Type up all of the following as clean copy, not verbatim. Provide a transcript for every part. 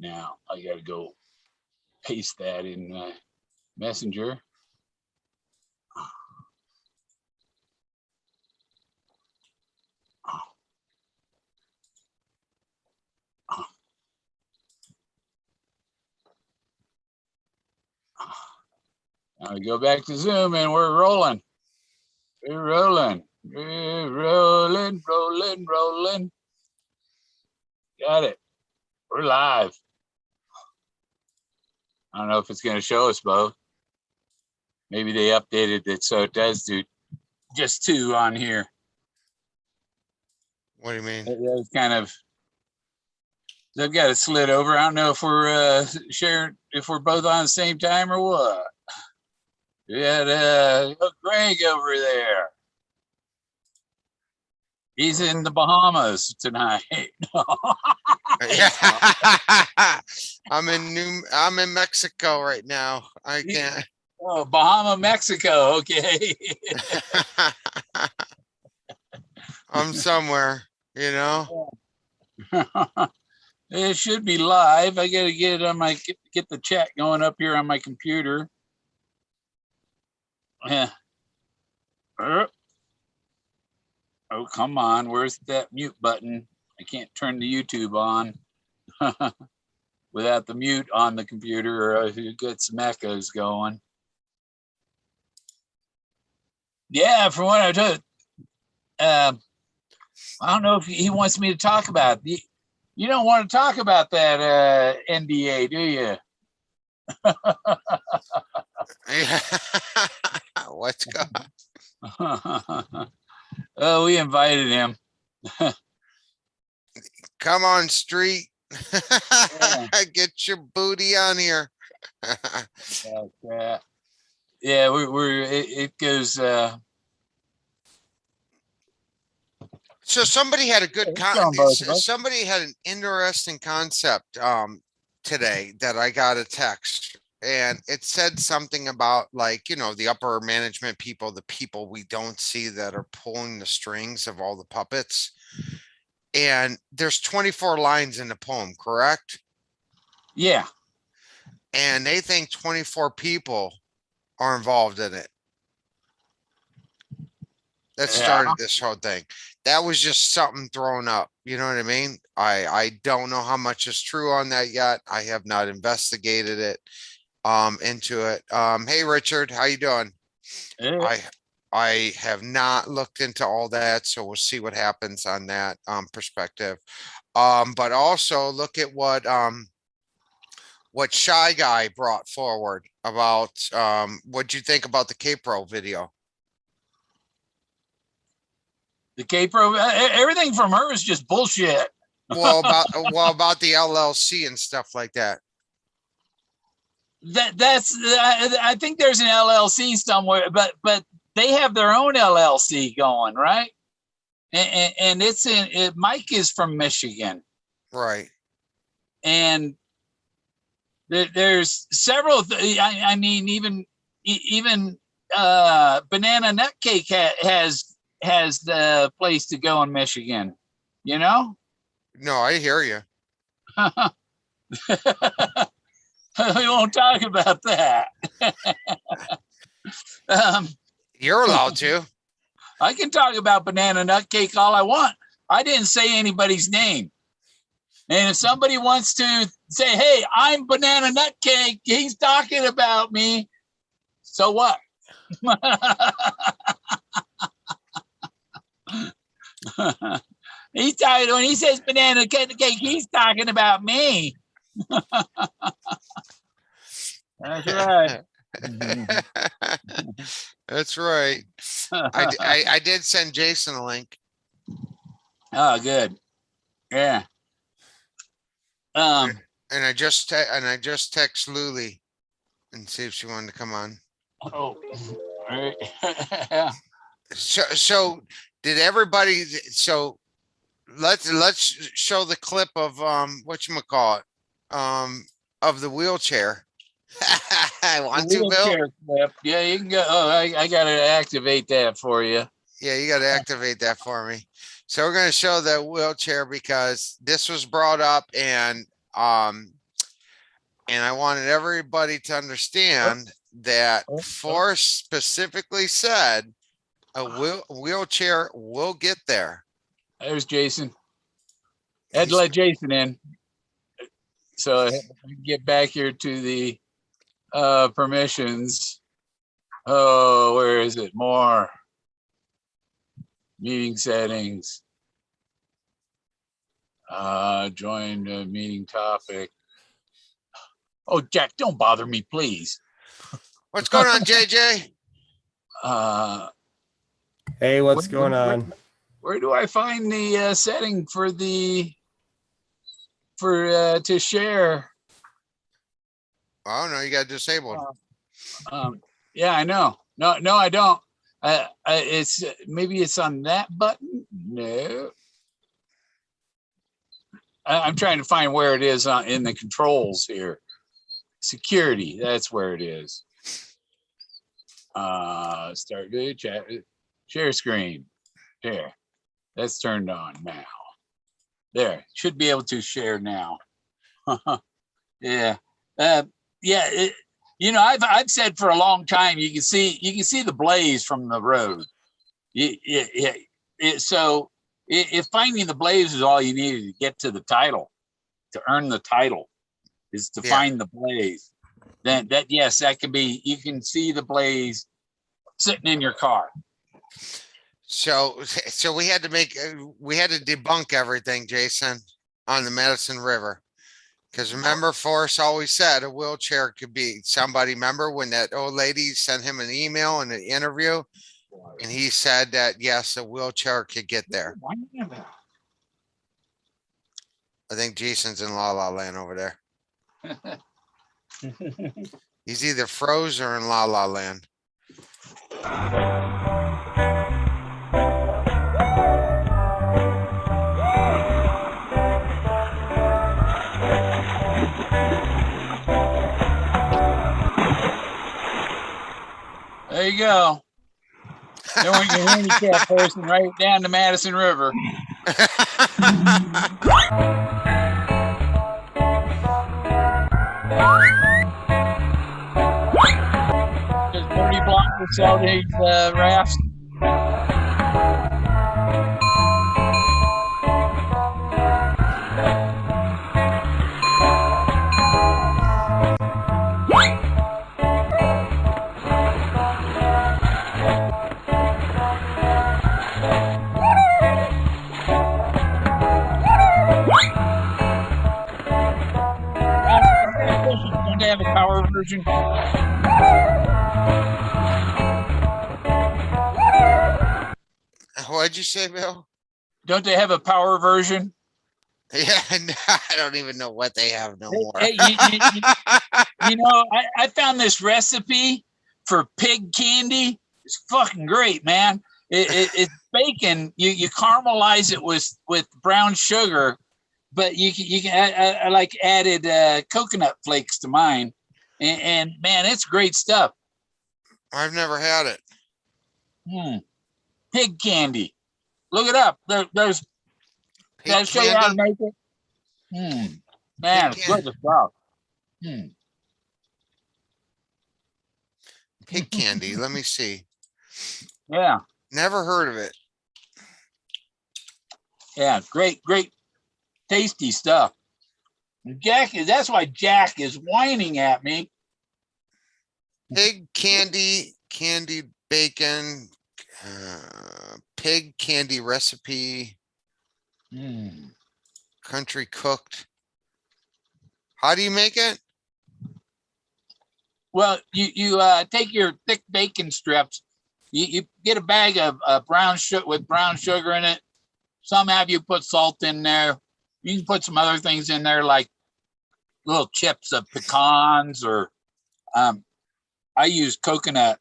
Now I got to go paste that in Messenger. Now we go back to Zoom and we're rolling. We're rolling. We're rolling, rolling, rolling. Got it. We're live. I don't know if it's going to show us both. Maybe they updated it so it does do just two on here. What do you mean? It was kind of, they've got it slid over. I don't know if we're sharing, if we're both on the same time or what. We had Greg over there. He's in the Bahamas tonight. I'm in Mexico right now. I can't. Oh, Bahama, Mexico. Okay. I'm somewhere, you know. It should be live. I got to get it on my get the chat going up here on my computer. Yeah. Oh, come on. Where's that mute button? I can't turn the YouTube on without the mute on the computer, or you get some echoes going. Yeah, from what I told, I don't know if he wants me to talk about it. You don't want to talk about that NDA, do you? Let's go. Oh, we invited him. Come on, street. Get your booty on here. Yeah, it goes. So somebody had a good somebody had an interesting concept today that I got a text, and it said something about, like, you know, the upper management people, the people we don't see that are pulling the strings of all the puppets. And there's 24 lines in the poem, correct? Yeah. And they think 24 people are involved in it. That started this whole thing. That was just something thrown up. You know what I mean? I don't know how much is true on that yet. I have not investigated it into it. Hey Richard, how you doing? Hey. I have not looked into all that, so we'll see what happens on that perspective. But also look at what Shy Guy brought forward about what'd you think about the K-Pro video? The K-Pro, everything from her is just bullshit. Well, about the LLC and stuff like that. That's I think there's an LLC somewhere, but they have their own LLC going, right? And it's Mike is from Michigan, right? And there's several. I mean, even Banana Nut Cake has the place to go in Michigan, you know? No, I hear you. We won't talk about that. You're allowed to. I can talk about Banana Nut Cake all I want. I didn't say anybody's name. And if somebody wants to say, hey, I'm Banana Nut Cake, he's talking about me, so what? He's talking, when he says banana cake, he's talking about me. That's right. That's right. I did send Jason a link. Oh, good. Yeah. And I just text Luli and see if she wanted to come on. Oh, all right. Yeah. So did everybody? So let's show the clip of whatchamacallit, of the wheelchair. Want to, Bill? Clip. Yeah, you can go. Oh, I gotta activate that for you. Yeah, you gotta activate that for me. So we're gonna show the wheelchair because this was brought up, and And I wanted everybody to understand that Forrest specifically said a wheelchair will get there. There's Jason. Had to let Jason in. So get back here to the permissions. Oh, where is it? More meeting settings. Join the meeting topic. Oh, Jack, don't bother me, please. What's going on, JJ? Hey, what's going on? Where do I find the setting for to share? Oh no, you got disabled. Yeah, I know. No, I don't. It's maybe it's on that button. No, I'm trying to find where it is in the controls here. Security, that's where it is. Start video chat, share screen. There, that's turned on now. There, should be able to share now. Yeah, yeah. You know, I've said for a long time, you can see the blaze from the road. So if finding the blaze is all you needed to get to the title, to earn the title, is to find the blaze, then yes, that can be. You can see the blaze sitting in your car. So we had to debunk everything, Jason, on the Madison River. Because remember, Forrest always said a wheelchair could be somebody. Remember when that old lady sent him an email in an interview, and he said that yes, a wheelchair could get there. I think Jason's in La La Land over there. He's either froze or in La La Land. There you go. Then when you're a handicapped person, right down the Madison River. Does Bertie Blanco sell these rafts? Don't they have a power version? What'd you say, Bill? Don't they have a power version? Yeah, no, I don't even know what they have no more. Hey, you know, I found this recipe for pig candy. It's fucking great, man. It's bacon. You caramelize it with brown sugar, but you can I like added coconut flakes to mine, and man, it's great stuff. I've never had it. Pig candy. Look it up. There's. Can I show you how to make it? Man, it's good stuff. Pig candy. Let me see. Yeah. Never heard of it. Yeah, great, tasty stuff. That's why Jack is whining at me. Pig candy, candied bacon, pig candy recipe, country cooked. How do you make it? Well, you take your thick bacon strips. You get a bag of brown sugar with brown sugar in it. Some have you put salt in there. You can put some other things in there like little chips of pecans or I use coconut.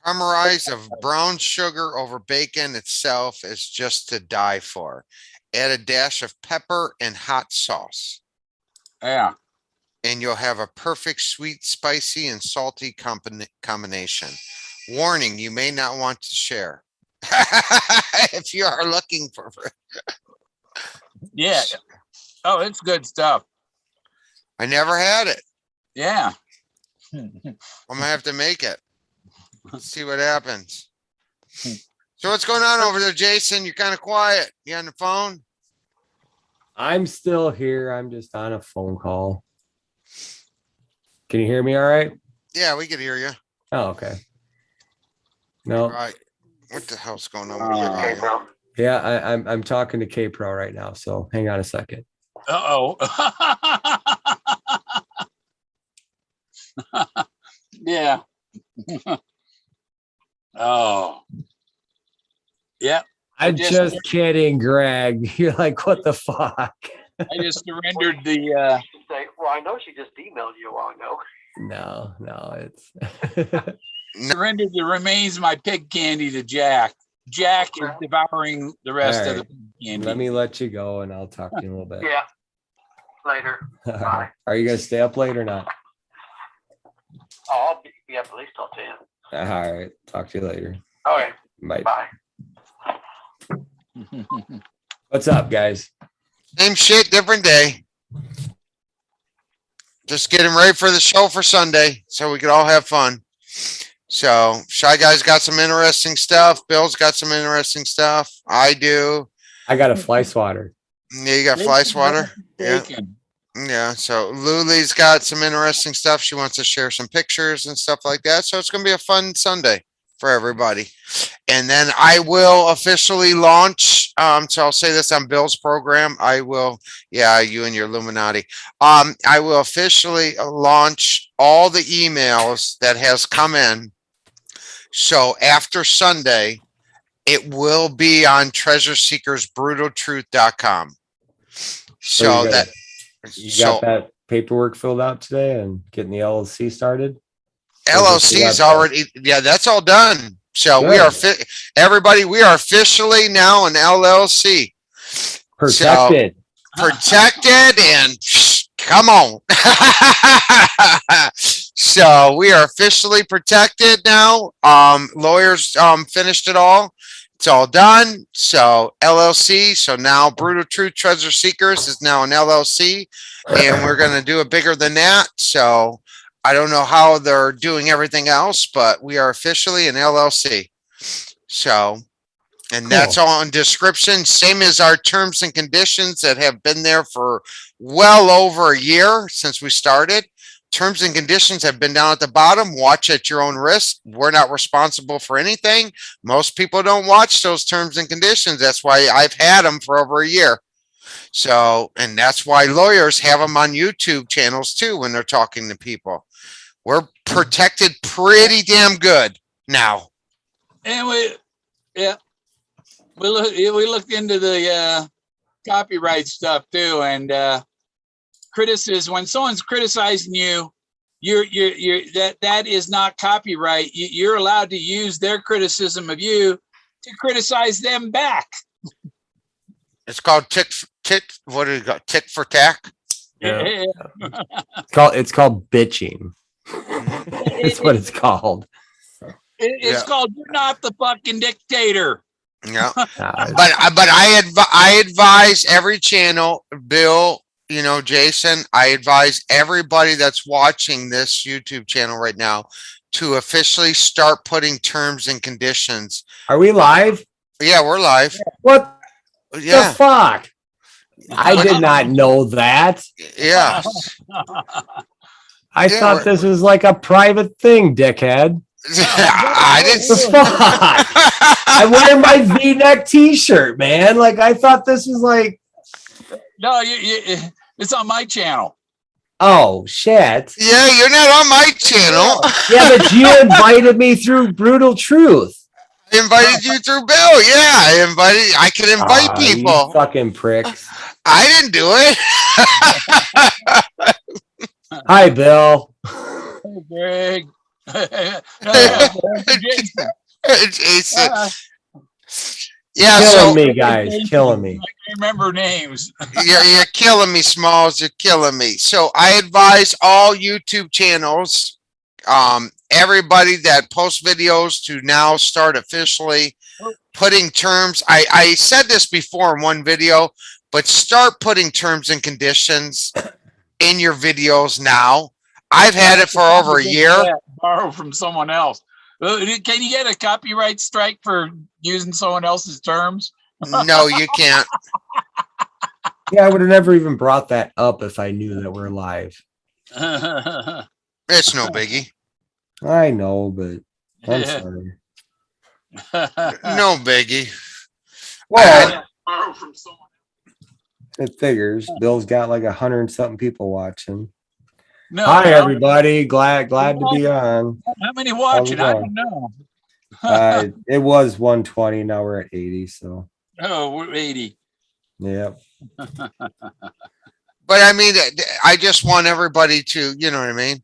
Caramelize of brown sugar over bacon itself is just to die for. Add a dash of pepper and hot sauce. Yeah. And you'll have a perfect sweet, spicy, and salty combination. Warning, you may not want to share. If you are looking for it. Yeah. Oh, it's good stuff. I never had it. Yeah. I'm gonna have to make it. Let's see what happens. So what's going on over there, Jason? You're kind of quiet. You on the phone? I'm still here. I'm just on a phone call. Can you hear me all right? Yeah, we can hear you. Oh, okay. No. Right. What the hell's going on with your volume? Yeah, I'm talking to K Pro right now, so hang on a second. Uh-oh. Yeah. Oh. Yeah. I'm just kidding, Greg. You're like, what the fuck? I just surrendered the well, I know she just emailed you a while ago. No, it's surrendered the remains of my pig candy to Jack. Jack is devouring the rest of the pig candy. Let me let you go and I'll talk to you in a little bit. Yeah. Later. Bye. Are you gonna stay up late or not? Oh, I'll be up at least till 10. All right. Talk to you later. All right. Bye. Bye. What's up, guys? Same shit, different day. Just getting ready for the show for Sunday so we could all have fun. So Shy Guy's got some interesting stuff. Bill's got some interesting stuff. I do. I got a fly swatter. Yeah, you got fly swatter? Yeah. Yeah. So Luli's got some interesting stuff. She wants to share some pictures and stuff like that. So it's going to be a fun Sunday for everybody. And then I will officially launch. So I'll say this on Bill's program. I will, yeah, you and your Illuminati. I will officially launch all the emails that has come in. So after Sunday, it will be on treasureseekersbrutaltruth.com. So you that got that paperwork filled out today and getting the LLC started. LLC is already, yeah, that's all done. So Good. we are everybody, we are officially now an LLC. Protected. So, protected and come on. So we are officially protected now. Lawyers finished it all. It's all done. So LLC. So now Brutal Truth Treasure Seekers is now an LLC, and we're going to do it bigger than that. So I don't know how they're doing everything else, but we are officially an LLC. So, and that's all in description. Same as our terms and conditions that have been there for well over a year since we started. Terms and conditions have been down at the bottom. Watch at your own risk. We're not responsible for anything. Most people don't watch those terms and conditions. That's why I've had them for over a year. So, and that's why lawyers have them on YouTube channels too when they're talking to people. We're protected pretty damn good now. And we looked into the copyright stuff too, and criticism. When someone's criticizing you, that is not copyright. You're allowed to use their criticism of you to criticize them back. It's called tick. What do you got? Tick for tack. Yeah. It's called bitching. That's what it's called. It's called "You're Not the Fucking Dictator." Yeah, but I advise every channel, Bill. You know, Jason. I advise everybody that's watching this YouTube channel right now to officially start putting terms and conditions. Are we live? Yeah, we're live. What the fuck? I did not know that. Yeah. I thought this was like a private thing, dickhead. I didn't. Fuck. I wear my V-neck T-shirt, man. Like I thought this was like. No, it's on my channel. Oh shit! Yeah, you're not on my channel. Yeah, but you invited me through Brutal Truth. I invited you through Bill. Yeah, I can invite people. You fucking pricks. I didn't do it. Hi, Bill. Hey, Greg. Jason. Jason. Yeah, killing me, guys. Killing me. I remember names. You're killing me, Smalls. You're killing me. So I advise all YouTube channels, everybody that posts videos to now start officially putting terms. I said this before in one video, but start putting terms and conditions in your videos now. I've had it for over a year. Borrow from someone else. Can you get a copyright strike for using someone else's terms? No, you can't. Yeah, I would have never even brought that up if I knew that we're live. It's no biggie. I know, but I'm sorry. No biggie. Well, borrow from someone. it figures. Bill's got like 100 and something people watching. No, Hi, everybody. Glad to be on. How many watching? I don't know. It was 120. Now we're at 80. So. Oh, we're 80. Yep. But I mean, I just want everybody to, you know what I mean?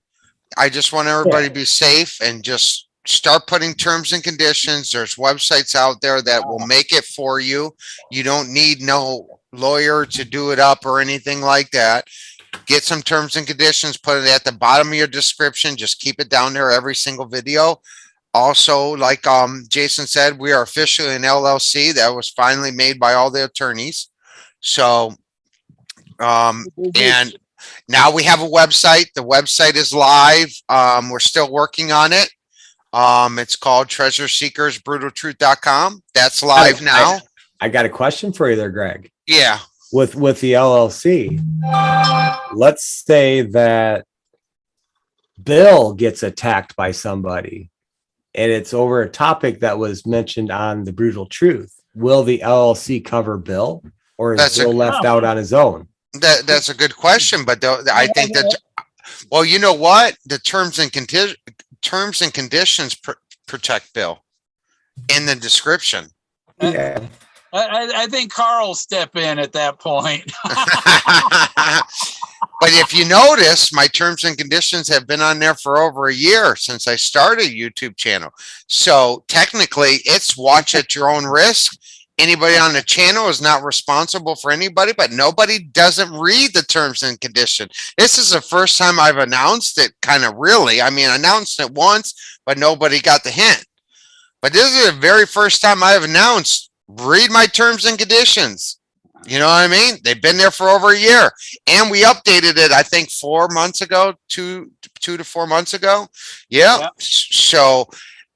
I just want everybody to be safe and just start putting terms and conditions. There's websites out there that will make it for you. You don't need no lawyer to do it up or anything like that. Get some terms and conditions, put it at the bottom of your description. Just keep it down there every single video. Also, like Jason said, we are officially an LLC that was finally made by all the attorneys. So, and now we have a website. The website is live. We're still working on it. It's called treasureseekersbrutaltruth.com. That's live now. I got a question for you there, Greg. Yeah. With the LLC, let's say that Bill gets attacked by somebody and it's over a topic that was mentioned on the Brutal Truth. Will the LLC cover Bill, or is Bill left out on his own? That's a good question, but I think that, well, you know what? The terms and conditions protect Bill in the description. Yeah. I think Carl will step in at that point. But if you notice, my terms and conditions have been on there for over a year since I started a YouTube channel. So technically it's watch at your own risk. Anybody on the channel is not responsible for anybody, but nobody doesn't read the terms and conditions. This is the first time I've announced it, kind of really. I mean, I announced it once, but nobody got the hint. But this is the very first time I've announced, read my terms and conditions. You know what I mean? They've been there for over a year, and we updated it, I think 4 months ago, 2 to 4 months ago. Yeah. Yep. So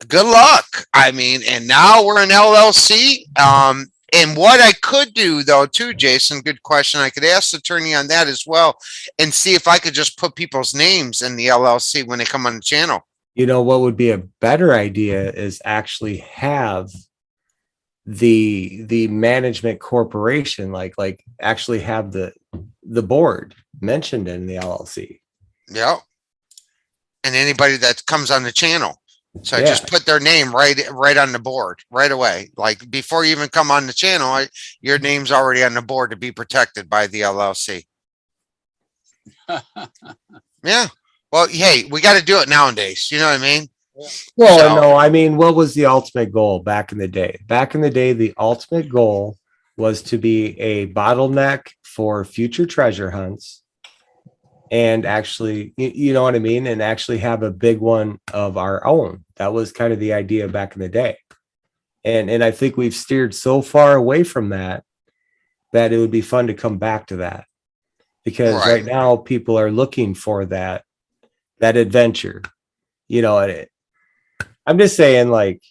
good luck. I mean, and now we're an LLC. And what I could do though, too, Jason, good question. I could ask the attorney on that as well and see if I could just put people's names in the LLC when they come on the channel. You know, what would be a better idea is actually have the management corporation, like actually have the board mentioned in the LLC. Yeah. And anybody that comes on the channel. So I just put their name right on the board right away. Like before you even come on the channel, your name's already on the board to be protected by the LLC. Yeah. Well, hey, we got to do it nowadays. You know what I mean? Well, no, I mean, what was the ultimate goal back in the day? Back in the day, the ultimate goal was to be a bottleneck for future treasure hunts and actually, you know what I mean? And actually have a big one of our own. That was kind of the idea back in the day. And I think we've steered so far away from that it would be fun to come back to that, because right now people are looking for that adventure, you know. I'm just saying, like,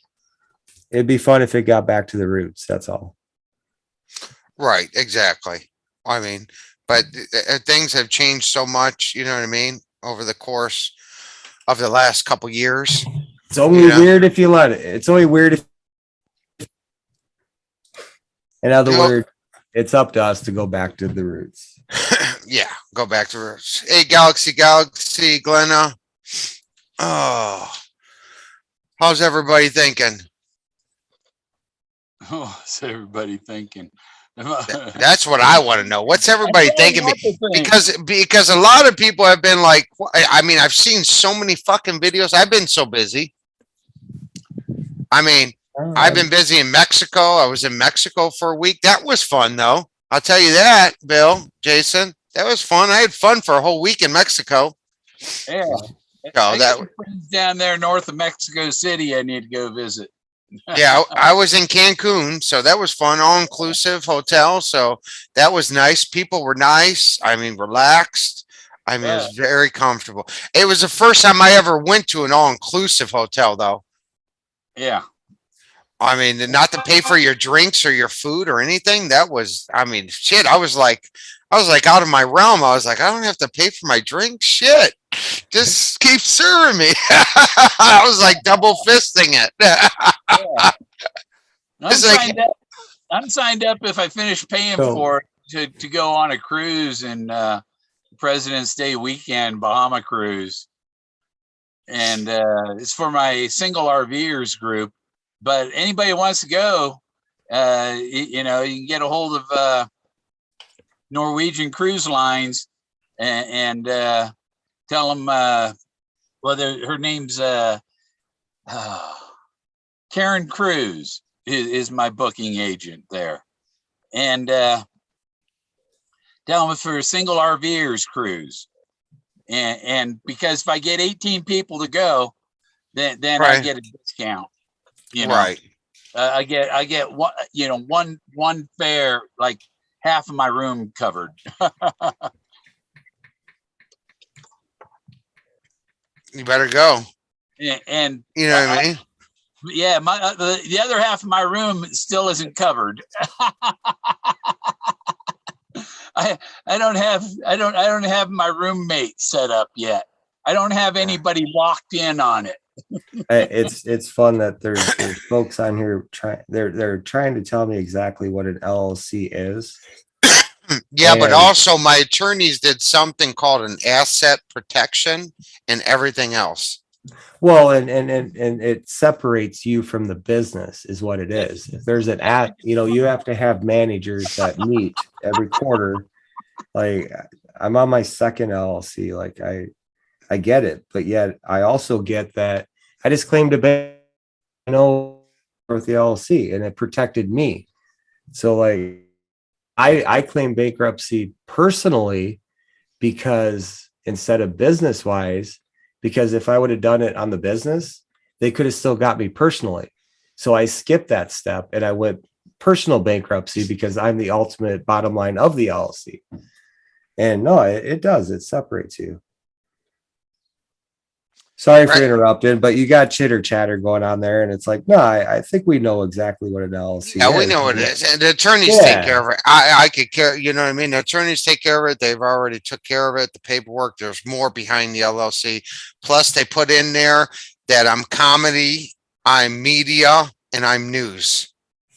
it'd be fun if it got back to the roots. That's all. Right. Exactly. I mean, but things have changed so much, you know what I mean, over the course of the last couple years. It's only weird if you let it. It's only weird if, in other words, it's up to us to go back to the roots. Yeah, go back to roots. Hey, Galaxy, Glenna. Oh, how's everybody thinking? Oh, what's everybody thinking? That's what I want to know. What's everybody thinking? Because a lot of people have been like, I mean, I've seen so many fucking videos. I've been so busy. I mean, I've been busy in Mexico. I was in Mexico for a week. That was fun, though. I'll tell you that, Bill, Jason. That was fun. I had fun for a whole week in Mexico. Yeah. I got friends down there north of Mexico City I need to go visit. Yeah, I was in Cancun, so that was fun. All inclusive hotel, so that was nice. People were nice. I mean, relaxed. I mean, it Yeah, was very comfortable. It was the first time I ever went to an all inclusive hotel, though. yeah. I mean, not to pay for your drinks or your food or anything. That was, I mean, shit. I was like out of my realm. I was like, I don't have to pay for my drink. Shit, just keep serving me. I was like double fisting it. Yeah. I'm It's like, signed up. I'm signed up if I finish paying So, for it to go on a cruise and President's Day weekend Bahama cruise, and it's for my single RVers group. But anybody who wants to go, you know, you can get a hold of Norwegian Cruise Lines and tell them. Well, her name's Karen Cruz is my booking agent there, and tell them it's for a single RVers cruise, and because if I get 18 people to go, then I right, get a discount. You know, right. I get one, you know, one fare, like half of my room covered. You better go. And You know what I mean? yeah, my the other half of my room still isn't covered. I don't have my roommate set up yet. I don't have anybody locked in on it. it's fun that there's folks on here they're trying to tell me exactly what an LLC is. Yeah, but And also my attorneys did something called an asset protection and everything else. well, and it separates you from the business is what it is. If there's an you have to have managers that meet every quarter. Like I'm on my second LLC. Like I get it, but yet I also get that I just claimed to be with the LLC and it protected me. So like I claim bankruptcy personally because instead of business wise, because if I would have done it on the business, they could have still got me personally. So I skipped that step and I went personal bankruptcy because I'm the ultimate bottom line of the LLC. And no, it does. It separates you. Sorry for Right. interrupting, but you got chitter chatter going on there, and it's like, no, I think we know exactly what an LLC Yeah, we is. know what it is. And the attorneys take care Yeah, of it. I could care, you know what I mean? The attorneys take care of it. They've already took care of it. The paperwork, there's more behind the LLC. Plus they put in there that I'm comedy, I'm media, and I'm news.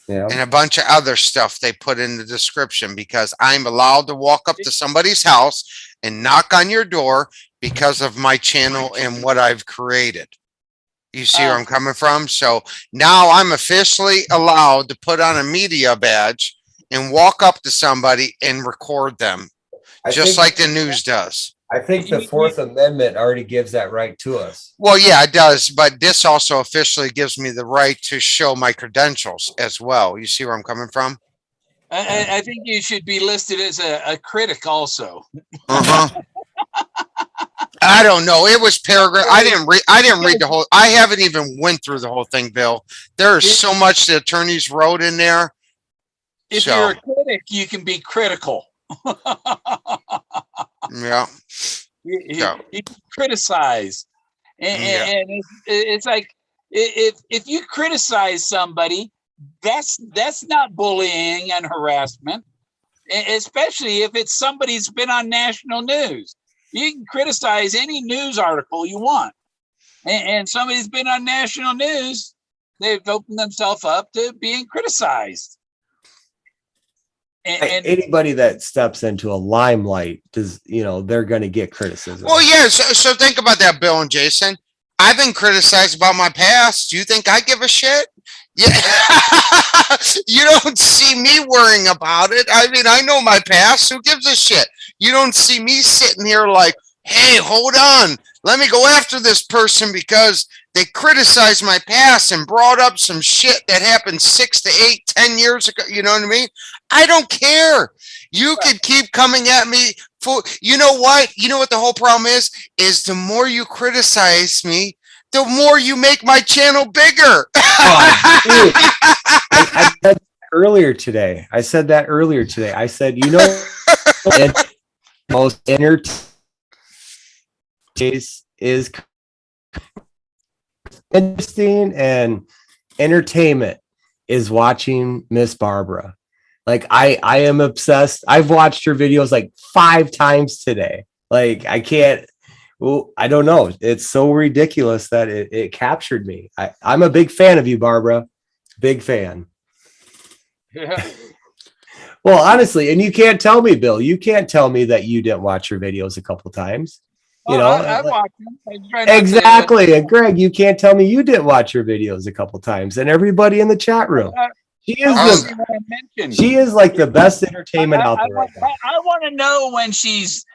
yeah. And a bunch of other stuff they put in the description because I'm allowed to walk up to somebody's house and knock on your door because of my channel and what I've created. You see where I'm coming from? So now I'm officially allowed to put on a media badge and walk up to somebody and record them, just like the news does. I think the Fourth Amendment already gives that right to us. Well, yeah, it does. But this also officially gives me the right to show my credentials as well. You see where I'm coming from? I think you should be listed as a critic also. Uh-huh. I don't know. It was paragraph. I didn't read the whole. I haven't even went through the whole thing, Bill. There's so much the attorneys wrote in there. If you're a critic, you can be critical. Yeah. You criticize, and it's like if you criticize somebody, that's not bullying and harassment, especially if it's somebody who's been on national news. You can criticize any news article you want, and somebody's been on national news, they've opened themselves up to being criticized. And anybody that steps into a limelight does, they're going to get criticism. Well, yeah. So think about that, Bill and Jason. I've been criticized about my past. Do you think I give a shit? Yeah. You don't see me worrying about it. I mean, I know my past. Who gives a shit? You don't see me sitting here like, hey, hold on. Let me go after this person because they criticized my past and brought up some shit that happened 6 to 8, 10 years ago. You know what I mean? I don't care. You could keep coming at me for, you know what? You know what the whole problem is the more you criticize me, the more you make my channel bigger. Oh, I said that earlier today. I said, you know, most is interesting and entertainment is watching Miss Barbara. Like I am obsessed. I've watched her videos like 5 times today. Like I can't. Well, I don't know. It's so ridiculous that it captured me. I'm a big fan of you, Barbara. Big fan. Yeah. Well, honestly, and you can't tell me, Bill. You can't tell me that you didn't watch your videos a couple times. You know, I watch them. I try not exactly. And Greg, you can't tell me you didn't watch your videos a couple times. And everybody in the chat room, she is like the best entertainment out there right now. I want to know when she's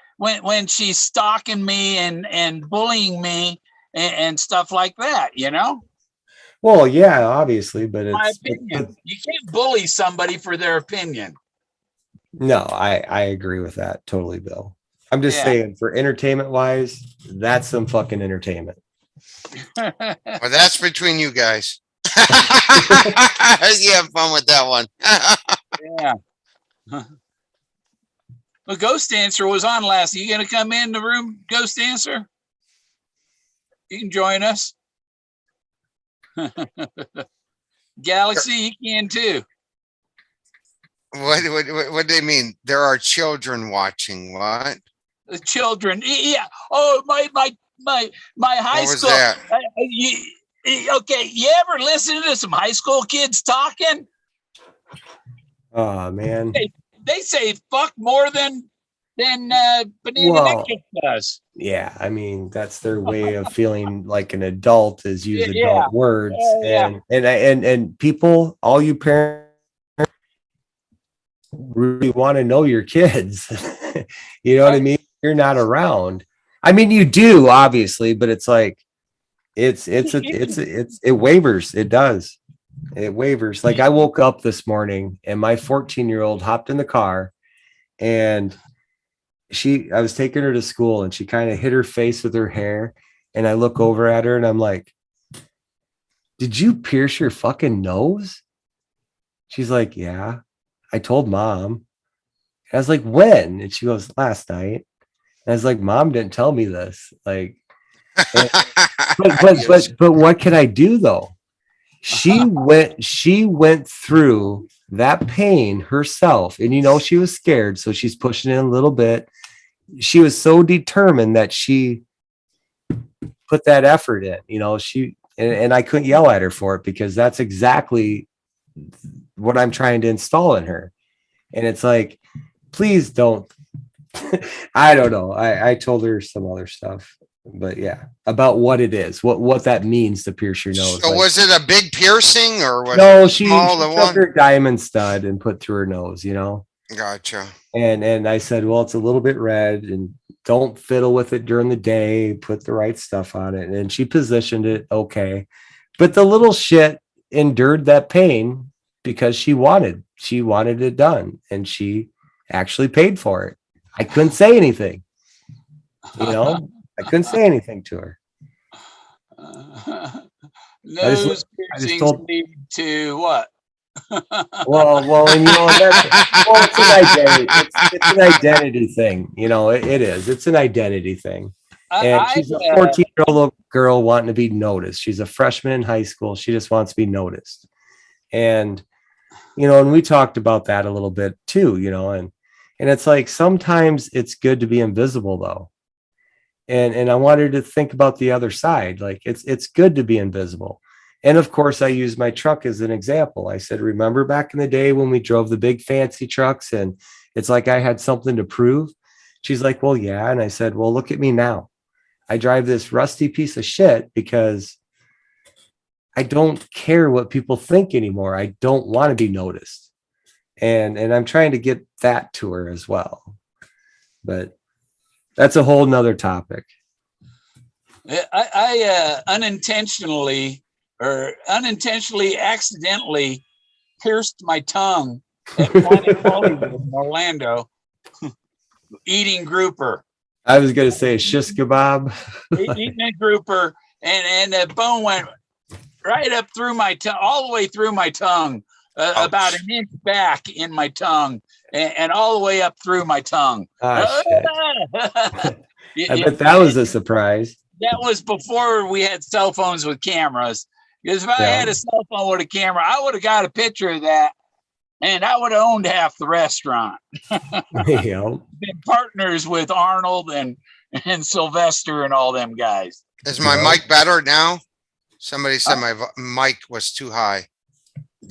stalking me and bullying me and stuff like that, you know? Well, yeah, obviously, but it's my opinion. You can't bully somebody for their opinion. No, I agree with that totally, Bill. I'm just saying, for entertainment wise, that's some fucking entertainment. Well, that's between you guys. You have fun with that one. Yeah. The Ghost Dancer was on last. Are you going to come in the room, Ghost Dancer? You can join us. Galaxy, you can too. What do they mean? There are children watching. What? The children. Yeah. Oh, my high school. What was that? Okay. You ever listen to some high school kids talking? Oh man. They say fuck more than Banana Nick does. Yeah, I mean that's their way of feeling like an adult, is use adult words. And people, all you parents really want to know your kids. You know what I mean? You're not around. I mean, you do obviously, but it's like it wavers. It does. It wavers. Like I woke up this morning and my 14-year-old hopped in the car and I was taking her to school and she kind of hit her face with her hair. And I look over at her and I'm like, did you pierce your fucking nose? She's like, yeah, I told Mom. I was like, when? And she goes, last night. And I was like, Mom didn't tell me this. Like, but what can I do though? She went through that pain herself, and you know she was scared, so she's pushing it a little bit. She was so determined that she put that effort in, you know. And I couldn't yell at her for it because that's exactly what I'm trying to install in her. And it's like, please don't. I don't know. I told her some other stuff. But yeah, about what it is, what that means to pierce your nose. So like, was it a big piercing or what? No, she took her diamond stud and put through her nose, you know. Gotcha. And I said, well, it's a little bit red and don't fiddle with it during the day. Put the right stuff on it. And she positioned it okay. But the little shit endured that pain because she wanted it done. And she actually paid for it. I couldn't say anything, you know. I couldn't say anything to her. Nose piercings lead to what? well, and you know, it's an identity. It's an identity thing. You know, it is. It's an identity thing. And she's a 14-year-old girl wanting to be noticed. She's a freshman in high school. She just wants to be noticed. And, you know, and we talked about that a little bit too, you know, and it's like sometimes it's good to be invisible though. And I wanted to think about the other side. Like it's good to be invisible. And of course I use my truck as an example. I said, remember back in the day when we drove the big fancy trucks and it's like I had something to prove? She's like, well, yeah. And I said, well, look at me now. I drive this rusty piece of shit because I don't care what people think anymore. I don't want to be noticed. And I'm trying to get that to her as well. But that's a whole nother topic. I unintentionally accidentally pierced my tongue at Planet Hollywood in Orlando eating grouper. I was going to say shish kebab. Eating a grouper, and the bone went right up through my tongue, all the way through my tongue, about an inch back in my tongue, and all the way up through my tongue. Ah, shit. I bet that was a surprise. That was before we had cell phones with cameras. Because if I had a cell phone with a camera, I would have got a picture of that, and I would have owned half the restaurant. Been partners with Arnold and Sylvester and all them guys. Is my mic better now? Somebody said my mic was too high.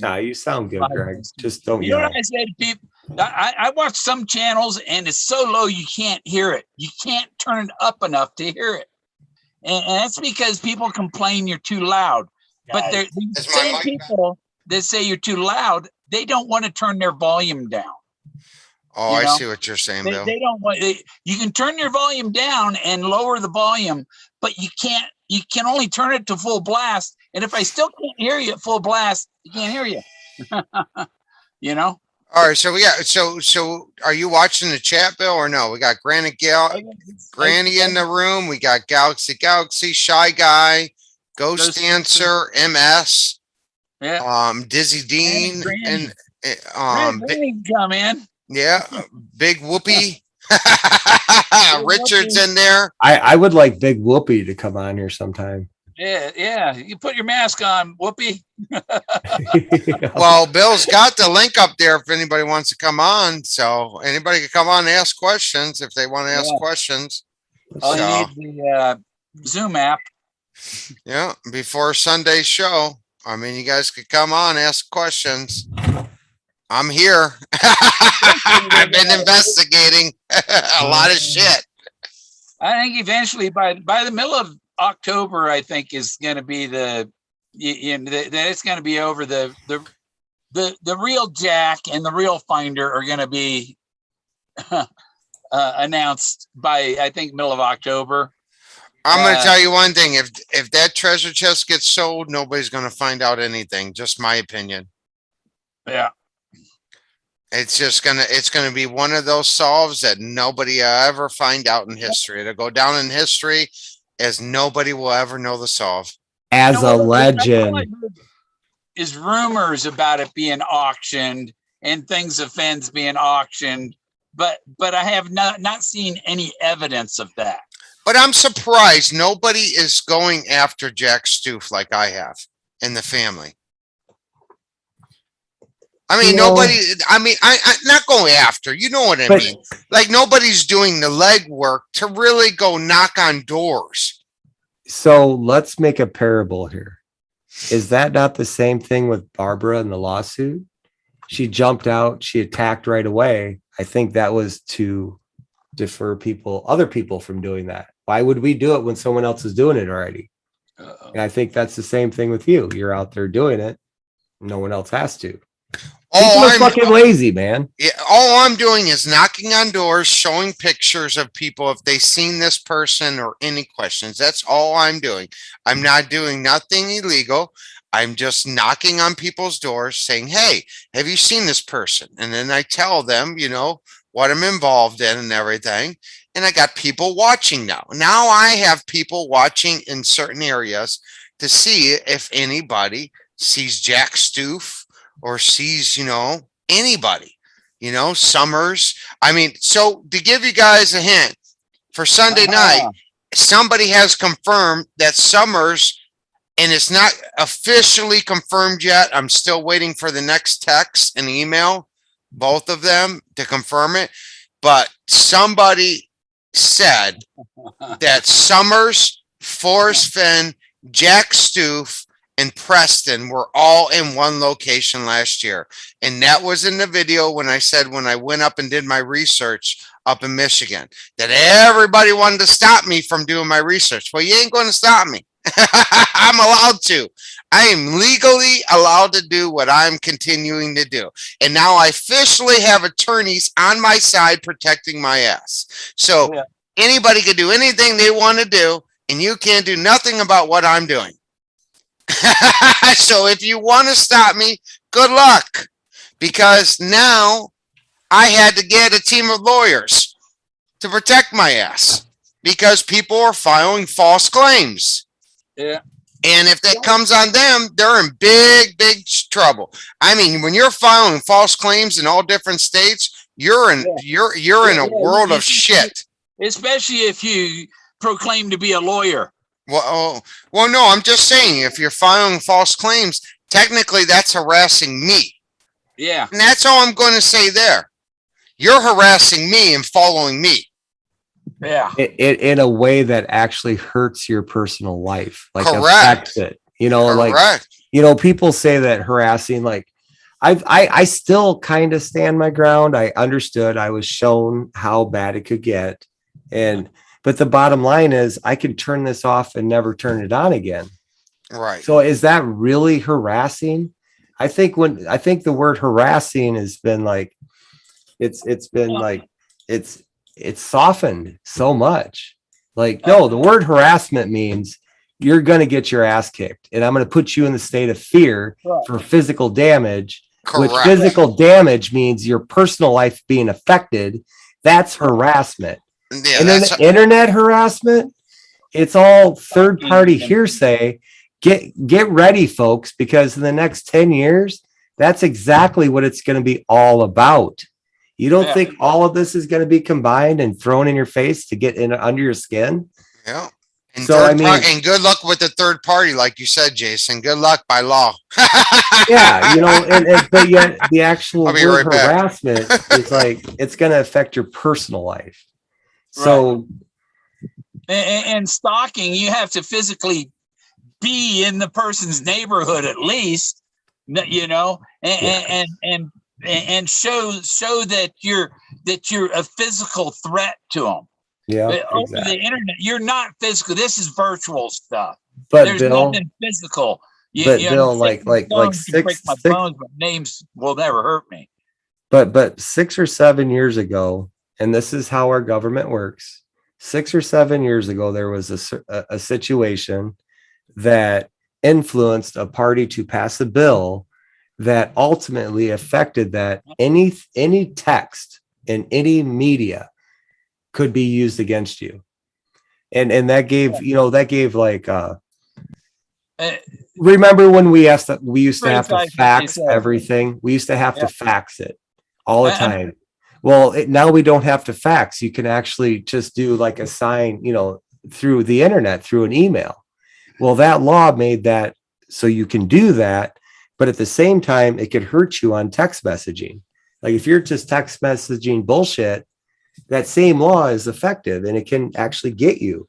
No, you sound good, Greg. Just don't You know yell. what I said, people? I watch some channels and it's so low you can't hear it. You can't turn it up enough to hear it. And that's because people complain you're too loud. But they're the same people that say you're too loud, they don't want to turn their volume down. Oh, I see what you're saying, Bill. They don't want. You can turn your volume down and lower the volume, but you can't. You can only turn it to full blast. And if I still can't hear you at full blast, I can't hear you. You know. All right, so we got so are you watching the chat, Bill, or no? We got Granny in the room. We got Galaxy, Shy Guy, Ghost Dancer, MS, Dizzy Dean, and come in. Yeah, Big Whoopie. Richard's in there. I would like Big Whoopie to come on here sometime. Yeah. You put your mask on, Whoopie. Well, Bill's got the link up there if anybody wants to come on. So anybody can come on and ask questions if they want to ask questions. Oh, you need the Zoom app. Yeah, before Sunday's show. I mean, you guys could come on, ask questions. I'm here. I've been investigating a lot of shit. I think eventually by the middle of October, I think is going to be that it's going to be over. The real Jack and the real Finder are going to be announced by, I think, middle of October. I'm going to tell you one thing. If that treasure chest gets sold, nobody's going to find out anything. Just my opinion. Yeah. It's going to be one of those solves that nobody ever find out in history. It'll go down in history as nobody will ever know the solve. As a legend. Is rumors about it being auctioned and things of Fenn's being auctioned, but I have not seen any evidence of that. But I'm surprised nobody is going after Jack Stoof like I have in the family. I mean, nobody, I'm not going after, you know what I mean? Like nobody's doing the legwork to really go knock on doors. So let's make a parable here. Is that not the same thing with Barbara in the lawsuit? She jumped out, she attacked right away. I think that was to defer other people from doing that. Why would we do it when someone else is doing it already? And I think that's the same thing with you. You're out there doing it. No one else has to. People are fucking lazy, man. Yeah, all I'm doing is knocking on doors, showing pictures of people if they've seen this person or any questions. That's all I'm doing. I'm not doing nothing illegal. I'm just knocking on people's doors saying, hey, have you seen this person? And then I tell them, what I'm involved in and everything. And I got people watching now. Now I have people watching in certain areas to see if anybody sees Jack Stoof or sees, anybody, Summers. I mean, so to give you guys a hint, for Sunday night, somebody has confirmed that Summers, and it's not officially confirmed yet. I'm still waiting for the next text and email, both of them, to confirm it. But somebody said that Summers, Forrest Fenn, Jack Stoof, and Preston were all in one location last year. And that was in the video when I said, when I went up and did my research up in Michigan, that everybody wanted to stop me from doing my research. Well, you ain't going to stop me. I'm allowed to. I am legally allowed to do what I'm continuing to do. And now I officially have attorneys on my side protecting my ass. So anybody can do anything they want to do, and you can't do nothing about what I'm doing. So if you want to stop me, good luck, because now I had to get a team of lawyers to protect my ass because people are filing false claims. Yeah. And if that comes on them, they're in big, big trouble. I mean, when you're filing false claims in all different states, you're in a world of shit. Especially if you proclaim to be a lawyer. Well, no, I'm just saying, if you're filing false claims, technically that's harassing me. Yeah. And that's all I'm going to say there. You're harassing me and following me. Yeah. In a way that actually hurts your personal life. Like correct. Affects it. You know, correct. like, you know, people say that harassing, like I still kind of stand my ground. I understood. I was shown how bad it could get. But the bottom line is I can turn this off and never turn it on again. Right. So is that really harassing? I think the word harassing has been like, it's been like, it's softened so much. Like, no, the word harassment means you're going to get your ass kicked, and I'm going to put you in the state of fear for physical damage. Correct. Which physical damage means your personal life being affected. That's harassment. Yeah, internet harassment. It's all third party hearsay. Get ready, folks, because in the next 10 years, that's exactly what it's going to be all about. You don't think all of this is going to be combined and thrown in your face to get in under your skin? Yeah. And so and good luck with the third party, like you said, Jason. Good luck by law. Yeah, you know, but yet the actual word harassment is like, it's going to affect your personal life. So, and stalking, you have to physically be in the person's neighborhood at least, you know, and show that you're a physical threat to them. Yeah, over the internet, you're not physical. This is virtual stuff. But there's Bill, nothing physical. Bill, like break my bones, but names will never hurt me. But 6 or 7 years ago, and this is how our government works. 6 or 7 years ago, there was a situation that influenced a party to pass a bill that ultimately affected that any text in any media could be used against you. And that gave, you know, like, remember when we used to have to fax everything? We used to have to fax it all the time. Well, now we don't have to fax. You can actually just do like a sign, you know, through the internet, through an email. Well, that law made that so you can do that, but at the same time, it could hurt you on text messaging. Like if you're just text messaging bullshit, that same law is effective and it can actually get you.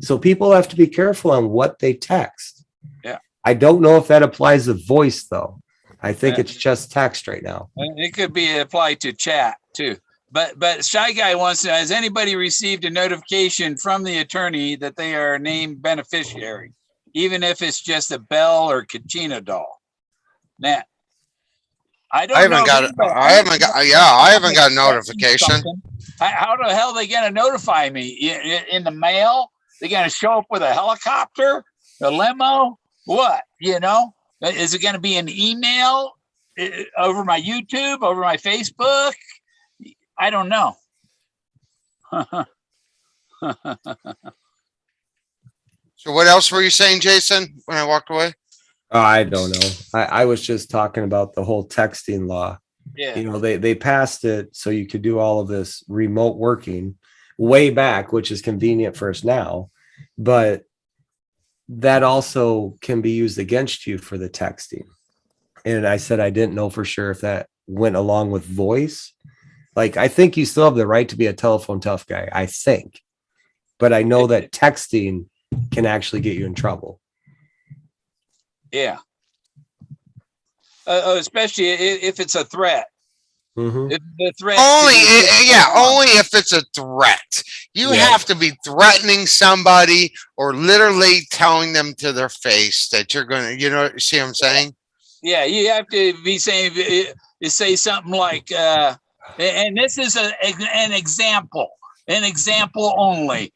So people have to be careful on what they text. Yeah. I don't know if that applies to voice though. I think it's just text right now. It could be applied to chat too. But Shy Guy wants to know, has anybody received a notification from the attorney that they are named beneficiary, even if it's just a Bell or Kachina doll? Nat. I haven't got a notification. How the hell are they going to notify me? In the mail? They're going to show up with a helicopter, a limo? What? You know? Is it going to be an email over my YouTube, over my Facebook? I don't know. So what else were you saying, Jason, when I walked away? I don't know. I was just talking about the whole texting law. Yeah. You know, they passed it so you could do all of this remote working way back, which is convenient for us now. But that also can be used against you for the texting. And I said I didn't know for sure if that went along with voice. Like, I think you still have the right to be a telephone tough guy, I think. But I know that texting can actually get you in trouble. Yeah. Especially if it's a threat. Mm-hmm. If the threat only if it's a threat. You have to be threatening somebody or literally telling them to their face that you're going to, you know, see what I'm saying? Yeah, you have to be saying, say something like, and this is an example only.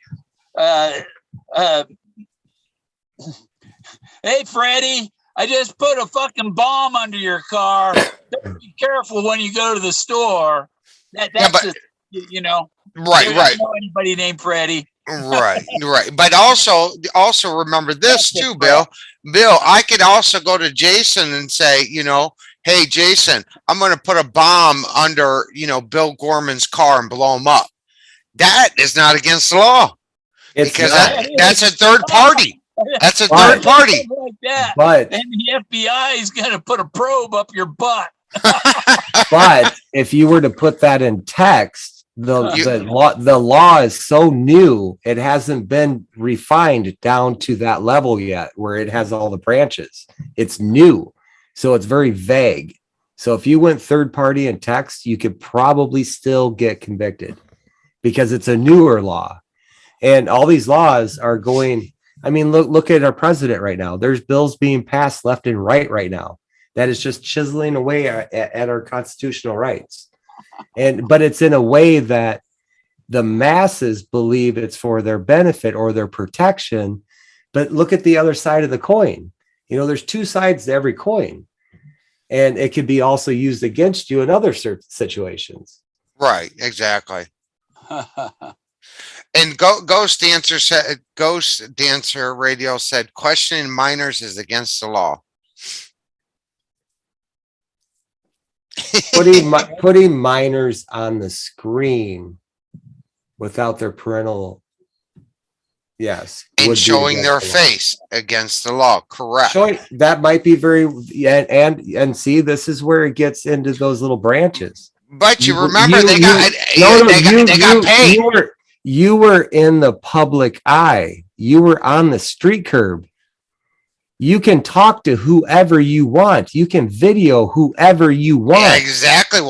Hey, Freddie, I just put a fucking bomb under your car. Be careful when you go to the store. That's just, you know. Right. I don't know anybody named Freddie. Right, right. But also remember this too, Bill. Bill, I could also go to Jason and say, hey, Jason, I'm going to put a bomb under, Bill Gorman's car and blow him up. That is not against the law because that's a third party. That's a third party. Like that. But and the FBI is going to put a probe up your butt. But if you were to put that in text, the law is so new, it hasn't been refined down to that level yet where it has all the branches. It's new, so it's very vague. So if you went third party in text, you could probably still get convicted because it's a newer law. And all these laws are going, I mean, look at our president right now. There's bills being passed left and right now that is just chiseling away at our constitutional rights. But it's in a way that the masses believe it's for their benefit or their protection. But look at the other side of the coin. There's two sides to every coin, and it could be also used against you in other situations. Right. Exactly. And Ghost Dancer Radio said questioning minors is against the law. Putting minors on the screen without their parental, yes, and showing their face against the law. Correct. That might be very, and see, this is where it gets into those little branches. But you remember they got paid. You were in the public eye. You were on the street curb. You can talk to whoever you want. You can video whoever you want. Yeah, exactly.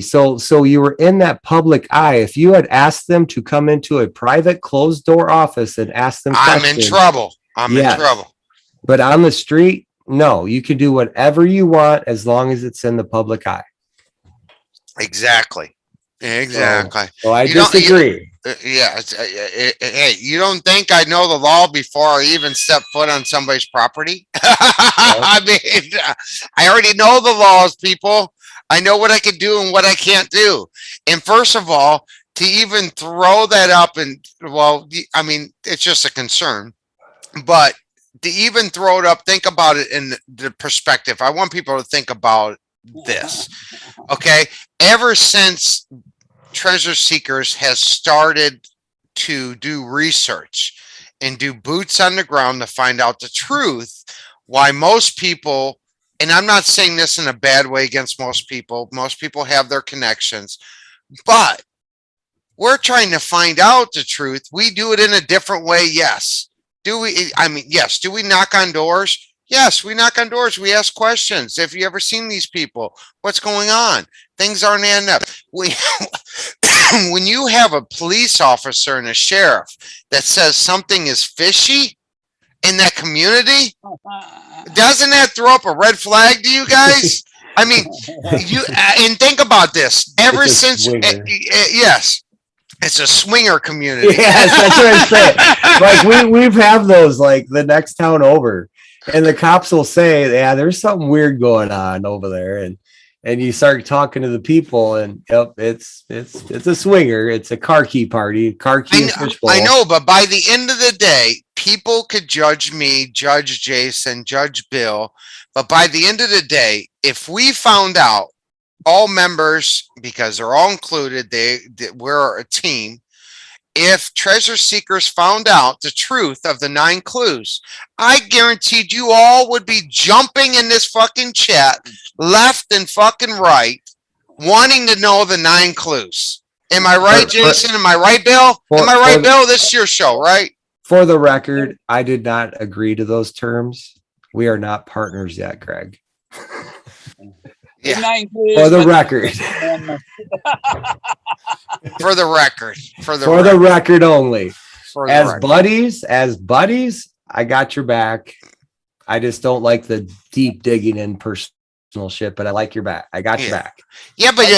So you were in that public eye. If you had asked them to come into a private closed door office and ask them questions, I'm in trouble. In trouble. But on the street, no, you can do whatever you want as long as it's in the public eye. Exactly. So I disagree. Hey, you don't think I know the law before I even step foot on somebody's property? I mean, I already know the laws, people. I know what I can do and what I can't do. And first of all, to even throw that up I mean, it's just a concern, but to even throw it up, think about it in the perspective. I want people to think about this. Okay. Ever since Treasure Seekers has started to do research and do boots on the ground to find out the truth, why most people, and I'm not saying this in a bad way against most people have their connections, but we're trying to find out the truth. We do it in a different way. Yes. Do we? I mean, yes. Do we knock on doors? Yes, we knock on doors. We ask questions. Have you ever seen these people? What's going on? Things aren't adding up. When you have a police officer and a sheriff that says something is fishy in that community, doesn't that throw up a red flag to you guys? I mean, and think about this. Ever since, yes. It's a swinger community. Yes, that's what I'm saying. Like we've have those like the next town over, and the cops will say, "Yeah, there's something weird going on over there," and you start talking to the people, and yep, it's a swinger. It's a car key party, car key and fishbowl. I know, but by the end of the day, people could judge me, judge Jason, judge Bill, but by the end of the day, if we found out all members, because they're all included, we're a team. If Treasure Seekers found out the truth of the 9 clues, I guaranteed you all would be jumping in this fucking chat, left and fucking right, wanting to know the 9 clues. Am I right, Jason? Am I right, Bill? Am I right, Bill? This is your show, right? For the record, I did not agree to those terms. We are not partners yet, Greg. Yeah. For the record. For the record. For the record only. As buddies, I got your back. I just don't like the deep digging in personal shit, but I like your back. I got your back. Yeah, but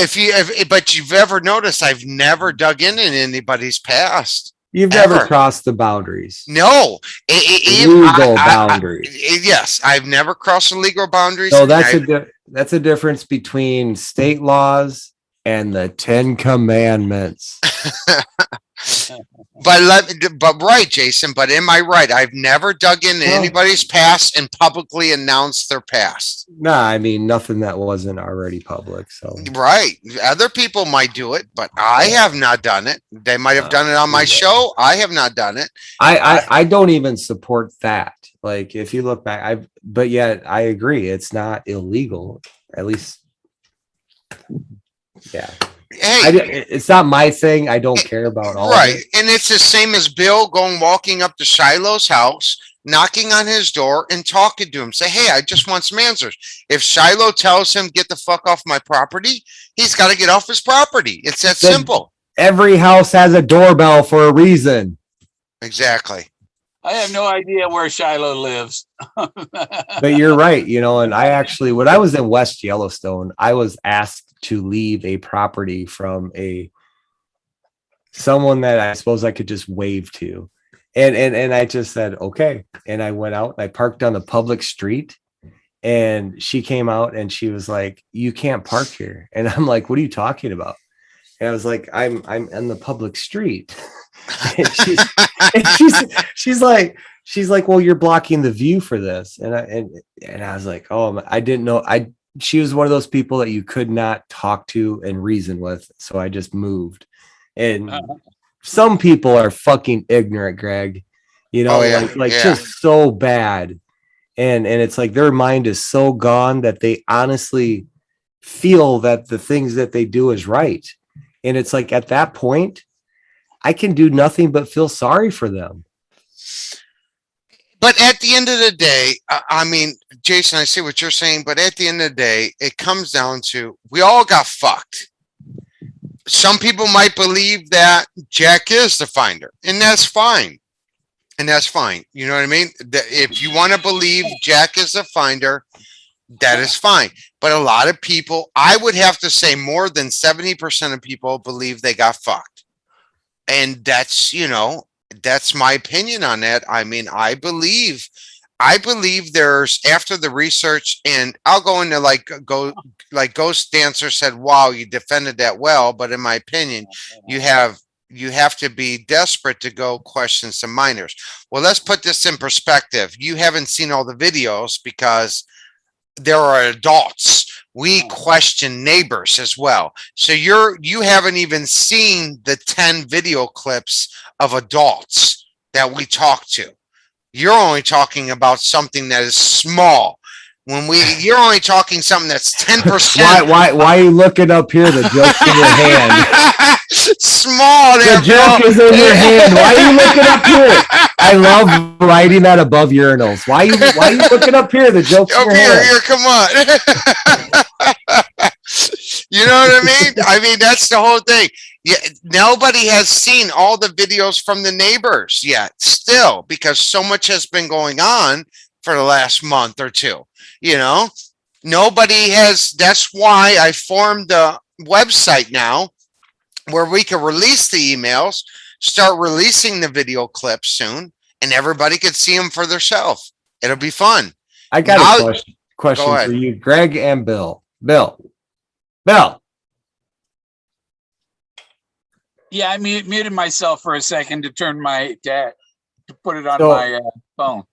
but you've ever noticed I've never dug in anybody's past. You've never crossed the boundaries. No. Legal boundaries. Yes, I've never crossed the legal boundaries. So that's a difference between state laws and the 10 Commandments. But right, Jason. But am I right? I've never dug into anybody's past and publicly announced their past. Nah, I mean nothing that wasn't already public. So right, other people might do it, but I have not done it. They might have done it on my show. I have not done it. I don't even support that. Like if you look back, but yet I agree, it's not illegal. At least, yeah. Hey, it's not my thing. I don't care about all right. of it. And it's the same as Bill walking up to Shiloh's house, knocking on his door and talking to him. Say, hey, I just want some answers. If Shiloh tells him, get the fuck off my property, he's got to get off his property. It's that simple. Every house has a doorbell for a reason. Exactly. I have no idea where Shiloh lives. But you're right. And I actually, when I was in West Yellowstone, I was asked to leave a property from someone that I suppose I could just wave to. And I just said, okay. And I went out and I parked on the public street, and she came out and she was like, you can't park here. And I'm like, what are you talking about? And I was like, I'm in the public street. And she's like, well, you're blocking the view for this. And I was like, oh, I didn't know. She was one of those people that you could not talk to and reason with. So I just moved. And some people are fucking ignorant, Greg, just so bad. And it's like their mind is so gone that they honestly feel that the things that they do is right. And it's like, at that point, I can do nothing but feel sorry for them. But at the end of the day, I mean, Jason, I see what you're saying, but at the end of the day, it comes down to, we all got fucked. Some people might believe that Jack is the finder, and that's fine. You know what I mean? If you want to believe Jack is the finder, that is fine. But a lot of people, I would have to say more than 70% of people believe they got fucked. And that's, that's my opinion on that. I mean, I believe there's, after the research, and I'll go into like Ghost Dancer said, wow, you defended that well. But in my opinion, you have to be desperate to go question some minors. Well, let's put this in perspective. You haven't seen all the videos because there are adults. We question neighbors as well. So you haven't even seen the 10 video clips of adults that we talk to. You're only talking about something that is small. You're only talking something that's 10%. Why are you looking up here? The joke's in your hand. Small. The joke is in your hand. Why are you looking up here? I love writing that above urinals. Why are you looking up here? The joke's in your hand. Here, come on. You know what I mean? I mean, that's the whole thing. Yeah, nobody has seen all the videos from the neighbors yet, still, because so much has been going on for the last month or two. Nobody has. That's why I formed a website now where we can release the emails, start releasing the video clips soon, and everybody can see them for themselves. It'll be fun. I got a question for you, Greg and Bill. Bill. Yeah, I muted myself for a second to put it on my phone.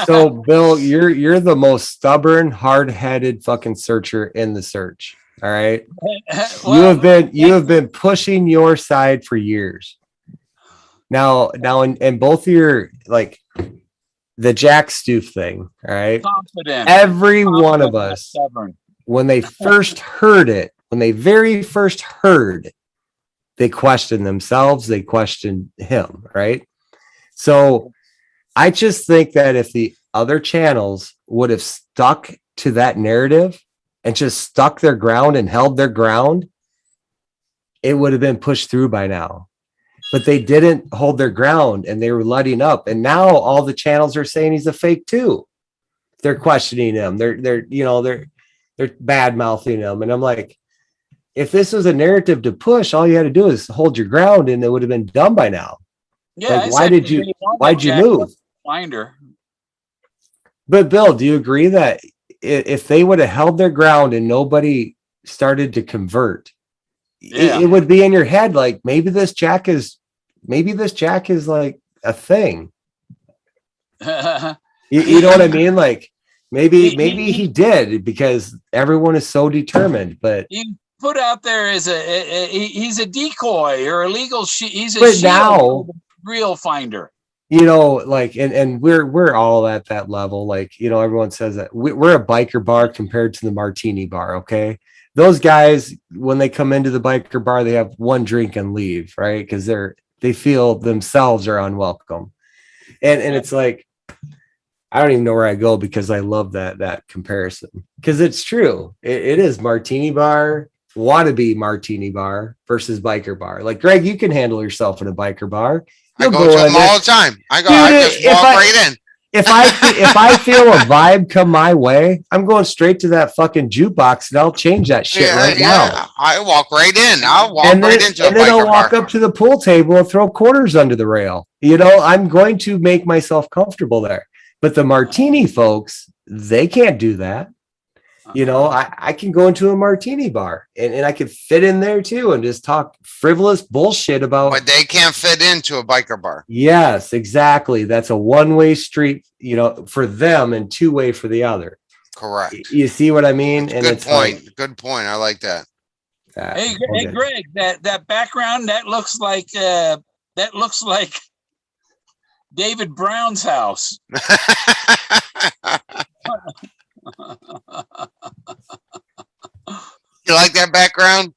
So, Bill, you're the most stubborn, hard-headed fucking searcher in the search. All right. Well, you have been pushing your side for years. Now, in both of your, like, the Jack Stoof thing. All right. Every one of us, stubborn. When they first heard it, when they very first heard, they questioned themselves. They questioned him. Right. So I just think that if the other channels would have stuck to that narrative and just stuck their ground and held their ground, it would have been pushed through by now. But they didn't hold their ground and they were letting up. And now all the channels are saying he's a fake too. They're questioning him. They're bad mouthing him. And I'm like, if this was a narrative to push, all you had to do is hold your ground and it would have been done by now. Yeah. Like, why'd you move? Finder. But Bill, do you agree that if they would have held their ground and nobody started to convert, it would be in your head like maybe this Jack is maybe this Jack is like a thing. Uh, You know what I mean? Like maybe he did because everyone is so determined. But he put out there as he's a decoy or illegal. He's a but shield now, for the real finder. you know, like and we're all at that level. Like, you know, everyone says that we're a biker bar compared to the martini bar. Okay, those guys, when they come into the biker bar, they have one drink and leave, right? Because they feel themselves are unwelcome, and it's like, I don't even know where I go because I love that comparison because it's true. It is martini bar, wannabe martini bar versus biker bar. Like, Greg, you can handle yourself in a biker bar. I go to them all the time. I just walk right in. If I feel a vibe come my way, I'm going straight to that fucking jukebox and I'll change that shit now. I walk right in. I'll walk right into and then I'll walk up to the pool table and throw quarters under the rail. You know, I'm going to make myself comfortable there. But the martini folks, they can't do that. You know, I can go into a martini bar and I can fit in there too and just talk frivolous bullshit about. But they can't fit into a biker bar. Yes, exactly. That's a one-way street, you know, for them and two-way for the other. Correct. You see what I mean? And good point. Like, good point. I like that. Hey, Greg, that background that looks like David Brown's house. You like that background?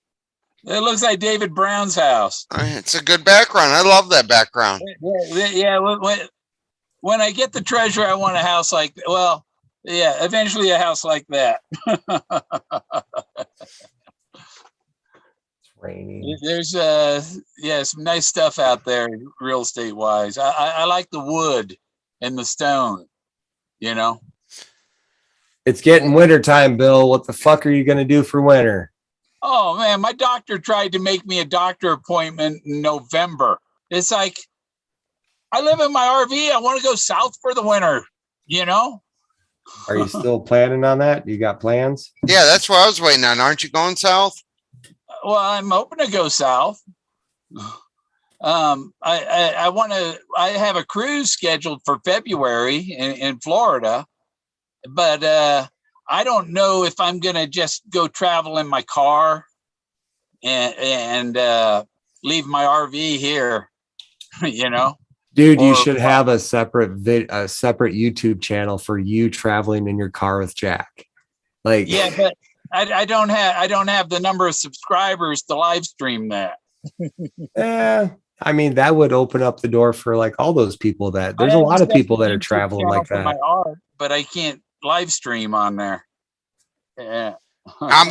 It looks like David Brown's house. It's a good background. I love that background. Yeah. When I get the treasure, I want a house like, well, yeah, eventually a house like that. It's raining. There's some nice stuff out there real estate wise. I like the wood and the stone, you know. It's getting winter time, Bill. What the fuck are you going to do for winter? Oh, man, my doctor tried to make me a doctor appointment in November. It's like, I live in my RV. I want to go south for the winter, you know? Are you still planning on that? You got plans? Yeah, that's what I was waiting on. Aren't you going south? Well, I'm hoping to go south. I have a cruise scheduled for February in Florida. But I don't know if I'm going to just go travel in my car and leave my RV here, you know? Dude, you should have a separate YouTube channel for you traveling in your car with Jack. Like, yeah, but I don't have the number of subscribers to live stream that. I mean, that would open up the door for like all those people that there's a lot of people that are traveling like that. My art, but I can't live stream on there. Yeah. I'm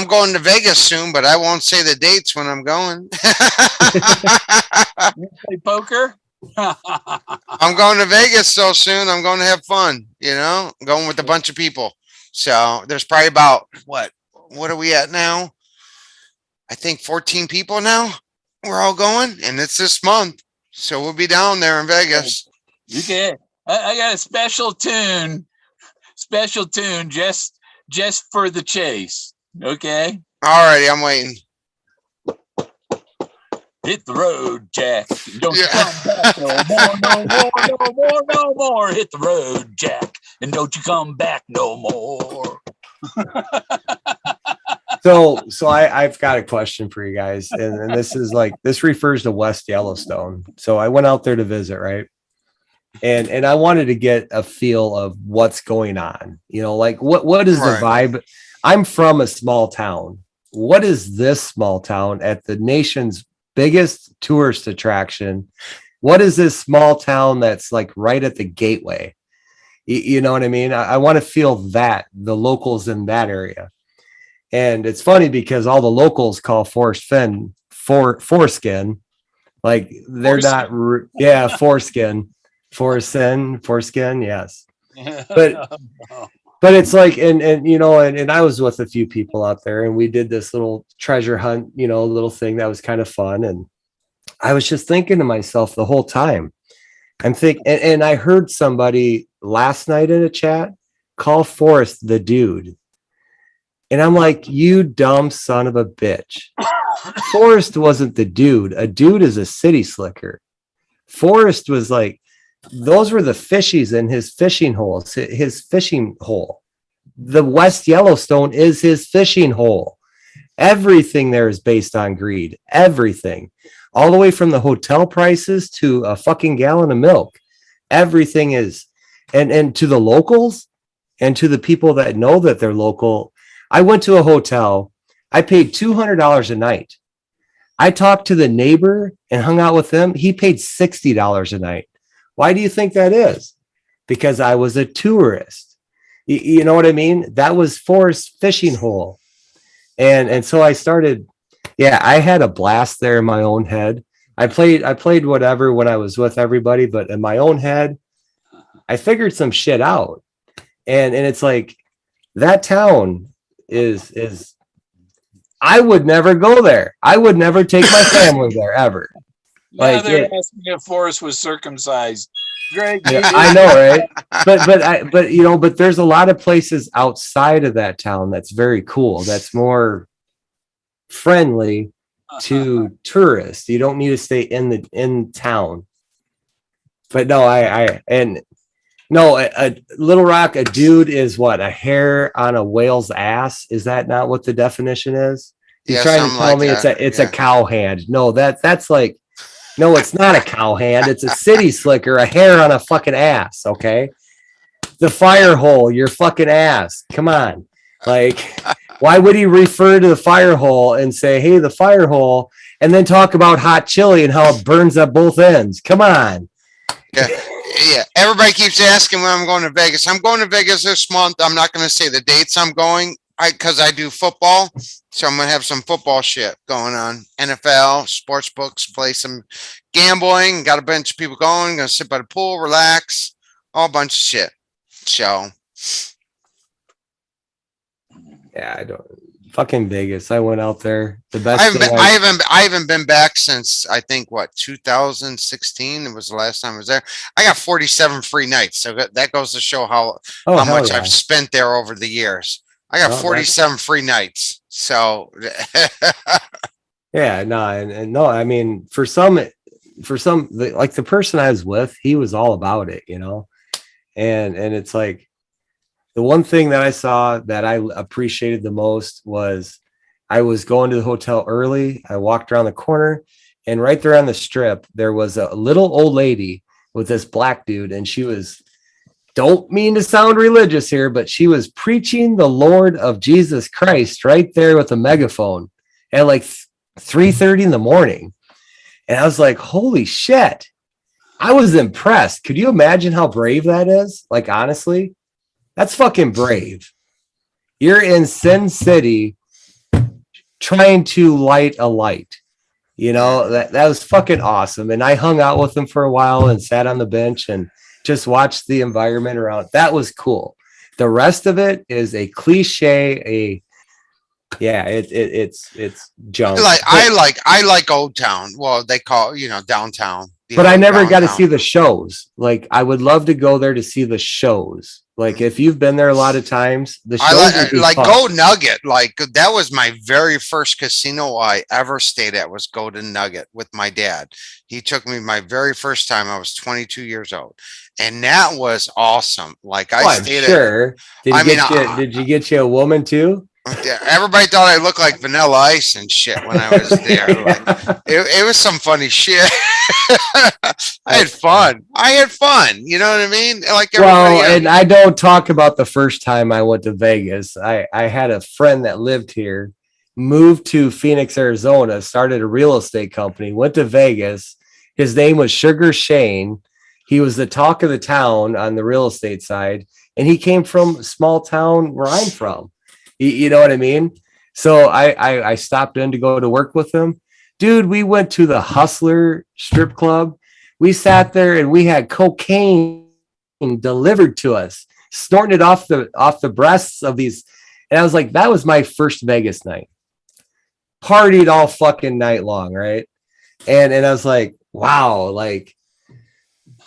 going to Vegas soon, but I won't say the dates when I'm going. You play poker? I'm going to Vegas so soon. I'm going to have fun. You know, I'm going with a bunch of people. So there's probably about what are we at now? I think 14 people now. We're all going, and it's this month, so we'll be down there in Vegas. Okay, I got a special tune just for the chase. Okay. All righty, I'm waiting. Hit the road, Jack. Don't you come back no more. Hit the road, Jack, and don't you come back no more. So I've got a question for you guys, and this refers to West Yellowstone. So I went out there to visit, right? And I wanted to get a feel of what's going on. You know, like what is the vibe? I'm from a small town. What is this small town at the nation's biggest tourist attraction? What is this small town that's like right at the gateway? You know what I mean? I want to feel that, the locals in that area. And it's funny because all the locals call Forrest Fenn foreskin. Like they're foreskin. Not, foreskin. Foreskin, yes. But it's like, and you know, and I was with a few people out there and we did this little treasure hunt, you know, little thing that was kind of fun. And I was just thinking to myself the whole time, and I heard somebody last night in a chat call Forrest the dude. And I'm like, you dumb son of a bitch. Forrest wasn't the dude. A dude is a city slicker. Forrest was like, those were the fishies in his fishing holes, his fishing hole. The West Yellowstone is his fishing hole. Everything there is based on greed. Everything. All the way from the hotel prices to a fucking gallon of milk. Everything is. And to the locals and to the people that know that they're local. I went to a hotel. I paid $200 a night. I talked to the neighbor and hung out with him. He paid $60 a night. Why do you think that is? Because I was a tourist. You know what I mean? That was Forrest's fishing hole. And so I started, I had a blast there in my own head. I played whatever when I was with everybody, but in my own head, I figured some shit out. And it's like, that town is I would never go there. I would never take my family there ever. Now they're asking if Forrest was circumcised. Greg, I know, right? But there's a lot of places outside of that town that's very cool. That's more friendly to tourists. You don't need to stay in town. But no, a Little Rock, a dude is what? A hair on a whale's ass? Is that not what the definition is? He's trying to tell me it's a cow hand. No, that's like, no, it's not a cow hand. It's a city slicker, a hair on a fucking ass. Okay. The fire hole, your fucking ass. Come on. Like, why would he refer to the fire hole and say, hey, the fire hole, and then talk about hot chili and how it burns at both ends? Come on. Yeah. Everybody keeps asking when I'm going to Vegas. I'm going to Vegas this month. I'm not going to say the dates I'm going because I do football. So I'm going to have some football shit going on. NFL, sports books, play some gambling. Got a bunch of people going. Going to sit by the pool, relax, all bunch of shit. So. Yeah, I don't. Fucking Vegas. I went out there. The best. I haven't been back since I think 2016. It was the last time I was there. I got 47 free nights, so that goes to show how much I've spent there over the years. I got 47 free nights. So yeah, no, and no, I mean for some, like the person I was with, he was all about it, and it's like. The one thing that I saw that I appreciated the most was I was going to the hotel early. I walked around the corner, and right there on the strip, there was a little old lady with this black dude. And she was, don't mean to sound religious here, but she was preaching the Lord of Jesus Christ right there with a megaphone at like 3:30 in the morning. And I was like, holy shit. I was impressed. Could you imagine how brave that is? Like, honestly. That's fucking brave. You're in Sin City trying to light a light. That was fucking awesome. And I hung out with them for a while and sat on the bench and just watched the environment around. That was cool. The rest of it is a cliche, it's junk. I like Old Town. Well, they call downtown. But I never got to see the shows. Like, I would love to go there to see the shows. Like, if you've been there a lot of times, the shows like Golden Nugget. Like, that was my very first casino I ever stayed at was Golden Nugget with my dad. He took me my very first time. I was 22 years old, and that was awesome. Like, I stayed sure. Did you get you a woman too? Yeah, everybody thought I looked like Vanilla Ice and shit when I was there. Like, it was some funny shit. I had fun. You know what I mean? Like, and I don't talk about the first time I went to Vegas. I had a friend that lived here, moved to Phoenix, Arizona, started a real estate company, went to Vegas. His name was Sugar Shane. He was the talk of the town on the real estate side, and he came from a small town where I'm from. You know what I mean? So I stopped in to go to work with him. Dude, we went to the Hustler strip club. We sat there and we had cocaine delivered to us, snorting it off the breasts of these. And I was like, that was my first Vegas night. Partied all fucking night long, right? And I was like, wow, like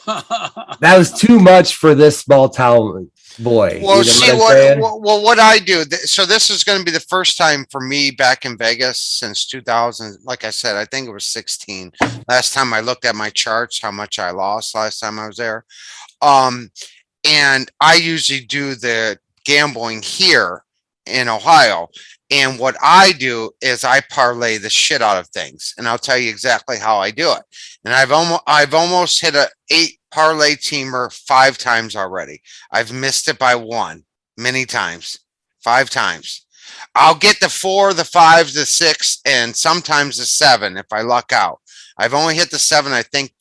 that was too much for this small town. boy. Well, you know see what I'm saying? what I do. So this is going to be the first time for me back in Vegas since 2000. Like I said, I think it was 16. Last time I looked at my charts, how much I lost last time I was there. And I usually do the gambling here in Ohio. And what I do is I parlay the shit out of things, and I'll tell you exactly how I do it. And I've almost hit a 8 parlay teamer 5 times already. I've missed it by 1 many times, 5 times. I'll get the 4, the 5, the 6, and sometimes the 7 if I luck out. I've only hit the 7, I think,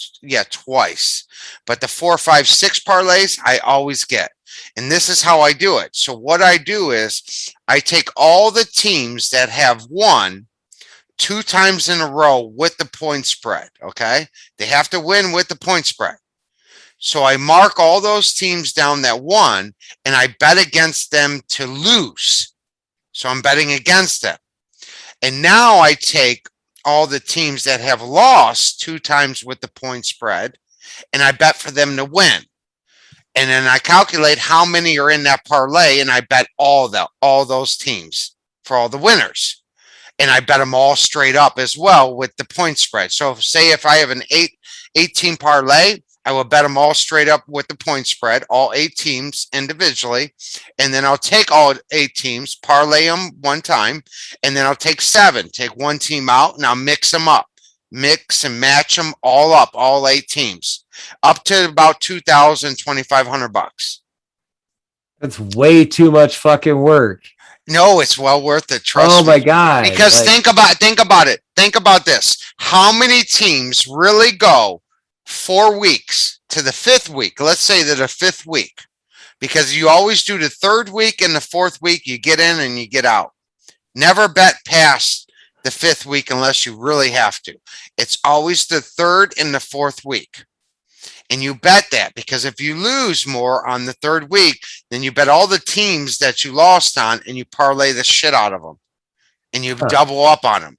twice. But the 4, 5, 6 parlays, I always get. And this is how I do it. So what I do is I take all the teams that have won 2 times in a row with the point spread. Okay. They have to win with the point spread. So I mark all those teams down that won, and I bet against them to lose. So I'm betting against them. And now I take all the teams that have lost 2 times with the point spread, and I bet for them to win. And then I calculate how many are in that parlay, and I bet all those teams for all the winners. And I bet them all straight up as well with the point spread. So say if I have an 8-team parlay, I will bet them all straight up with the point spread, all 8 teams individually. And then I'll take all 8 teams, parlay them 1 time, and then I'll take 7, take 1 team out, and I'll mix them up. Mix and match them all up, all 8 teams, up to about $2,500. That's way too much fucking work. No, it's well worth it. Trust me. Oh my God. Because think about it. Think about this. How many teams really go 4 weeks to the 5th week? Let's say that a 5th week, because you always do the 3rd week and the 4th week. You get in and you get out. Never bet past the 5th week unless you really have to. It's always the 3rd and the 4th week. And you bet that, because if you lose more on the 3rd week, then you bet all the teams that you lost on, and you parlay the shit out of them, and you double up on them.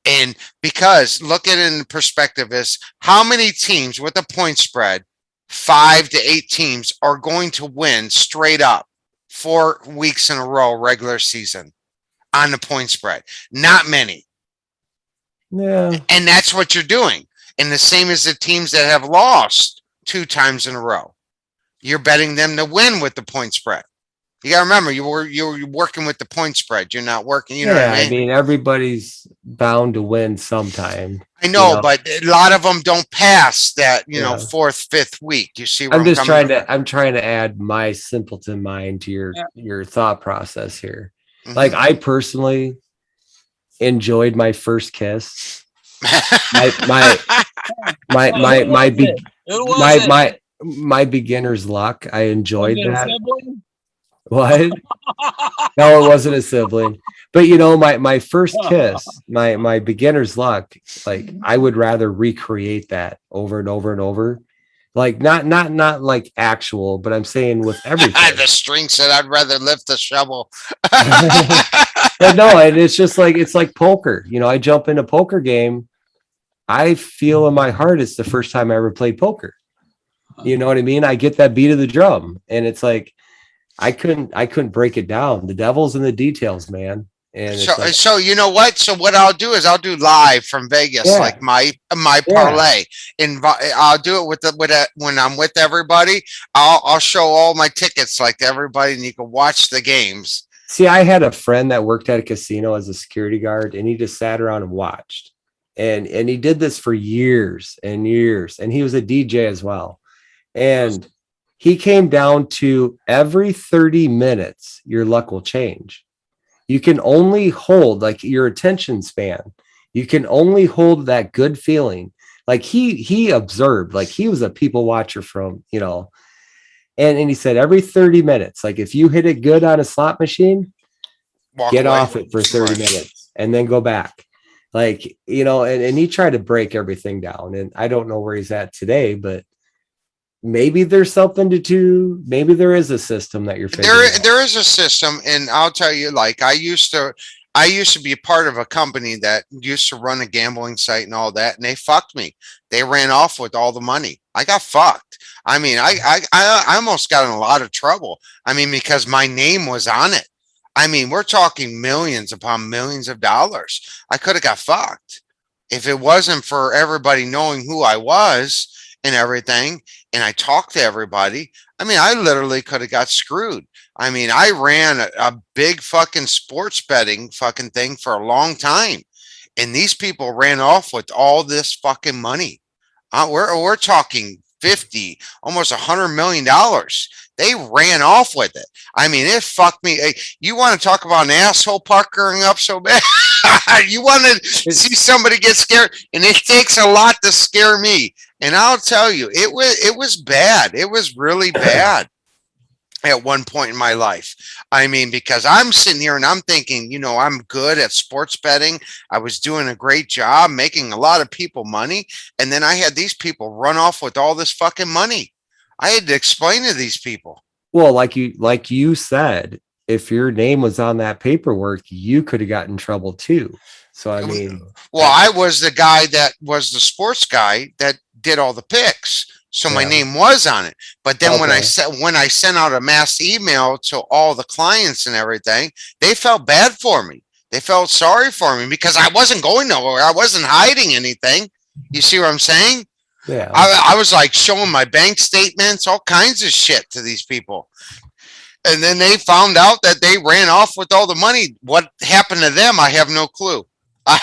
And because look at it in perspective is how many teams with a point spread, 5 to 8 teams, are going to win straight up 4 weeks in a row regular season on the point spread? Not many. Yeah. And that's what you're doing. And the same as the teams that have lost 2 times in a row. You're betting them to win with the point spread. You got to remember, you're working with the point spread. You're not working, you know what I mean? Everybody's bound to win sometime. I know, but a lot of them don't pass that, 4th, 5th week. You see what I'm trying to add my simpleton mind to your thought process here. Mm-hmm. Like, I personally enjoyed my first kiss. My beginner's luck. I enjoyed that. What? No, it wasn't a sibling. But my first kiss, my beginner's luck, like I would rather recreate that over and over and over. Like not like actual, but I'm saying with everything. The string said I'd rather lift the shovel. But no, and it's just like it's like poker. I jump in a poker game. I feel in my heart it's the first time I ever played poker. You know what I mean? I get that beat of the drum, and it's like I couldn't break it down. The devil's in the details, man. And so you know what? So what I'll do is I'll do live from Vegas, like my parlay, and I'll do it when I'm with everybody. I'll show all my tickets like to everybody, and you can watch the games. See, I had a friend that worked at a casino as a security guard, and he just sat around and watched. And he did this for years and years. And he was a DJ as well. And he came down to every 30 minutes, your luck will change. You can only hold like your attention span. You can only hold that good feeling. Like he observed, like he was a people watcher from, and he said every 30 minutes, like if you hit it good on a slot machine, get off it for 30 minutes and then go back. Like, and he tried to break everything down, and I don't know where he's at today, but maybe there's something to maybe there is a system that you're figuring out. There is a system, and I'll tell you, like I used to I used to be a part of a company that used to run a gambling site and all that, and they fucked me. They ran off with all the money. I got fucked. I mean, I almost got in a lot of trouble. I mean, because my name was on it. I mean, we're talking millions upon millions of dollars. I could have got fucked if it wasn't for everybody knowing who I was and everything. And I talked to everybody. I mean, I literally could have got screwed. I mean, I ran a big fucking sports betting fucking thing for a long time. And these people ran off with all this fucking money. We're talking 50, almost $100 million. They ran off with it. I mean, it fucked me. You want to talk about an asshole puckering up so bad? You want to see somebody get scared, and it takes a lot to scare me. And I'll tell you, it was bad. It was really bad at one point in my life. I mean, because I'm sitting here and I'm thinking, you know, I'm good at sports betting. I was doing a great job, making a lot of people money. And then I had these people run off with all this fucking money. I had to explain to these people. Well, like you said, if your name was on that paperwork, you could have gotten in trouble too. So, I mean, well, I was the guy that was the sports guy that did all the picks. So my name was on it. But then when I sent out a mass email to all the clients and everything, they felt bad for me. They felt sorry for me because I wasn't going nowhere. I wasn't hiding anything. You see what I'm saying? Yeah. I was like showing my bank statements, all kinds of shit to these people. And then they found out that they ran off with all the money. What happened to them? I have no clue. I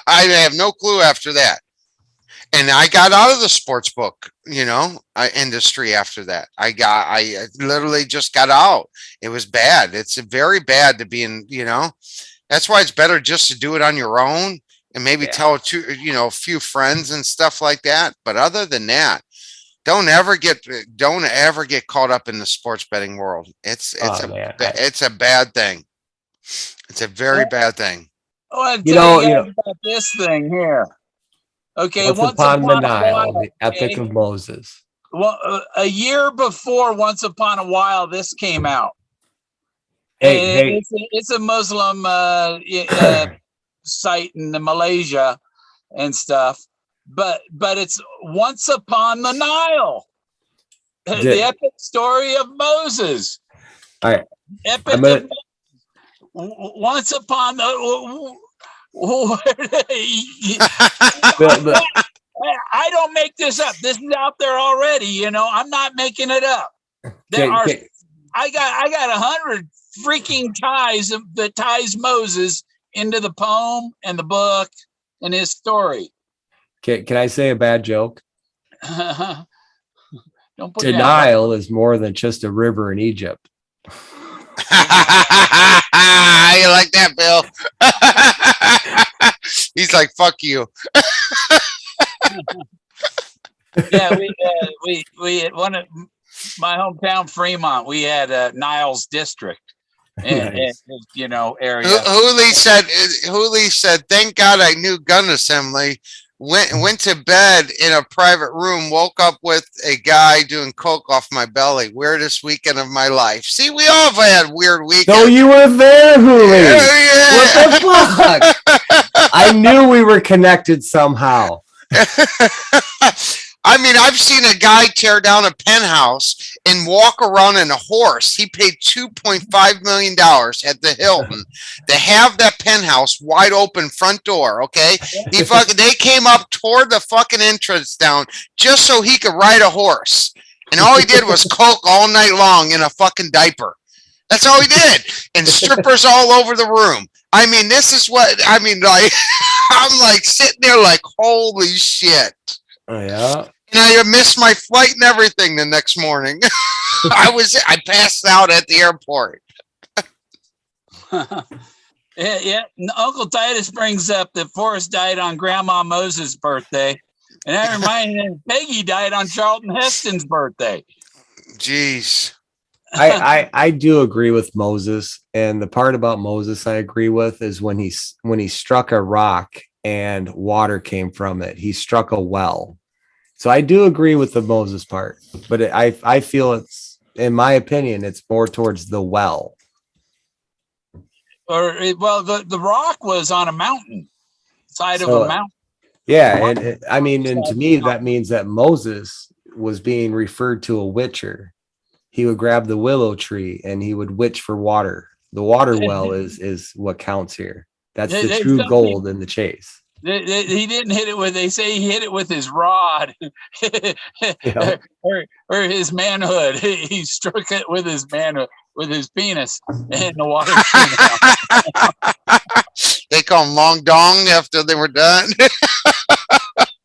have no clue after that. And I got out of the sports book, you know, industry after that. I literally just got out. It was bad. It's very bad to be in, you know, that's why it's better just to do it on your own and maybe tell a few friends and stuff like that. But other than that, don't ever get caught up in the sports betting world. It's a bad thing. It's a very bad thing. Oh, I'll tell you about this thing here. Okay, once upon the Nile, the Epic of Moses. Well, a year before Once Upon a While, this came out. Hey. It's a Muslim site in Malaysia and stuff, but it's Once Upon the Nile, the epic story of Moses. All right, Once Upon the. I don't make this up. This is out there already. You know, I'm not making it up. I got 100 freaking ties that ties Moses into the poem and the book and his story. Can I say a bad joke? Don't put the Nile is more than just a river in Egypt. You like that, Bill? He's like, fuck you. Yeah, we had one of my hometown, Fremont. We had a Niles district, and you know, area. Hooley said, "Thank God I knew gun assembly." Went to bed in a private room, woke up with a guy doing coke off my belly. Weirdest weekend of my life. See, we all have had weird weekends. So you were there, Hooley. Yeah. What the fuck? I knew we were connected somehow. I mean, I've seen a guy tear down a penthouse and walk around in a horse. He paid $2.5 million at the Hilton to have that penthouse wide open front door. Okay. They came up toward the fucking entrance down just so he could ride a horse. And all he did was coke all night long in a fucking diaper. That's all he did. And strippers all over the room. I mean, this is what, I mean, like, I'm like sitting there like, holy shit. Oh, yeah. And I missed my flight and everything the next morning. I passed out at the airport. Yeah. Uncle Titus brings up that Forrest died on Grandma Moses' birthday. And that reminds me that Peggy died on Charlton Heston's birthday. Jeez. I do agree with Moses. And the part about Moses I agree with is when he struck a rock and water came from it. He struck a well. So I do agree with the Moses part, but I feel it's, in my opinion, it's more towards the well. the rock was on a mountain, side of So, a mountain. yeah, and to me that means that Moses was being referred to a witcher. He would grab the willow tree and he would witch for water. The water well is what counts here. That's the true gold in the chase. He didn't hit it with. They say he hit it with his rod, or his manhood. He struck it with his manhood, with his penis, and the water came out. They call him Long Dong after they were done.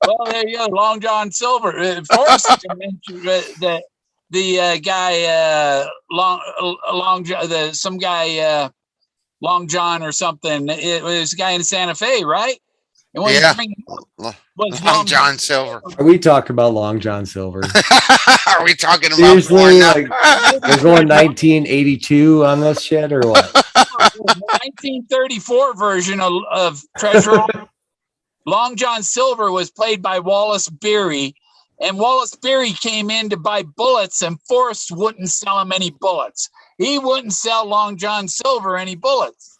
Well, there you go, Long John Silver. Forrest mentioned that the guy Long John, some guy Long John or something. It was a guy in Santa Fe, right? And was Long John Silver. Are we talking about Long John Silver? Are we talking about seriously? Like, we're going 1982 on this shit or what? 1934 version of Treasure Island. Long John Silver was played by Wallace Beery, and Wallace Beery came in to buy bullets, and Forrest wouldn't sell him any bullets. He wouldn't sell Long John Silver any bullets.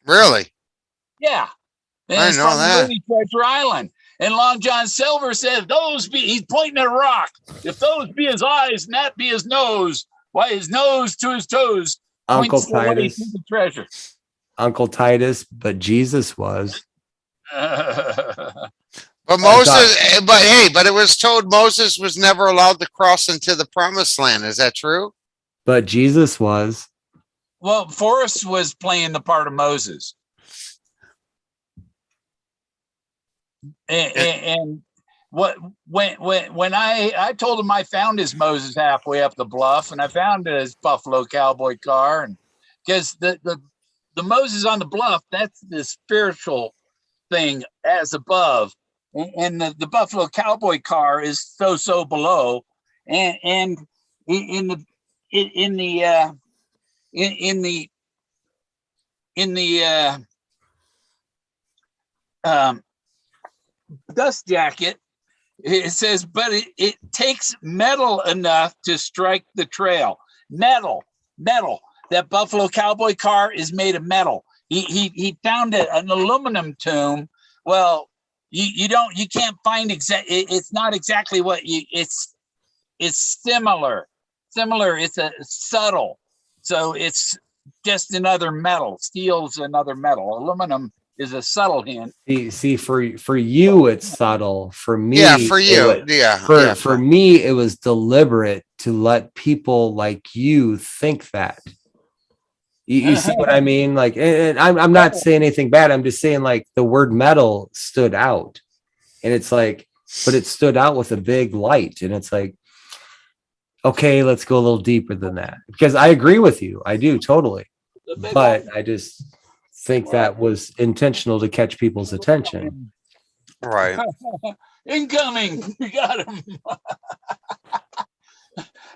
Really? Yeah. And I know that. Movie Treasure Island. And Long John Silver said, he's pointing at a rock. If those be his eyes and that be his nose, why his nose to his toes Uncle points the way Titus. to the treasure. Uncle Titus, but Jesus was. But Moses, but it was told Moses was never allowed to cross into the promised land. Is that true? But Jesus was. Well, Forrest was playing the part of Moses. And when I told him I found his Moses halfway up the bluff, and I found his Buffalo Cowboy car, and because the Moses on the bluff, that's the spiritual thing as above, and the Buffalo Cowboy car is so below, and in the dust jacket, it says, but it takes metal enough to strike the trail. Metal. That Buffalo Cowboy car is made of metal. He found an aluminum tomb. Well, you can't find it's not exactly what it's similar. It's a subtle. So it's just another metal. Steel's another metal. Aluminum is a subtle hint. See, for you, it's subtle. For me, for you, for me, it was deliberate to let people like you think that. You see what I mean? Like, and I'm not saying anything bad. I'm just saying, like, the word metal stood out, and it's like, but it stood out with a big light, and it's like, okay, let's go a little deeper than that, because I agree with you. I do totally, but I just think that was intentional to catch people's attention. Right. Incoming. You got him.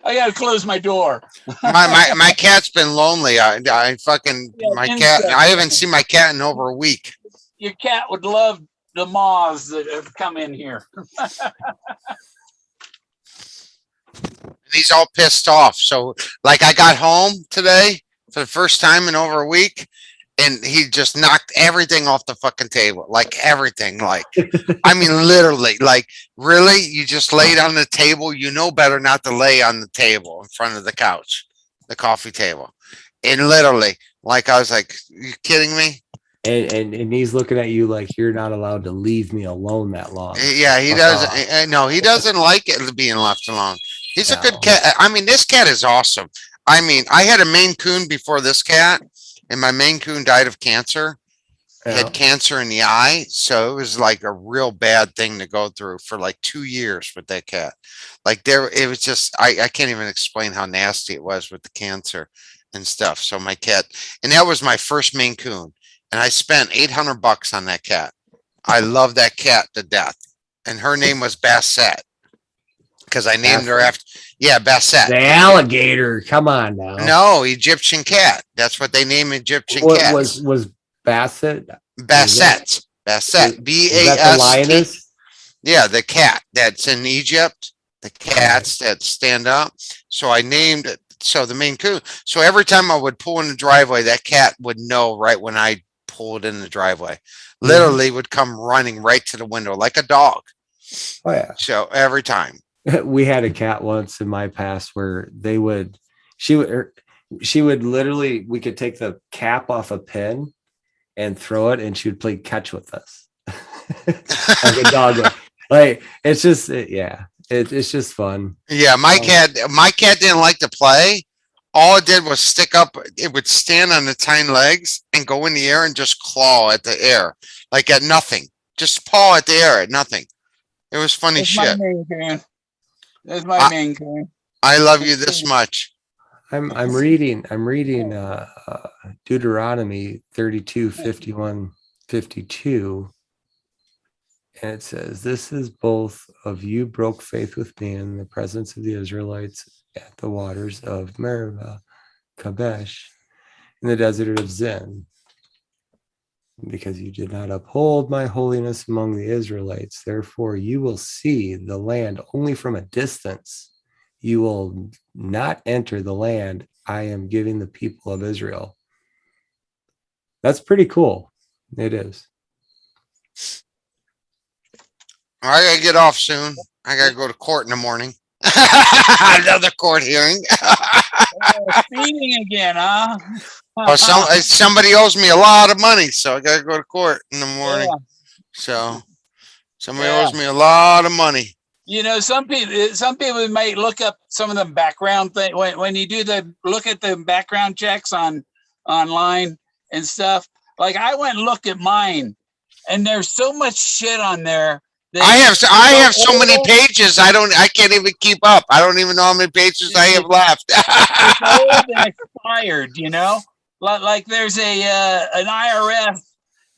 I gotta close my door. my cat's been lonely. I haven't seen my cat in over a week. Your cat would love the moths that have come in here. He's all pissed off. So, like, I got home today for the first time in over a week, and he just knocked everything off the fucking table. Like, everything. Like, I mean, literally. Like, really? You just laid on the table? You know better not to lay on the table in front of the couch, the coffee table. And literally, like, I was like, you kidding me? And he's looking at you like you're not allowed to leave me alone that long. Yeah, he doesn't. No, he doesn't like it being left alone. He's a good cat. I mean, this cat is awesome. I mean, I had a Maine Coon before this cat, and my Maine Coon died of cancer. He had cancer in the eye, so it was like a real bad thing to go through for like 2 years with that cat. Like, it was just, I can't even explain how nasty it was with the cancer and stuff. So my cat, and that was my first Maine Coon, and I spent $800 on that cat. I love that cat to death, and her name was Bassett. Because I named her after, Bassett. The alligator. Come on now. No, Egyptian cat. That's what they name Egyptian cats. Was Bassett? Bassett. Bassett. B-A-S-T. The lioness? Yeah, the cat that's in Egypt. The cats that stand up. So I named So the Maine Coon. So every time I would pull in the driveway, that cat would know right when I pulled in the driveway. Literally would come running right to the window like a dog. Oh yeah. So every time. We had a cat once in my past where she would literally, we could take the cap off a pin and throw it, and she would play catch with us. Like a dog. Like it's just, it's just fun. Yeah, my cat didn't like to play. All it did was stick up. It would stand on its hind legs and go in the air and just claw at the air, like at nothing. Just paw at the air at nothing. It was funny shit. That's my main coon. I love you this much. I'm reading Deuteronomy 32, 51, 52. And it says, this is both of you broke faith with me in the presence of the Israelites at the waters of Meribah, Kadesh, in the desert of Zin, because you did not uphold my holiness among the Israelites. Therefore, you will see the land only from a distance. You will not enter the land I am giving the people of Israel. That's pretty cool. It is. I gotta get off soon. I gotta go to court in the morning. Another court hearing. Speeding again, huh? Or somebody owes me a lot of money, so I gotta go to court in the morning. Yeah. So somebody owes me a lot of money. You know, some people might look up some of the background thing when you do look at the background checks online and stuff. Like I went and looked at mine, and there's so much shit on there. I have so many pages. I can't even keep up. I don't even know how many pages I have left. It's old and expired, you know. Like there's an IRS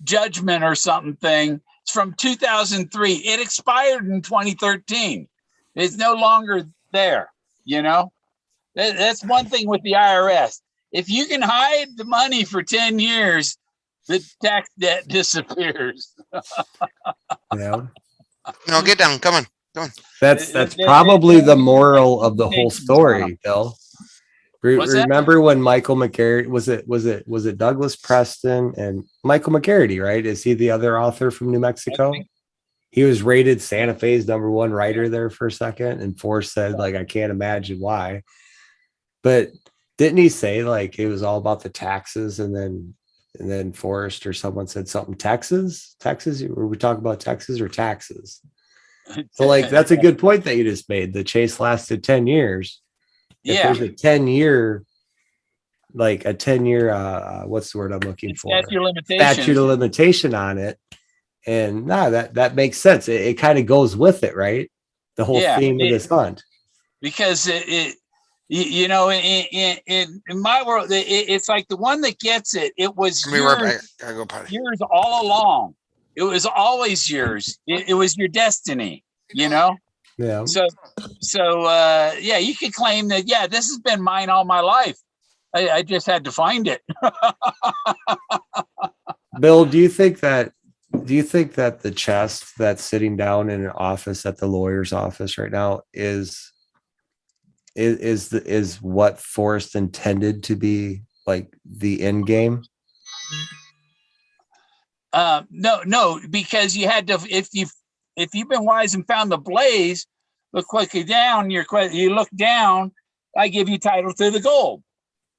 judgment or something. It's from 2003. It expired in 2013. It's no longer there. You know, that's one thing with the IRS. If you can hide the money for 10 years, the tax debt disappears. Yeah. No, get down. Come on. That's probably the moral of the whole story, Bill. Remember when Michael McGarity was it Douglas Preston and Michael McGarity, right? Is he the other author from New Mexico? He was rated Santa Fe's #1 writer there for a second, and Forrest said, like, I can't imagine why. But didn't he say like it was all about the taxes, and then Forrest or someone said something Texas? Were we talking about Texas or taxes? So like that's a good point that you just made. The chase lasted 10 years. If there's a 10-year, what's the word I'm looking for? Statute of limitation on it. And that makes sense. It kind of goes with it, right? The whole theme of this hunt. Because you know, in my world, it's like the one that gets it. It was yours all along. It was always yours. It was your destiny. You know. Yeah. So you could claim that. Yeah, this has been mine all my life. I just had to find it. Bill, do you think that the chest that's sitting down in an office at the lawyer's office right now is what Forrest intended to be, like the end game? No, because you had to, if you've been wise and found the blaze, look quickly down, you look down, I give you title to the gold.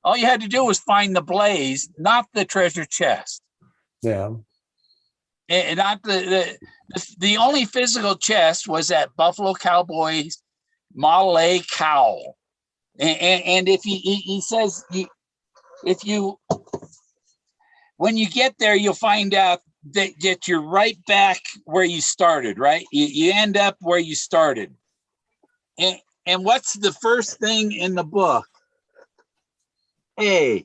All you had to do was find the blaze, not the treasure chest. Yeah. And not the only physical chest was that Buffalo Cowboys Model A cowl. And if he says, when you get there, you'll find out that you're right back where you started, right? You end up where you started. And what's the first thing in the book? A.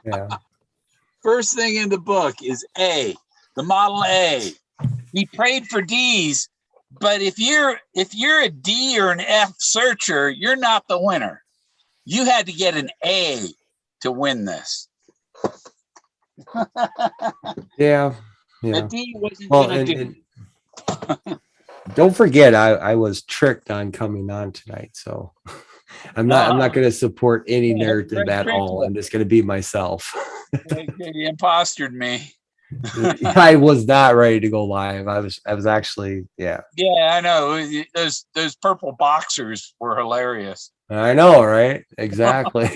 Yeah. First thing in the book is A, the Model A. He prayed for D's, but if you're a D or an F searcher, you're not the winner. You had to get an A to win this. Yeah. The D wasn't going to do. Don't forget, I was tricked on coming on tonight, so I'm not going to support any narrative at Greg all. I'm just going to be myself. You impostered me. I was not ready to go live. I was actually, yeah. Yeah, I know. Those purple boxers were hilarious. I know, right? Exactly.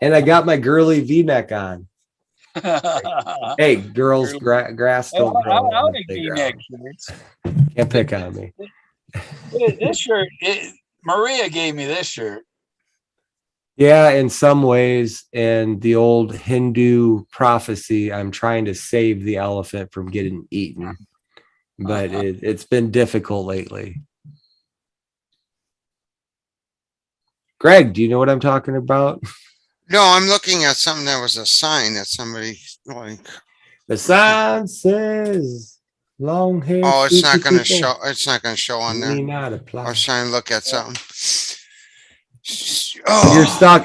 And I got my girly V-neck on. Hey, girls, grass still growing. I on like the V-neck playground. shirts. Can't pick on me. This shirt, Maria gave me this shirt. Yeah, in some ways, and the old Hindu prophecy, I'm trying to save the elephant from getting eaten, but it's been difficult lately. Greg, do you know what I'm talking about? No, I'm looking at something that was a sign that somebody like. The sign says long hair. Oh, it's not going to show. It's not going to show on there. Not apply. I was trying to look at something. Oh.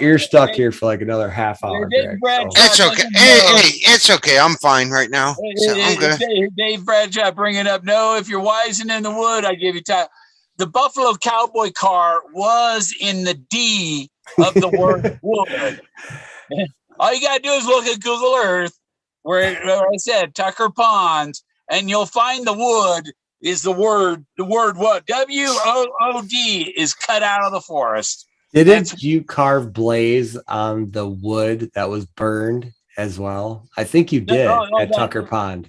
You're stuck here for like another half hour, Greg, so. It's okay. Hey, it's okay. I'm fine right now. So I'm good. Dave Bradshaw bringing up, no, if you're wise and in the wood, I give you time. The Buffalo Cowboy car was in the D of the word wood. All you got to do is look at Google Earth, where I said Tucker Ponds, and you'll find the wood is the word what? W-O-O-D is cut out of the forest. Didn't you carve blaze on the wood that was burned as well? I think you did at Tucker Pond.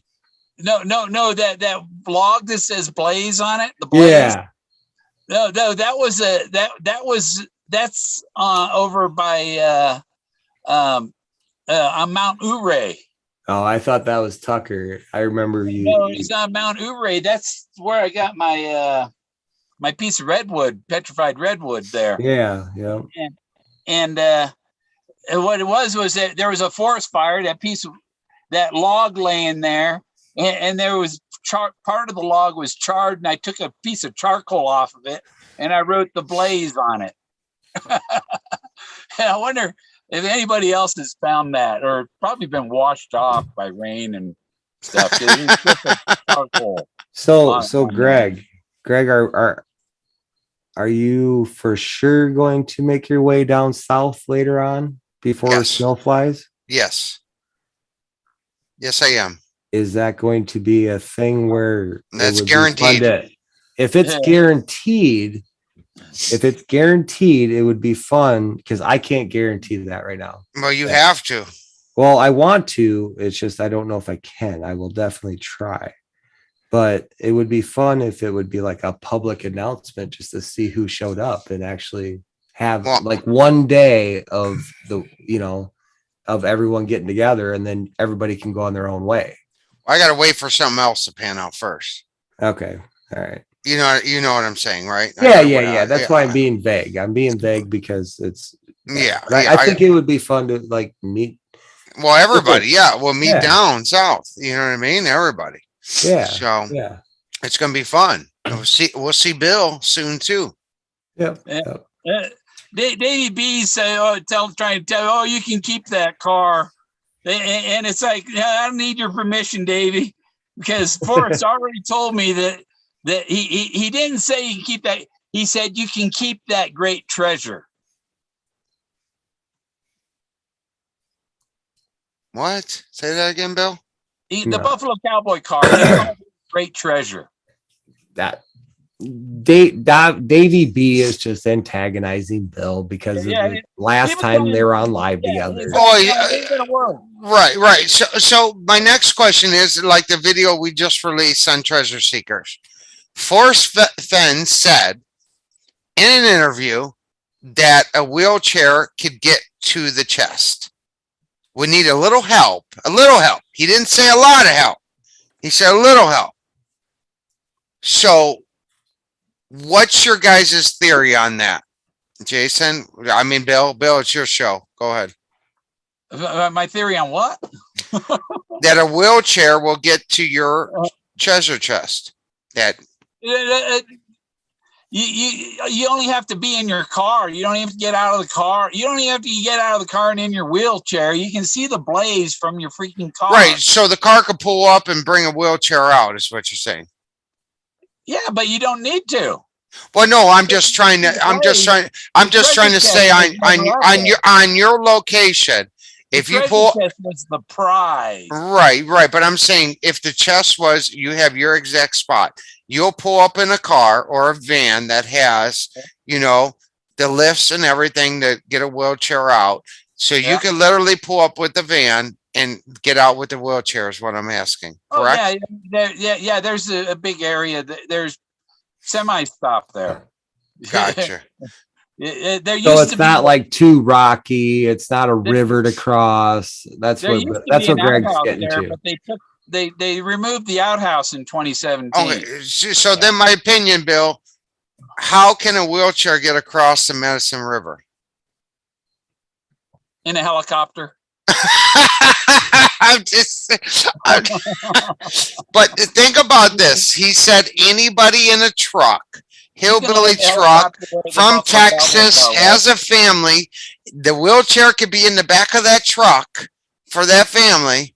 No, that blog that says blaze on it, the blaze. Yeah. No, that's over by on Mount Ouray. Oh, I thought that was Tucker. I remember you. No, it's on Mount Ouray. That's where I got my my piece of redwood, petrified redwood there. Yeah. And what it was that there was a forest fire. That log laying there, and there was part of the log was charred, and I took a piece of charcoal off of it, and I wrote the blaze on it. I wonder if anybody else has found that, or probably been washed off by rain and stuff. So Greg, are you for sure going to make your way down south later on before snow flies? Yes, I am. Is that going to be a thing where that's guaranteed? If it's guaranteed, it would be fun, because I can't guarantee that right now. Well, you have to. Well, I want to. It's just I don't know if I can. I will definitely try. But it would be fun if it would be like a public announcement, just to see who showed up and actually have like one day of of everyone getting together, and then everybody can go on their own way. I got to wait for something else to pan out first. Okay. All right. You know what I'm saying, right? Yeah. That's why I'm being vague. I'm being vague because it's. Yeah. I think it would be fun to like meet. Well, everybody. We'll meet down south. You know what I mean? Everybody. Yeah. So it's going to be fun. We'll see Bill soon too. Yep. Davey B say, trying to tell, you can keep that car. And it's like, I don't need your permission, Davey, because Forrest already told me that he didn't say you can keep that. He said you can keep that great treasure. What? Say that again, Bill. The Buffalo Cowboy car, great treasure. That Davey B is just antagonizing Bill because of the last time they were on live together. Right. So my next question is, like the video we just released on Treasure Seekers. Forrest Fenn said in an interview that a wheelchair could get to the chest. Would need a little help. He didn't say a lot of help. He said a little help. So what's your guys' theory on that? Jason? I mean, Bill, it's your show. Go ahead. My theory on what? That a wheelchair will get to your treasure chest. That you only have to be in your car. You don't even have to get out of the car. You don't even have to get out of the car and in your wheelchair. You can see the blaze from your freaking car. Right. So the car could pull up and bring a wheelchair out, is what you're saying. Yeah, but you don't need to. Well, no, I'm just trying to say on your location, if you pull, chest was the prize. right. But I'm saying if the chest was, you have your exact spot, you'll pull up in a car or a van that has, the lifts and everything to get a wheelchair out. So you can literally pull up with the van and get out with the wheelchair is what I'm asking. Correct? Yeah. There's a big area. There's semi-stop there. Gotcha. So it's not like too rocky. It's not a river to cross. That's what Greg's getting to. But they removed the outhouse in 2017. Okay, so then my opinion, Bill, how can a wheelchair get across the Medicine River? In a helicopter. But think about this. He said anybody in a truck, hillbilly truck from Texas, has a family. The wheelchair could be in the back of that truck for that family.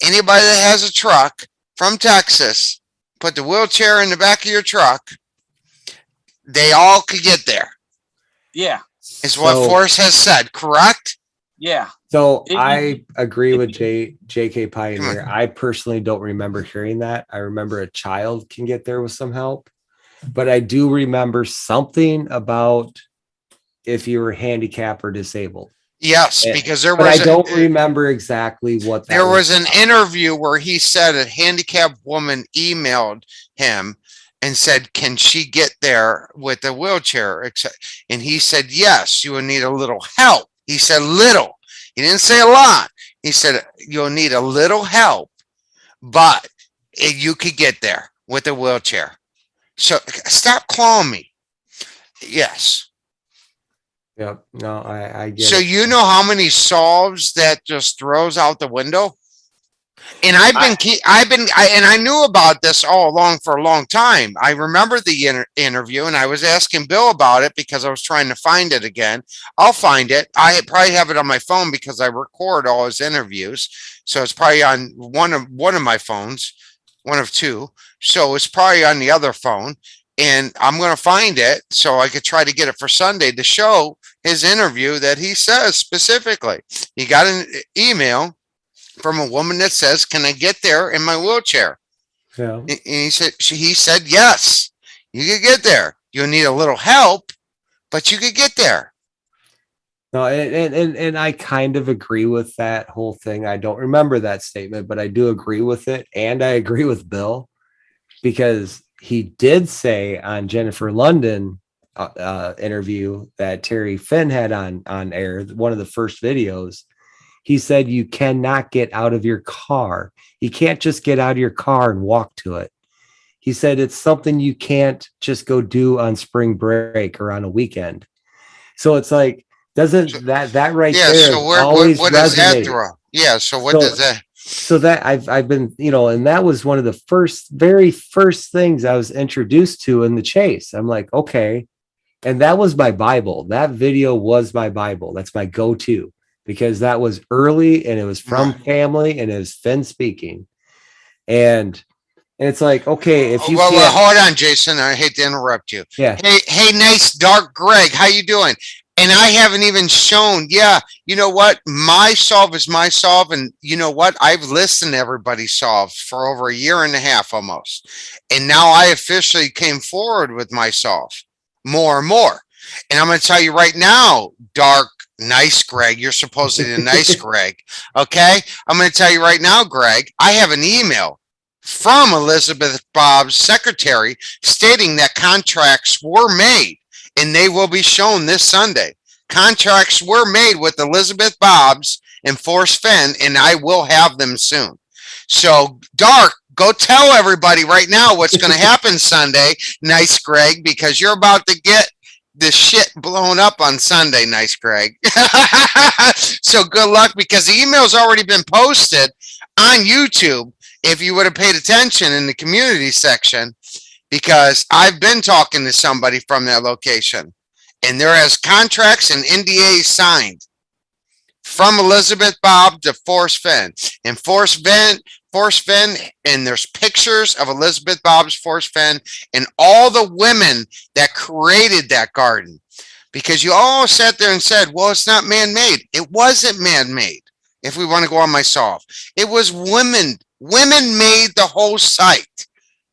Anybody that has a truck from Texas, put the wheelchair in the back of your truck. They all could get there. Yeah. Is what Forrest has said, correct? Yeah. So I agree with JK Pioneer. I personally don't remember hearing that. I remember a child can get there with some help, but I do remember something about if you were handicapped or disabled. Yes, because there was. But I don't remember exactly what. There was an interview where he said a handicapped woman emailed him and said, "Can she get there with a wheelchair?" And he said, "Yes, you will need a little help." He said little. He didn't say a lot. He said you'll need a little help, but you could get there with a wheelchair. So stop calling me. Yes. Yep. No, I get so it. You know how many solves that just throws out the window? And I knew about this all along for a long time. I remember the interview, and I was asking Bill about it because I was trying to find it again. I'll find it. I probably have it on my phone because I record all his interviews. So it's probably on one of my phones, one of two. So it's probably on the other phone, and I'm going to find it so I could try to get it for Sunday to show his interview that he says specifically. He got an email from a woman that says, "Can I get there in my wheelchair?" Yeah. And he said, "Yes, you could get there. You'll need a little help, but you could get there." No, and I kind of agree with that whole thing. I don't remember that statement, but I do agree with it. And I agree with Bill because he did say on Jennifer London interview that Terry Fenn had on air, one of the first videos. He said, you cannot get out of your car. You can't just get out of your car and walk to it. He said, it's something you can't just go do on spring break or on a weekend. So it's like, doesn't that right there so what does that throw? Yeah. So what does that? So that I've been, and that was one of the very first things I was introduced to in the chase. I'm like, okay. And that was my Bible. That video was my Bible. That's my go-to. Because that was early and it was from family and it was Fenn speaking. And it's like, okay, if you well, hold on, Jason. I hate to interrupt you. Yeah. Hey, nice dark Greg. How you doing? And I haven't even shown. Yeah. You know what? My solve is my solve. And you know what? I've listened to everybody's solve for over a year and a half almost. And now I officially came forward with my solve more and more. And I'm going to tell you right now, dark, nice Greg, you're supposedly a nice Greg. Okay. I'm going to tell you right now, Greg, I have an email from Elizabeth Bob's secretary stating that contracts were made and they will be shown this Sunday. Contracts were made with Elizabeth Bob's and Forrest Fenn, and I will have them soon. So dark, go tell everybody right now what's going to happen Sunday. Nice Greg, because you're about to get this shit blown up on Sunday. Nice, Greg. So good luck because the email's already been posted on YouTube. If you would have paid attention in the community section, because I've been talking to somebody from that location and there has contracts and NDAs signed from Elizabeth Bob to Forrest Fenn, and Forrest Forrest Fenn, and there's pictures of Elizabeth Bob's Forrest Fenn and all the women that created that garden. Because you all sat there and said, well, it's not man-made. It wasn't man-made, if we want to go on my solve. It was women. Women made the whole site.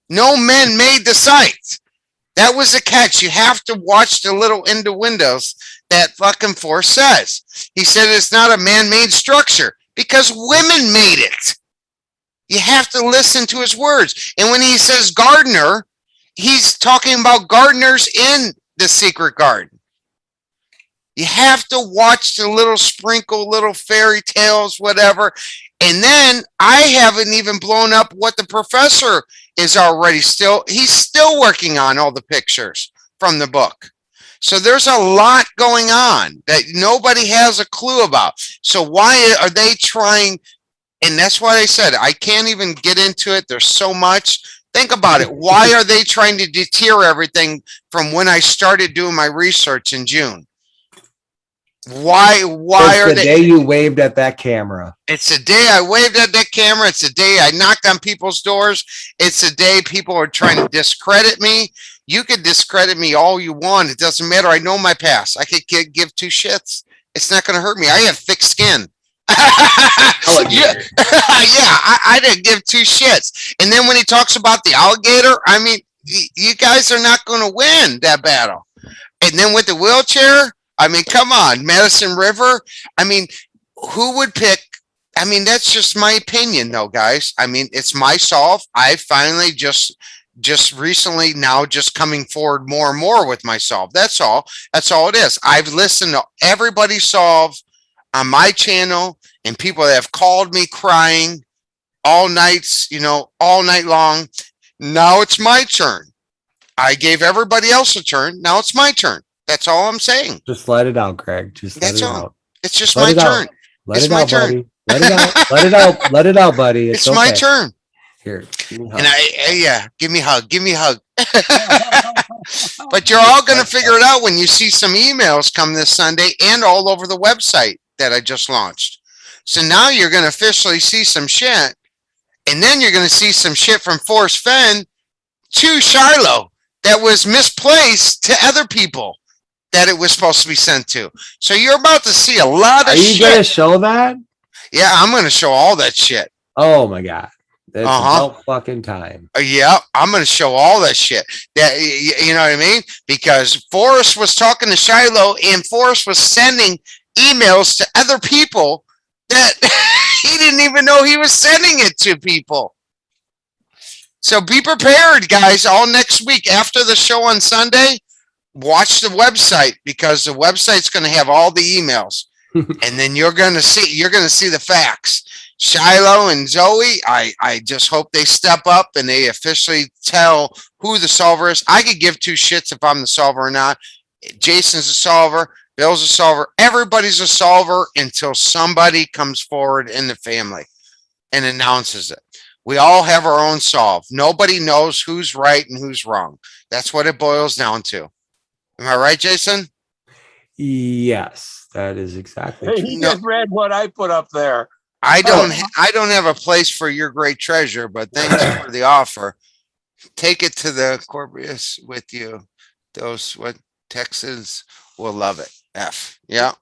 No men made the site. That was the catch. You have to watch the little into windows that fucking Forrest says. He said it's not a man-made structure because women made it. You have to listen to his words. And when he says gardener, he's talking about gardeners in the secret garden. You have to watch the little sprinkle, little fairy tales, whatever. And then I haven't even blown up what the professor is already he's still working on all the pictures from the book. So there's a lot going on that nobody has a clue about. So why are they trying? And that's why I said, I can't even get into it. There's so much. Think about it. Why are they trying to deter everything from when I started doing my research in June? Why are the day you waved at that camera? It's the day I waved at that camera. It's the day I knocked on people's doors. It's the day people are trying to discredit me. You could discredit me all you want. It doesn't matter. I know my past. I could give two shits. It's not going to hurt me. I have thick skin. Yeah, I didn't give two shits. And then when he talks about the alligator, I mean, you guys are not going to win that battle. And then with the wheelchair, I mean, come on, Madison River. I mean, who would pick? I mean, that's just my opinion, though, guys. I mean, it's my solve. I finally just recently now just coming forward more and more with my solve. That's all. That's all it is. I've listened to everybody's solve on my channel, and people that have called me crying all nights, all night long. Now it's my turn. I gave everybody else a turn. Now it's my turn. That's all I'm saying. Just let it out, Greg. Just let it out. It's just my turn. Let it out, buddy. Let it out. Let it out. Let it out, buddy. It's my turn. Here. And give me a hug. Give me a hug. But you're all going to figure it out when you see some emails come this Sunday and all over the website that I just launched. So now you're going to officially see some shit. And then you're going to see some shit from Forrest Fenn to Shiloh that was misplaced to other people that it was supposed to be sent to. So you're about to see a lot of shit. Are you going to show that? Yeah, I'm going to show all that shit. Oh my God. That's about fucking time. Yeah, I'm going to show all that shit. That, you know what I mean? Because Forrest was talking to Shiloh, and Forrest was sending emails to other people that he didn't even know he was sending it to people. So be prepared, guys. All next week after the show on Sunday, watch the website, because the website's going to have all the emails, and then you're going to see the facts. Shiloh and Zoe, I just hope they step up and they officially tell who the solver is. I could give two shits if I'm the solver or not. Jason's a solver. Bill's a solver. Everybody's a solver until somebody comes forward in the family and announces it. We all have our own solve. Nobody knows who's right and who's wrong. That's what it boils down to. Am I right, Jason? Yes, that is exactly true. He just read what I put up there. I don't have a place for your great treasure, but thanks for the offer. Take it to the Corpus with you. Those Texans will love it. Yeah.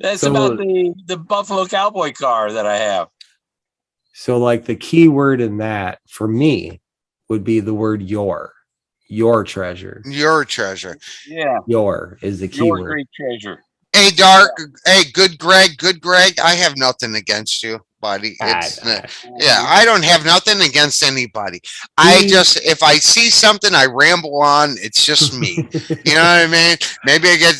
That's about the Buffalo Cowboy car that I have. So like the key word in that for me would be the word your treasure. Your treasure. Yeah. Your is the key Your word. great treasure. Hey, Dark. Hey, good Greg. I have nothing against you, buddy. I don't have nothing against anybody. If I see something, I ramble on. It's just me. You know what I mean? Maybe I get,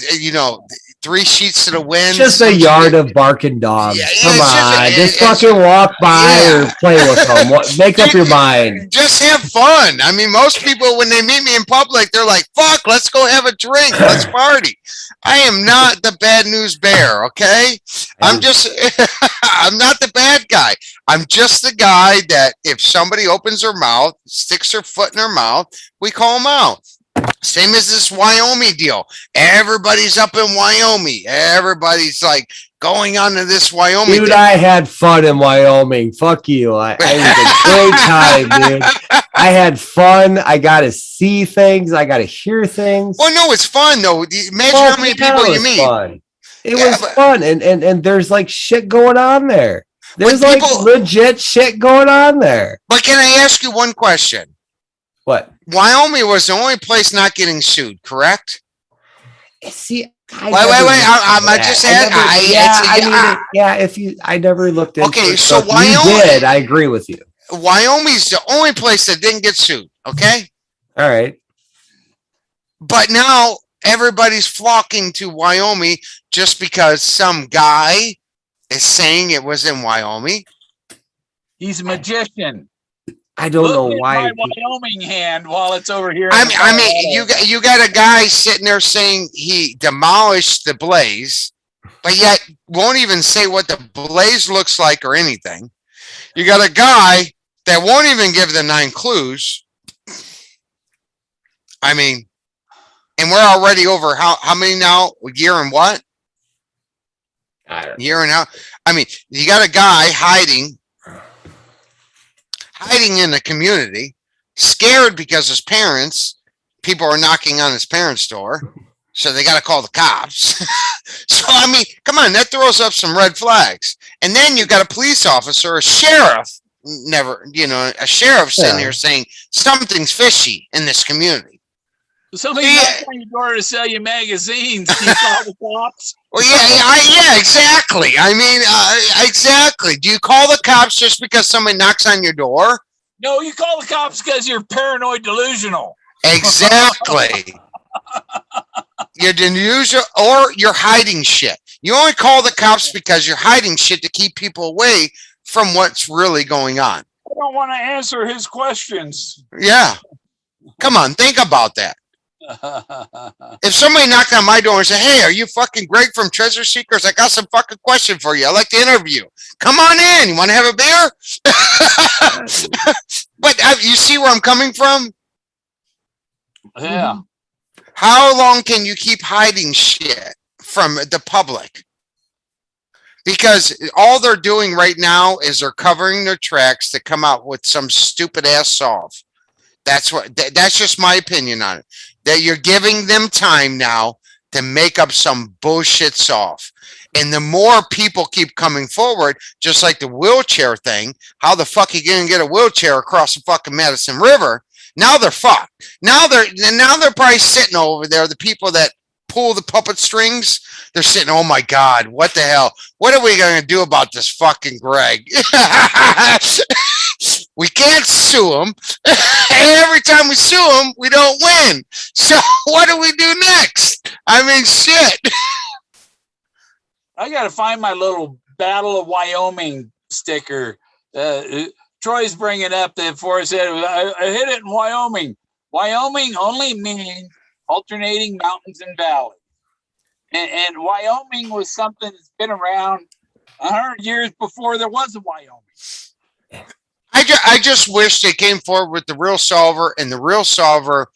3 sheets to the wind. Just a yard of barking dogs. Yeah, come on. Just fucking walk by or play with them. Make up your mind. Just have fun. I mean, most people, when they meet me in public, they're like, fuck, let's go have a drink. Let's party. I am not the bad news bear, okay? I'm not the bad guy. I'm just the guy that if somebody opens their mouth, sticks their foot in their mouth, we call them out. Same as this Wyoming deal. Everybody's up in Wyoming. Everybody's like going on in this Wyoming Dude, thing. I had fun in Wyoming. Fuck you. I had a great time, dude. I had fun. I got to see things. I got to hear things. Well, no, it's fun though. Imagine how many people you meet. Fun. It was fun. And there's like shit going on there. There's like legit shit going on there. But can I ask you one question? What? Wyoming was the only place not getting sued, correct? See, wait. I'm just asking. I never looked into it. Okay, so Wyoming. You did. I agree with you. Wyoming's the only place that didn't get sued. Okay. All right. But now everybody's flocking to Wyoming just because some guy is saying it was in Wyoming. He's a magician. I don't know why. My Wyoming hand while it's over here. I mean, you got a guy sitting there saying he demolished the blaze, but yet won't even say what the blaze looks like or anything. You got a guy that won't even give the 9 clues. I mean, and we're already over how many now? A year and what? Year and how? I mean, you got a guy hiding in the community, scared because his parents, people are knocking on his parents' door, so they got to call the cops. So, I mean, come on, that throws up some red flags. And then you got a police officer, a sheriff, a sheriff sitting here saying something's fishy in this community. Somebody knocked on your door to sell you magazines. Do you call the cops? Well, yeah, exactly. I mean, exactly. Do you call the cops just because somebody knocks on your door? No, you call the cops because you're paranoid delusional. Exactly. You're delusional or you're hiding shit. You only call the cops because you're hiding shit to keep people away from what's really going on. I don't want to answer his questions. Yeah. Come on, think about that. If somebody knocked on my door and said, "Hey, are you fucking Greg from Treasure Seekers? I got some fucking question for you. I'd like to interview. Come on in. You want to have a beer?" But you see where I'm coming from? Yeah. How long can you keep hiding shit from the public? Because all they're doing right now is they're covering their tracks to come out with some stupid ass solve. That's just my opinion on it. That you're giving them time now to make up some bullshit solve. And the more people keep coming forward, just like the wheelchair thing, how the fuck are you gonna get a wheelchair across the fucking Madison River? Now they're fucked. Now they're probably sitting over there, the people that pull the puppet strings, they're sitting, oh my God, what the hell? What are we gonna do about this fucking Greg? We can't sue him. Every time we sue him, we don't win. So what do we do next? I mean, shit. I got to find my little Battle of Wyoming sticker. Troy's bringing up that Forrest said, I hit it in Wyoming. Wyoming only means alternating mountains and valleys. And Wyoming was something that's been around 100 years before there was a Wyoming. I just wish they came forward with the real solver and the real solver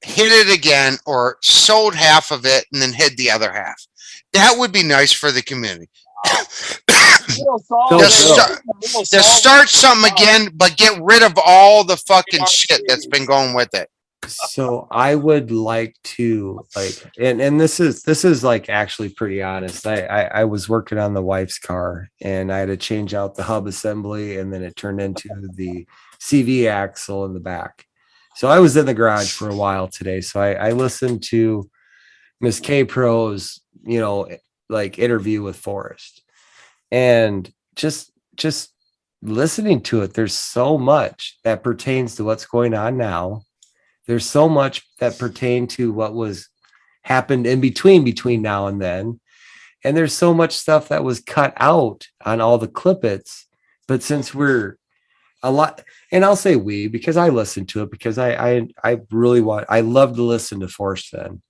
hid it again or sold half of it and then hid the other half. That would be nice for the community. To start something again, but get rid of all the fucking shit that's been going with it. So I would like to and this is like actually pretty honest. I was working on the wife's car and I had to change out the hub assembly and then it turned into the CV axle in the back. So I was in the garage for a while today. So I listened to Miss K Pro's, interview with Forrest and just listening to it. There's so much that pertains to what's going on now. There's so much that pertained to what was happened in between now and then. And there's so much stuff that was cut out on all the clippets. But since we're a lot, and I'll say we, because I listened to it because I love to listen to Forrest Fenn.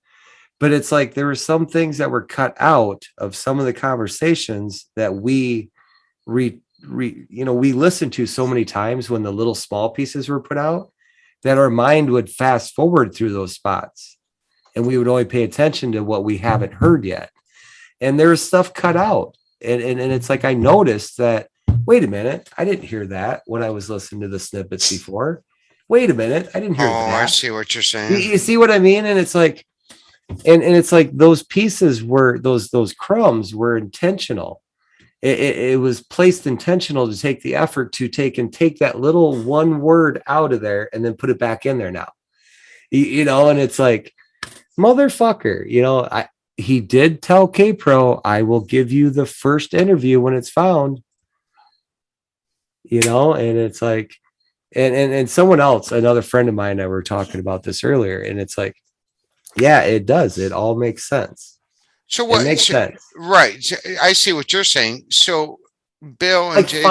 But it's like there were some things that were cut out of some of the conversations that we listened to so many times when the little small pieces were put out, that our mind would fast forward through those spots and we would only pay attention to what we haven't heard yet. and there was stuff cut out. And it's like, I noticed that, wait a minute, I didn't hear that when I was listening to the snippets before. Wait a minute, I didn't hear that. I see what you're saying. You see what I mean? And it's like, and it's like those pieces were, those crumbs were intentional. It was placed intentional to take the effort to take that little one word out of there and then put it back in there now. You know, and it's like, motherfucker, you know, he did tell K-Pro, I will give you the first interview when it's found, you know, and it's like, and someone else, another friend of mine, and I were talking about this earlier, and it's like, yeah, it does. It all makes sense. So what it makes sense. Right. I see what you're saying. So Bill and like Jason,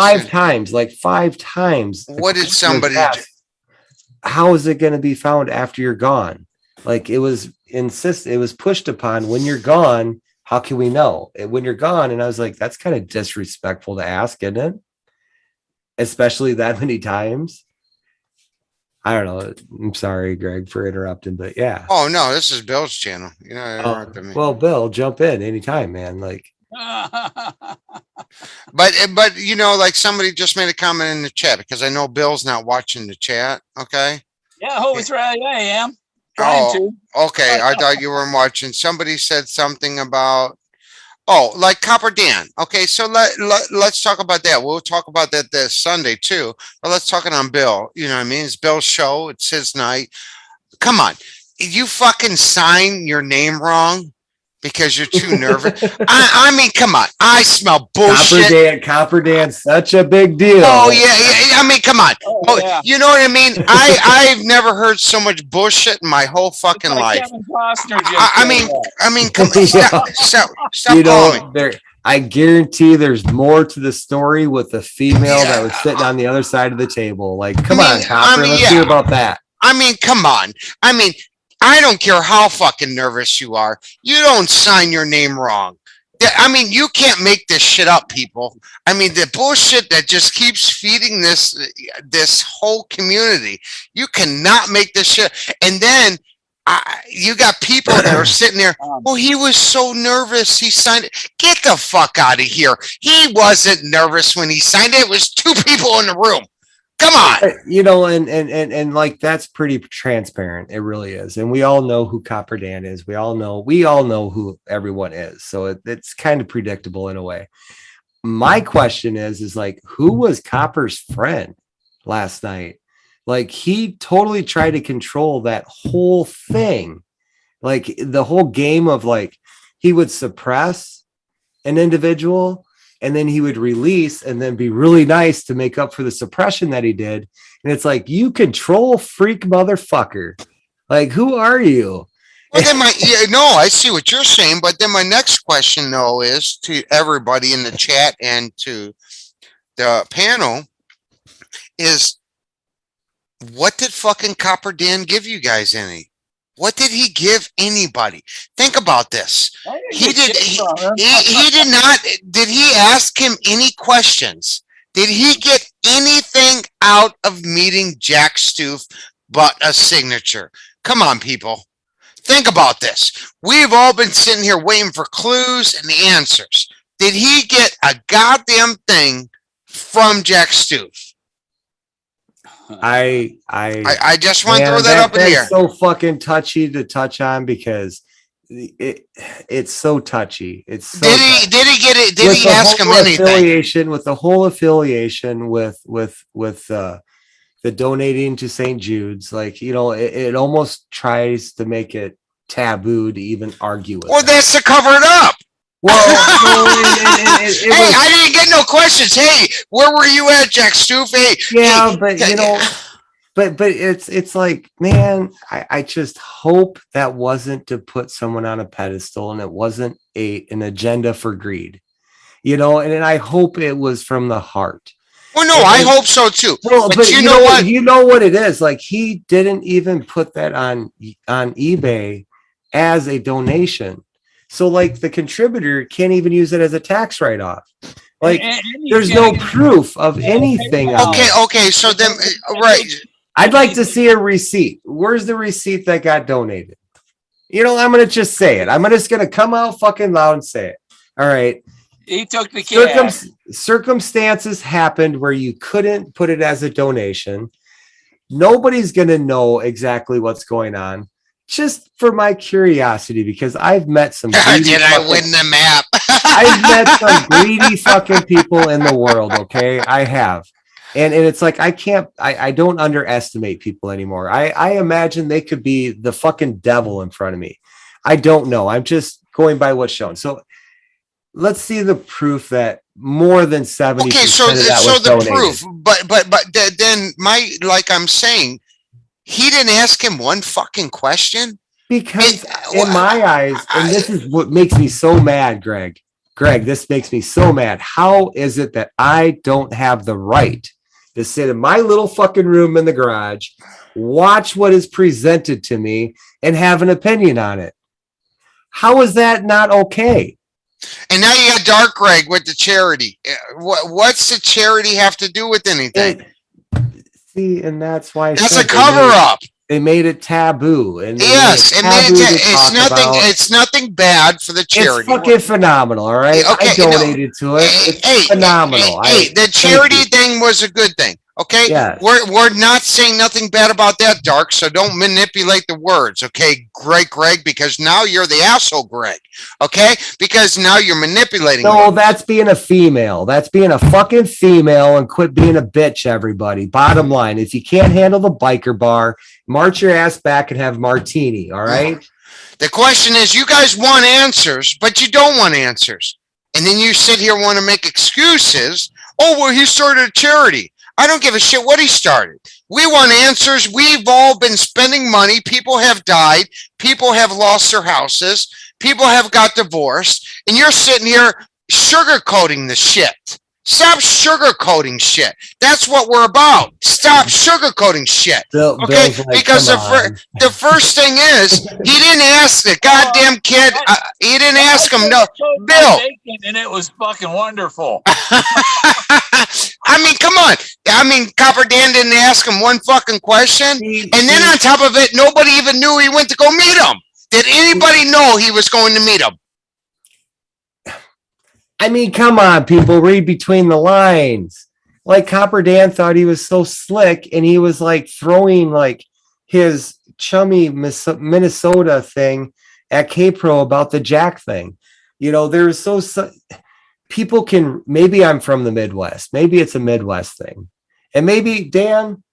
five times. What did somebody do? How is it going to be found after you're gone? Like it was pushed upon when you're gone. How can we know when you're gone? And I was like, that's kind of disrespectful to ask, isn't it? Especially that many times. I don't know. I'm sorry, Greg, for interrupting, but yeah. Oh no, this is Bill's channel. You know, interrupted me. Well, Bill, jump in anytime, man. Like, but you know, like somebody just made a comment in the chat because I know Bill's not watching the chat. Okay. Yeah, it's right. I am trying to. Okay. I thought you weren't watching. Somebody said something about. Like Copper Dan. Okay, so let's talk about that. We'll talk about that this Sunday too. But let's talk it on Bill. You know what I mean? It's Bill's show. It's his night. Come on. You fucking sign your name wrong because you're too nervous. I mean, come on. I smell bullshit. Copper Dan's such a big deal. Oh, yeah. I mean, come on. Yeah. You know what I mean? I've never heard so much bullshit in my whole fucking life. I mean, come on. Stop you calling know, I guarantee there's more to the story with the female that was sitting on the other side of the table. Like, come on, Copper, let's hear about that. I mean, come on. I mean, I don't care how fucking nervous you are. You don't sign your name wrong. I mean, you can't make this shit up, people. I mean, the bullshit that just keeps feeding this whole community. You cannot make this shit. And then you got people that are sitting there. Oh, he was so nervous. He signed it. Get the fuck out of here. He wasn't nervous when he signed it. It was two people in the room. Come on. You know, and like that's pretty transparent. It really is. And we all know who Copper Dan is. We all know who everyone is. So it's kind of predictable in a way. My question is like, who was Copper's friend last night? Like he totally tried to control that whole thing. Like the whole game of like, he would suppress an individual and then he would release and then be really nice to make up for the suppression that he did. And it's like, you control freak motherfucker. Like, who are you? Well, then I see what you're saying. But then my next question, though, is to everybody in the chat and to the panel is, what did fucking Copper Dan give you guys any? What did he give anybody? Think about this. He did not. Did he ask him any questions? Did he get anything out of meeting Jack Stoof but a signature? Come on, people. Think about this. We've all been sitting here waiting for clues and the answers. Did he get a goddamn thing from Jack Stoof? I just want to throw that up in the air. It's so fucking touchy to touch on because it's so touchy. It's so did he get it? Did he ask him anything? With the whole affiliation with the donating to St. Jude's, like, you know, it almost tries to make it taboo to even argue with. Well, that's to cover it up. Well, I didn't get no questions. Hey, where were you at, Jack Stoof? Hey, yeah, but you know, but it's like, man, I just hope that wasn't to put someone on a pedestal and it wasn't an agenda for greed, you know, and I hope it was from the heart. Well, no, I hope so too. Well, but you know what? You know what it is. Like, he didn't even put that on eBay as a donation. So, like, the contributor can't even use it as a tax write-off. Like, there's no proof of anything. Okay. So then, right. I'd like to see a receipt. Where's the receipt that got donated? You know, I'm going to just say it. I'm just going to come out fucking loud and say it. All right. He took the cash. Circumstances happened where you couldn't put it as a donation. Nobody's going to know exactly what's going on. Just for my curiosity, because I've met some. Did I win the map? I've met some greedy fucking people in the world. Okay, I have. And it's like, I don't underestimate people anymore. I imagine they could be the fucking devil in front of me. I don't know. I'm just going by what's shown. So let's see the proof that more than 70%. Okay, so the donated. Proof, but then like I'm saying, he didn't ask him one fucking question. Because in my eyes, and this is what makes me so mad, Greg, this makes me so mad. How is it that I don't have the right to sit in my little fucking room in the garage, watch what is presented to me, and have an opinion on it? How is that not okay? And now you got Dark Greg with the charity. What's the charity have to do with anything? See, and that's why that's a cover-up. They made it taboo, and yes, it's nothing bad for the charity. It's fucking phenomenal. All right, okay, I donated to it. It's phenomenal. The charity thing was a good thing. Okay, yes. We're not saying nothing bad about that, Dark. So don't manipulate the words, okay, Greg, because now you're the asshole, Greg. Okay, because now you're manipulating. No, that's being a female. That's being a fucking female, and quit being a bitch. Everybody. Bottom line, if you can't handle the biker bar, march your ass back and have martini. All right. The question is, you guys want answers, but you don't want answers, and then you sit here and want to make excuses. Oh well, he started a charity. I don't give a shit what he started. We want answers. We've all been spending money. People have died. People have lost their houses. People have got divorced. And you're sitting here sugarcoating the shit. Stop sugarcoating shit. That's what we're about. Stop sugarcoating shit. Okay? Like, because the first thing is, he didn't ask the goddamn kid. He didn't ask him. No, Bill. And it was fucking wonderful. I mean, come on. I mean, Copper Dan didn't ask him one fucking question. And then on top of it, nobody even knew he went to go meet him. Did anybody know he was going to meet him? I mean, come on, people, read between the lines. Like Copper Dan thought he was so slick, and he was like throwing like his chummy Minnesota thing at K-Pro about the Jack thing. You know, there's so people can, maybe I'm from the Midwest. Maybe it's a Midwest thing. And maybe, Dan,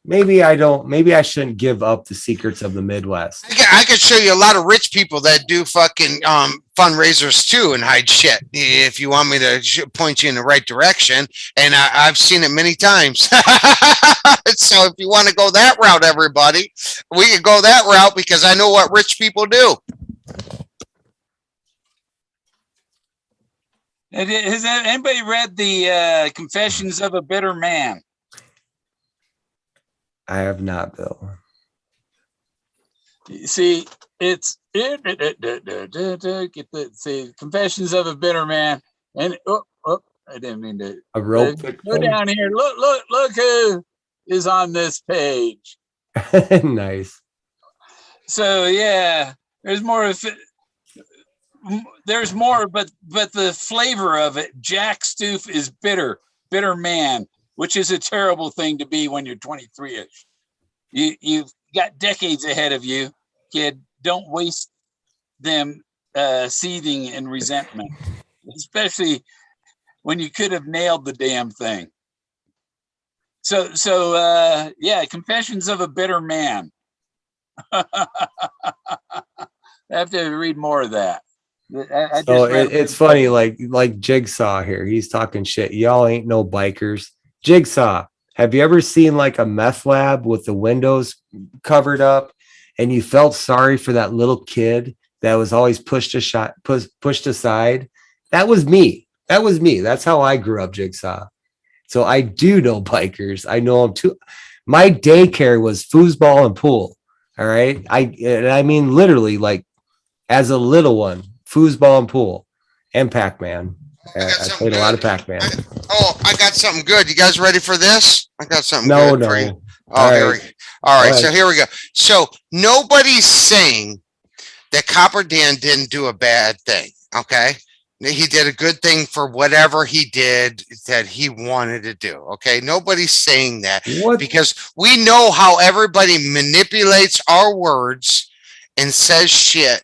maybe I shouldn't give up the secrets of the Midwest. I could show you a lot of rich people that do fucking fundraisers too and hide shit if you want me to point you in the right direction. And I've seen it many times. So if you want to go that route, everybody, we could go that route because I know what rich people do. Has anybody read the Confessions of a Bitter Man? I have not, Bill. See, it's Confessions of a Bitter Man, and I didn't mean to. A rope. Go down here. Look who is on this page. Nice. So yeah, there's more of it. There's more, but the flavor of it. Jack Stoof is bitter man, which is a terrible thing to be when you're 23ish. You've got decades ahead of you, kid. Don't waste them seething in resentment, especially when you could have nailed the damn thing. So yeah, Confessions of a Bitter Man. I have to read more of that. It's funny, like Jigsaw here. He's talking shit. Y'all ain't no bikers. Jigsaw, have you ever seen like a meth lab with the windows covered up, and you felt sorry for that little kid that was always pushed aside? That was me. That's how I grew up, Jigsaw. So I do know bikers. I know them too. My daycare was foosball and pool. All right. I mean, literally, like as a little one. Foosball and pool and Pac-Man. I played a lot of Pac-Man. I got something good. You guys ready for this? I got something good for you. All right. So here we go. So nobody's saying that Copper Dan didn't do a bad thing. Okay. He did a good thing for whatever he did that he wanted to do. Okay. Nobody's saying that because we know how everybody manipulates our words and says shit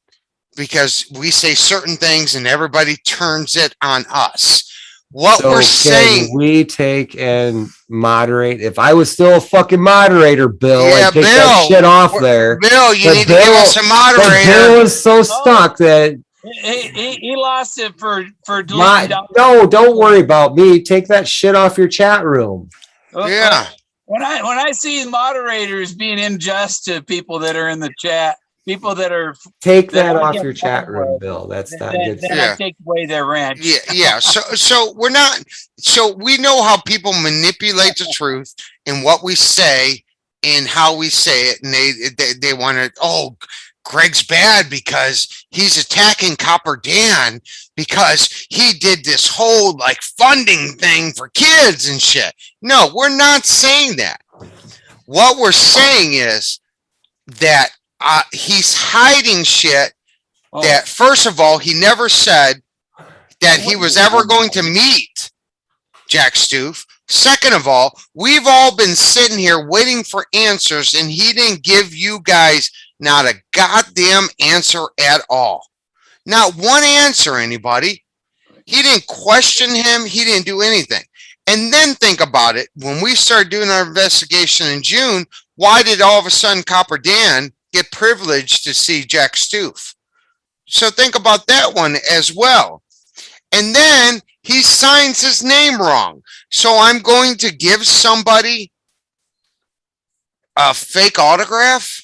because we say certain things and everybody turns it on us. What we're saying, we take and moderate. If I was still a fucking moderator, Bill, I'd take that shit off there. Bill, you need to give us a moderator. Bill is so stuck that he lost it for no, don't worry about me. Take that shit off your chat room. Yeah. When I see moderators being unjust to people that are in the chat, people that are take that off your chat room, Bill. That's not good. Then I take away their rant. Yeah. So we're not. So we know how people manipulate the truth and what we say and how we say it, and they want to. Oh, Greg's bad because he's attacking Copper Dan because he did this whole like funding thing for kids and shit. No, we're not saying that. What we're saying is that he's hiding shit that, first of all, he never said that he was ever going to meet Jack Stoof. Second of all, we've all been sitting here waiting for answers, and he didn't give you guys not a goddamn answer at all. Not one answer, anybody. He didn't question him. He didn't do anything. And then think about it. When we started doing our investigation in June, why did all of a sudden Copper Dan get privileged to see Jack Stoof? So think about that one as well. And then he signs his name wrong. So I'm going to give somebody a fake autograph?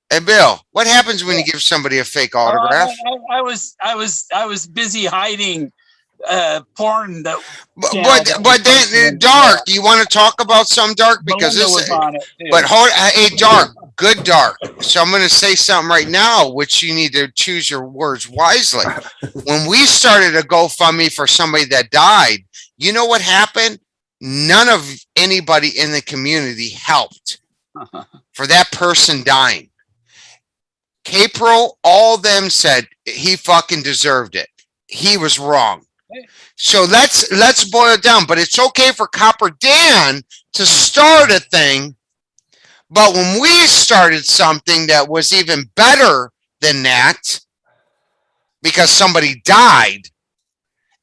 Hey, Bill, what happens when you give somebody a fake autograph? I was busy hiding porn that. But then, Dark, you want to talk about some Dark because this was on it. But hey, Dark, good Dark. So I'm going to say something right now, which you need to choose your words wisely. When we started a GoFundMe for somebody that died, you know what happened? None of anybody in the community helped for that person dying. Capro, all them said he fucking deserved it. He was wrong. So let's boil it down. But it's okay for Copper Dan to start a thing. But when we started something that was even better than that, because somebody died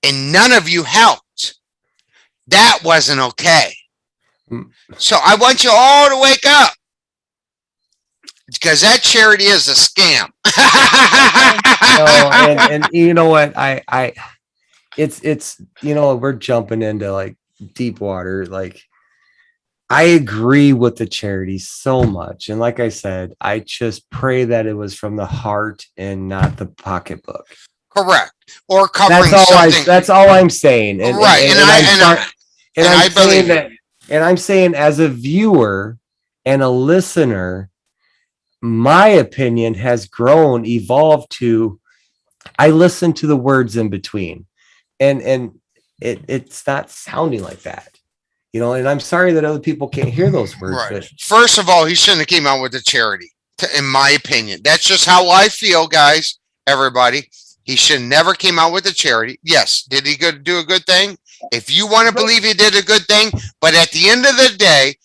and none of you helped, that wasn't okay. So I want you all to wake up. Because that charity is a scam. And you know what? It's we're jumping into like deep water. Like I agree with the charity so much. And like I said, I just pray that it was from the heart and not the pocketbook. Correct. Or covering something. That's all I'm saying. And, right. I'm saying as a viewer and a listener, my opinion has grown, evolved to, I listen to the words in between, and it's not sounding like that, and I'm sorry that other people can't hear those words. Right. But first of all, he shouldn't have came out with a charity, in my opinion. That's just how I feel, guys, everybody. He should never came out with a charity. Yes. Did he do a good thing? If you want to believe he did a good thing, but at the end of the day,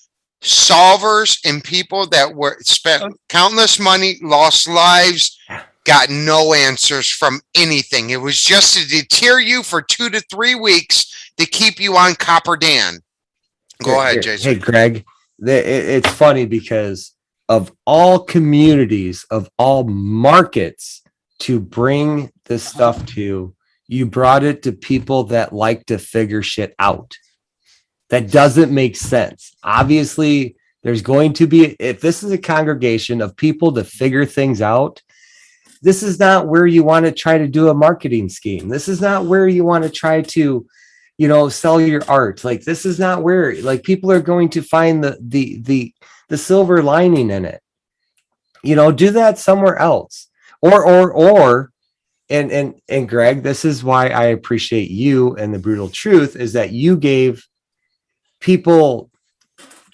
solvers and people that were spent countless money, lost lives, got no answers from anything. It was just to deter you for 2 to 3 weeks to keep you on Copper Dan. Go ahead, Jason. Hey, Greg, it's funny because of all communities, of all markets to bring this stuff to, you brought it to people that like to figure shit out. That doesn't make sense. Obviously, there's going to be, if this is a congregation of people to figure things out, this is not where you want to try to do a marketing scheme. This is not where you want to try to, sell your art. Like, this is not where, like, people are going to find the silver lining in it. Do that somewhere else. Or and Greg, this is why I appreciate you and the brutal truth is that you gave people.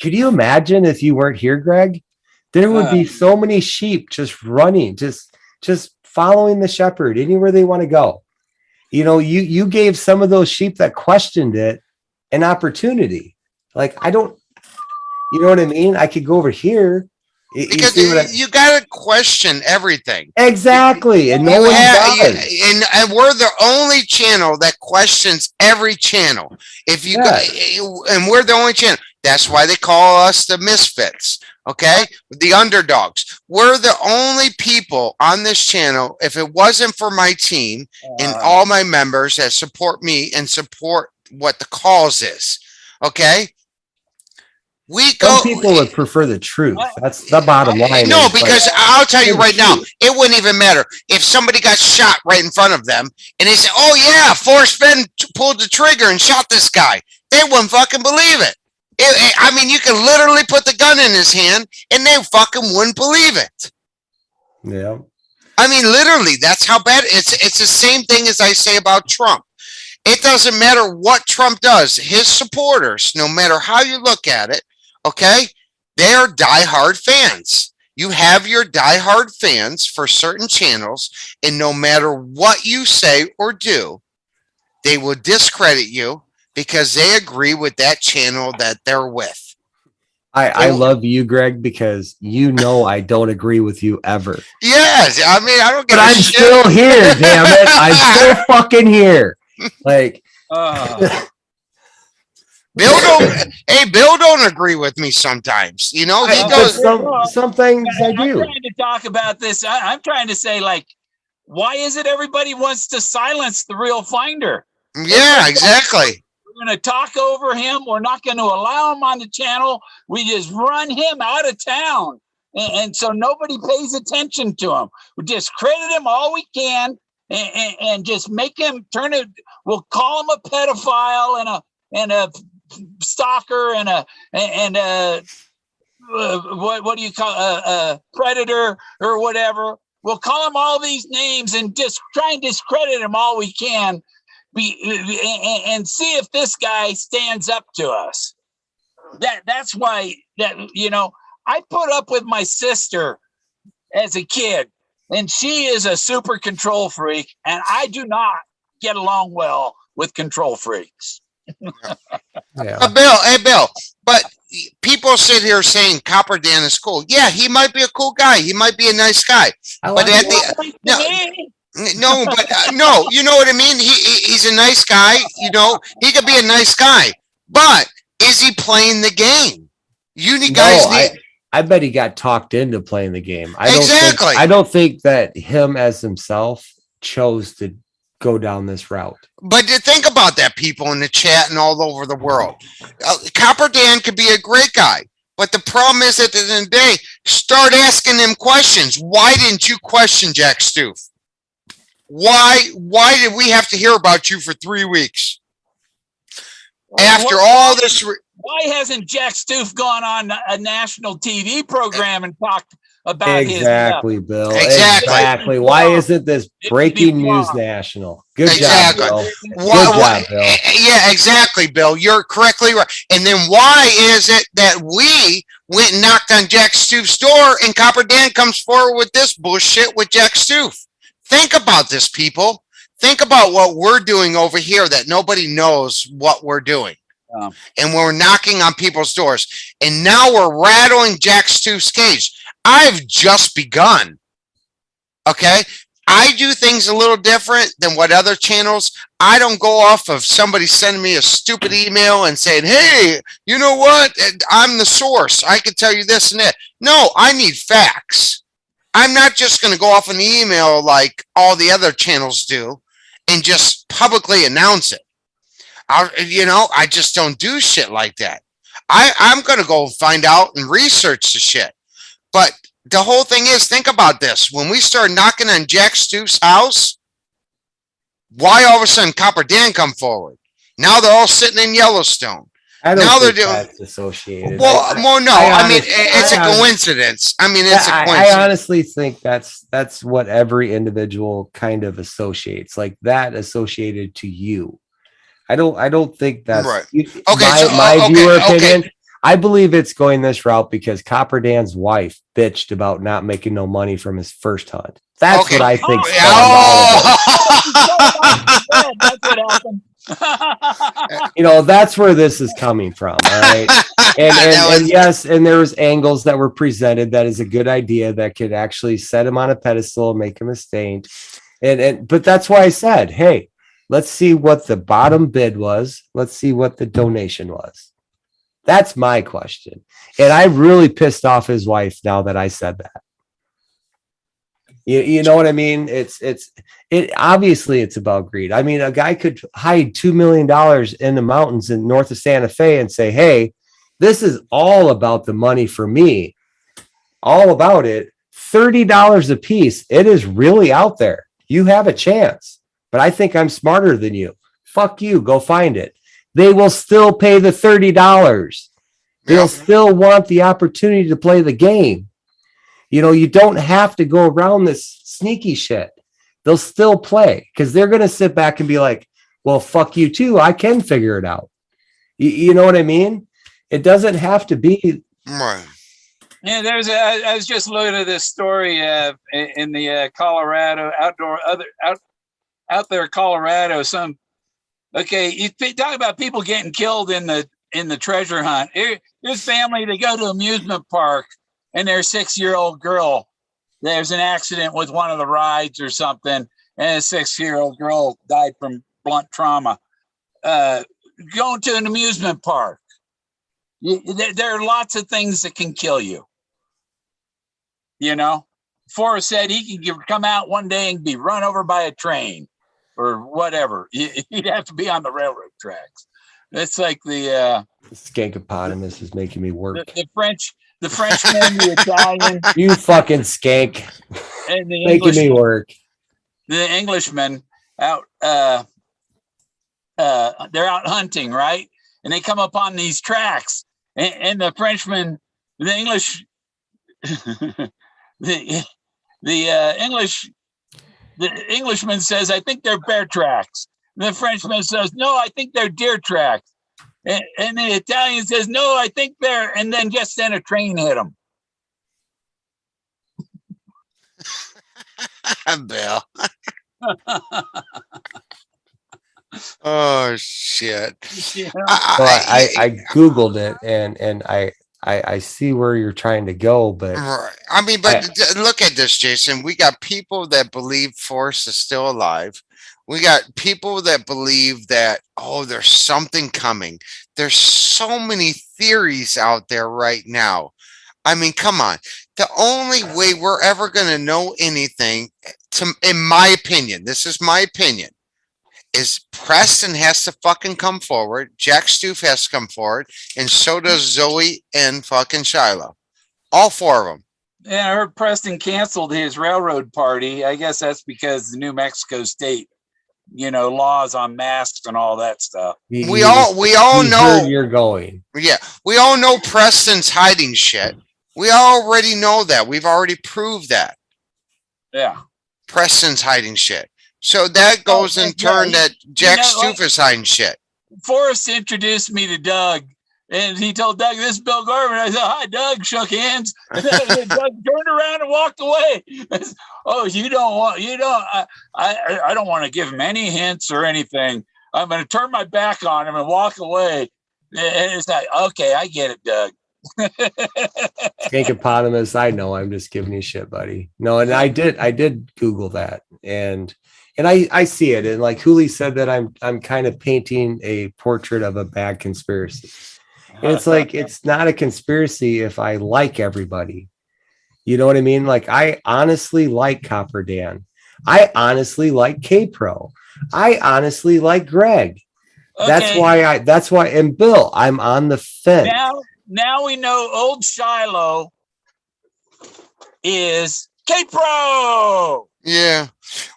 Could you imagine if you weren't here, Greg? There would be so many sheep just running, just following the shepherd anywhere they want to go. you gave some of those sheep that questioned it an opportunity. Like, I don't, you know what I mean? I could go over here. Because you got to question everything. Exactly. And no one does. And we're the only channel that questions every channel. If you and we're the only channel. That's why they call us the misfits. Okay. The underdogs. We're the only people on this channel. If it wasn't for my team and all my members that support me and support what the cause is. Okay. Some people would prefer the truth. That's the bottom line. No, because I'll tell you right now, it wouldn't even matter if somebody got shot right in front of them and they say, "Oh yeah, Forrest Fenn pulled the trigger and shot this guy." They wouldn't fucking believe it. I mean, you can literally put the gun in his hand and they fucking wouldn't believe it. Yeah. I mean, literally, that's how bad it's the same thing as I say about Trump. It doesn't matter what Trump does. His supporters, no matter how you look at it, okay, they're diehard fans. You have your diehard fans for certain channels, and no matter what you say or do, they will discredit you because they agree with that channel that they're with. I love you, Greg, because I don't agree with you ever. Yes, I mean, I don't get. But I'm still here, damn it! I'm still fucking here. Like. Bill don't agree with me sometimes. You know, he goes some things I do. I'm trying to talk about this. I'm trying to say, like, why is it everybody wants to silence the real finder? Yeah, exactly. We're going to talk over him. We're not going to allow him on the channel. We just run him out of town. And so nobody pays attention to him. We discredit him all we can and just make him we'll call him a pedophile and a stalker and what do you call a predator or whatever. We'll call him all these names and just try and discredit him all we can, and see if this guy stands up to us. That's why I put up with my sister as a kid, and she is a super control freak, and I do not get along well with control freaks. Yeah. Bill, but people sit here saying Copper Dan is cool. Yeah, he might be a cool guy. He might be a nice guy. But no, you know what I mean? He's a nice guy. You know, he could be a nice guy. But is he playing the game? I bet he got talked into playing the game. Exactly. I don't think that him as himself chose to go down this route. But to think about that, people in the chat and all over the world. Copper Dan could be a great guy. But the problem is, at the end of the day, start asking him questions. Why didn't you question Jack Stoof? Why did we have to hear about you for 3 weeks? After all this... Why hasn't Jack Stoof gone on a national TV program and talked about exactly, his Bill. Exactly. Why isn't this breaking news national? Good job, Bill. Good job, Bill. Yeah, exactly, Bill. You're correctly right. And then why is it that we went and knocked on Jack Stoof's door and Copper Dan comes forward with this bullshit with Jack Stoof? Think about this, people. Think about what we're doing over here that nobody knows what we're doing. And we're knocking on people's doors. And now we're rattling Jack Stoof's cage. I've just begun. Okay? I do things a little different than what other channels. I don't go off of somebody sending me a stupid email and saying, hey, you know what? I'm the source. I can tell you this and that. No, I need facts. I'm not just going to go off an email like all the other channels do and just publicly announce it. I just don't do shit like that. I'm going to go find out and research the shit. But the whole thing is, think about this. When we start knocking on Jack Stoof's house, why all of a sudden Copper Dan come forward? Now they're all sitting in Yellowstone. I don't think that's associated. Well, no. I mean, it's a coincidence. I mean, it's a coincidence. I honestly think that's what every individual kind of associates, like that associated to you. I don't think that's right. My viewer opinion. Okay. I believe it's going this route because Copper Dan's wife bitched about not making no money from his first hunt. That's Okay. what I think. That's what happened. That's where this is coming from. All right. And yes, and there was angles that were presented that is a good idea that could actually set him on a pedestal, make him a saint. But that's why I said, hey, let's see what the bottom bid was. Let's see what the donation was. That's my question. And I really pissed off his wife now that I said that. You know what I mean? It obviously it's about greed. I mean, a guy could hide $2 million in the mountains in north of Santa Fe and say, hey, this is all about the money for me. All about it. $30 a piece. It is really out there. You have a chance, but I think I'm smarter than you. Fuck you. Go find it. They will still pay the $30. They'll still want the opportunity to play the game. You don't have to go around this sneaky shit. They'll still play because they're going to sit back and be like, well, fuck you too. I can figure it out. You know what I mean? It doesn't have to be. Right. Yeah, I was just looking at this story in the Colorado out there, Colorado. You talk about people getting killed in the treasure hunt. Here's family. They go to amusement park. And their 6-year-old girl, there's an accident with one of the rides or something, and a 6-year-old girl died from blunt trauma. Going to an amusement park. There are lots of things that can kill you. Forrest said he can come out one day and be run over by a train or whatever. He'd have to be on the railroad tracks. It's like the skankopotamus is making me work. The Frenchman, the Italian. You fucking skank. And the making me work. The Englishmen out, they're out hunting, right? And they come upon these tracks. And the Frenchman, the English, the Englishman says, I think they're bear tracks. And the Frenchman says, no, I think they're deer tracks. And the Italian says, no, I think they're, and then a train hit them. Bill. Oh, shit. Yeah. I Googled it and I see where you're trying to go, but look at this, Jason. We got people that believe Forrest is still alive. We got people that believe that, there's something coming. There's so many theories out there right now. I mean, come on. The only way we're ever going to know anything, in my opinion, this is my opinion, is Preston has to fucking come forward. Jack Stoof has to come forward. And so does Zoe and fucking Shiloh. All 4 of them. Yeah, I heard Preston canceled his railroad party. I guess that's because the New Mexico State laws on masks and all that stuff. We all know you're going. Yeah, we all know Preston's hiding shit. We already know that. We've already proved that. Yeah, Preston's hiding shit. So that goes in turn that Jack Stoof is hiding shit. Forrest introduced me to Doug, and he told Doug, "This is Bill Garvin." I said, "Hi, Doug." Shook hands, and then Doug turned around and walked away. Said, I don't want to give him any hints or anything. I'm going to turn my back on him and walk away. And it's like, okay, I get it, Doug. Skankopotamus, I know. I'm just giving you shit, buddy. No, and I did Google that, and I see it. And like Hooli said, that I'm kind of painting a portrait of a bad conspiracy. And it's like, it's not a conspiracy if I like everybody. You know what I mean? Like, I honestly like Copper Dan. I honestly like K-Pro. I honestly like Greg. Okay. That's why, and Bill, I'm on the fence. Now we know old Shiloh is K-Pro. Yeah.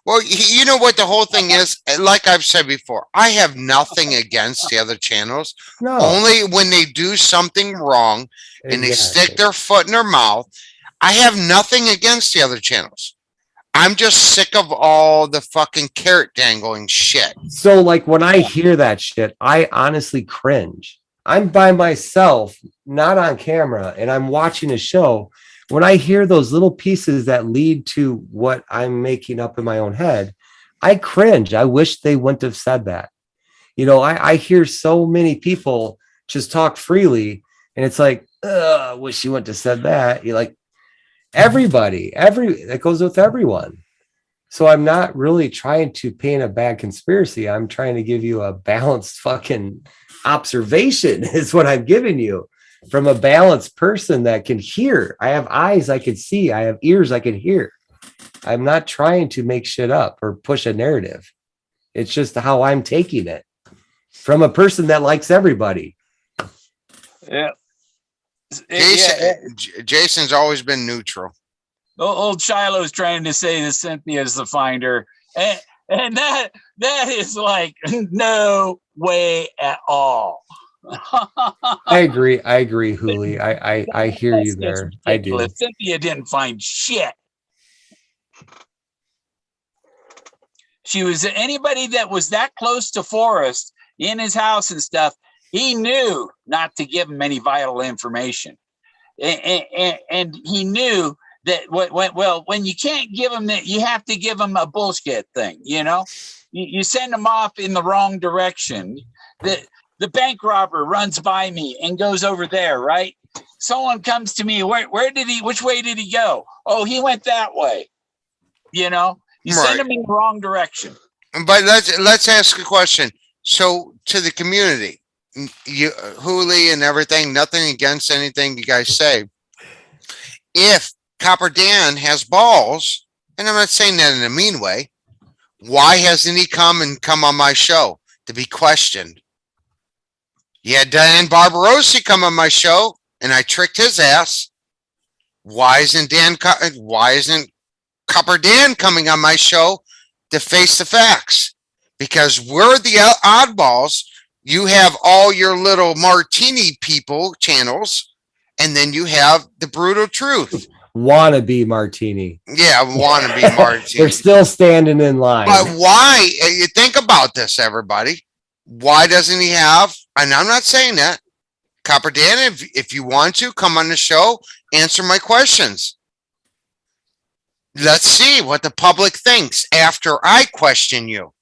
Well, you know what the whole thing is? Like I've said before, I have nothing against the other channels. No. Only when they do something wrong and they stick their foot in their mouth. I have nothing against the other channels. I'm just sick of all the fucking carrot dangling shit. So like when I hear that shit, I honestly cringe. I'm by myself, not on camera, and I'm watching a show when I hear those little pieces that lead to what I'm making up in my own head, I cringe. I wish they wouldn't have said that. I hear so many people just talk freely, and it's like, I wish you wouldn't have said that. You're like, that goes with everyone. So I'm not really trying to paint a bad conspiracy. I'm trying to give you a balanced fucking observation is what I'm giving you from a balanced person that can hear. I have eyes I can see. I have ears I can hear. I'm not trying to make shit up or push a narrative. It's just how I'm taking it from a person that likes everybody. Yeah. Jason's always been neutral. Old Shiloh's trying to say that Cynthia's the finder, and that is like no way at all. I agree, Hooli. I hear you there. I do. Cynthia didn't find shit. She was anybody that was that close to Forrest in his house and stuff. He knew not to give him any vital information, and he knew that when you can't give them that, you have to give them a bullshit thing. You send them off in the wrong direction. The bank robber runs by me and goes over there, right? Someone comes to me. Which way did he go? Oh, he went that way. You send them in the wrong direction. But let's ask a question. So to the community, you, Hooli and everything, nothing against anything you guys say. If Copper Dan has balls, and I'm not saying that in a mean way, why hasn't he come on my show to be questioned? Yeah, Dan Barbarossi come on my show, and I tricked his ass. Why isn't Copper Dan coming on my show to face the facts? Because we're the oddballs. You have all your little martini people channels, and then you have the brutal truth. Wannabe martini. Yeah, wannabe martini. They're still standing in line. But why? You think about this, everybody. Why doesn't he have? And I'm not saying that. Copper Dan, if you want to come on the show, answer my questions. Let's see what the public thinks after I question you.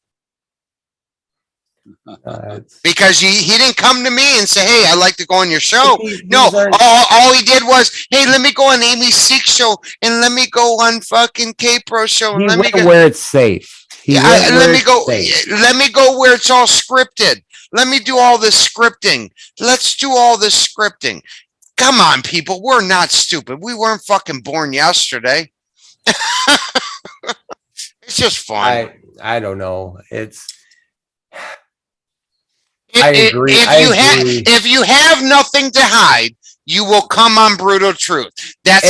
Because he didn't come to me and say, hey, I'd like to go on your show. No, all he did was, hey, let me go on Amy Seek's show, and let me go on fucking K-Pro show. And let me go where it's safe. Let me go where it's all scripted. Let me do all this scripting. Let's do all this scripting. Come on, people. We're not stupid. We weren't fucking born yesterday. It's just fun. I don't know. I agree. If you have nothing to hide, you will come on Brutal Truth. That's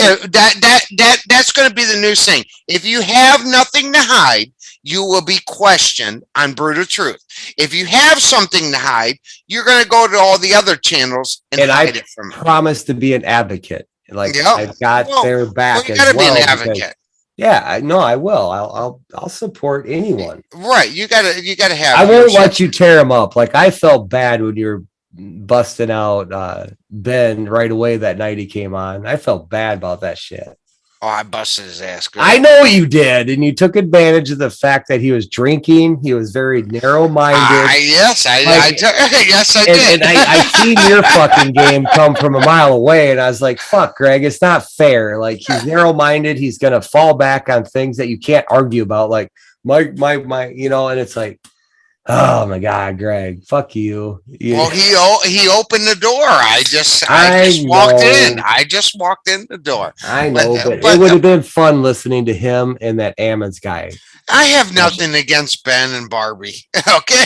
going to be the new thing. If you have nothing to hide, you will be questioned on Brutal Truth. If you have something to hide, you're going to go to all the other channels and hide it from me. I promise to be an advocate. I've got their back. You got to be an advocate. Yeah, no, I will. I'll support anyone. Right. You gotta have. I won't let you tear him up. Like, I felt bad when you were busting out Ben right away that night he came on. I felt bad about that shit. Oh, I busted his ass. Good. I know you did, and you took advantage of the fact that he was drinking. He was very narrow-minded. Yes, I did. And I seen your fucking game come from a mile away, and I was like, "Fuck, Greg, it's not fair." Like, he's narrow-minded. He's gonna fall back on things that you can't argue about, like my, And it's like, oh my God, Greg, fuck you. Well, he opened the door. I just walked in. I just walked in the door. I know, but it would have been fun listening to him and that Ammons guy. I have nothing against Ben and Barbie. Okay.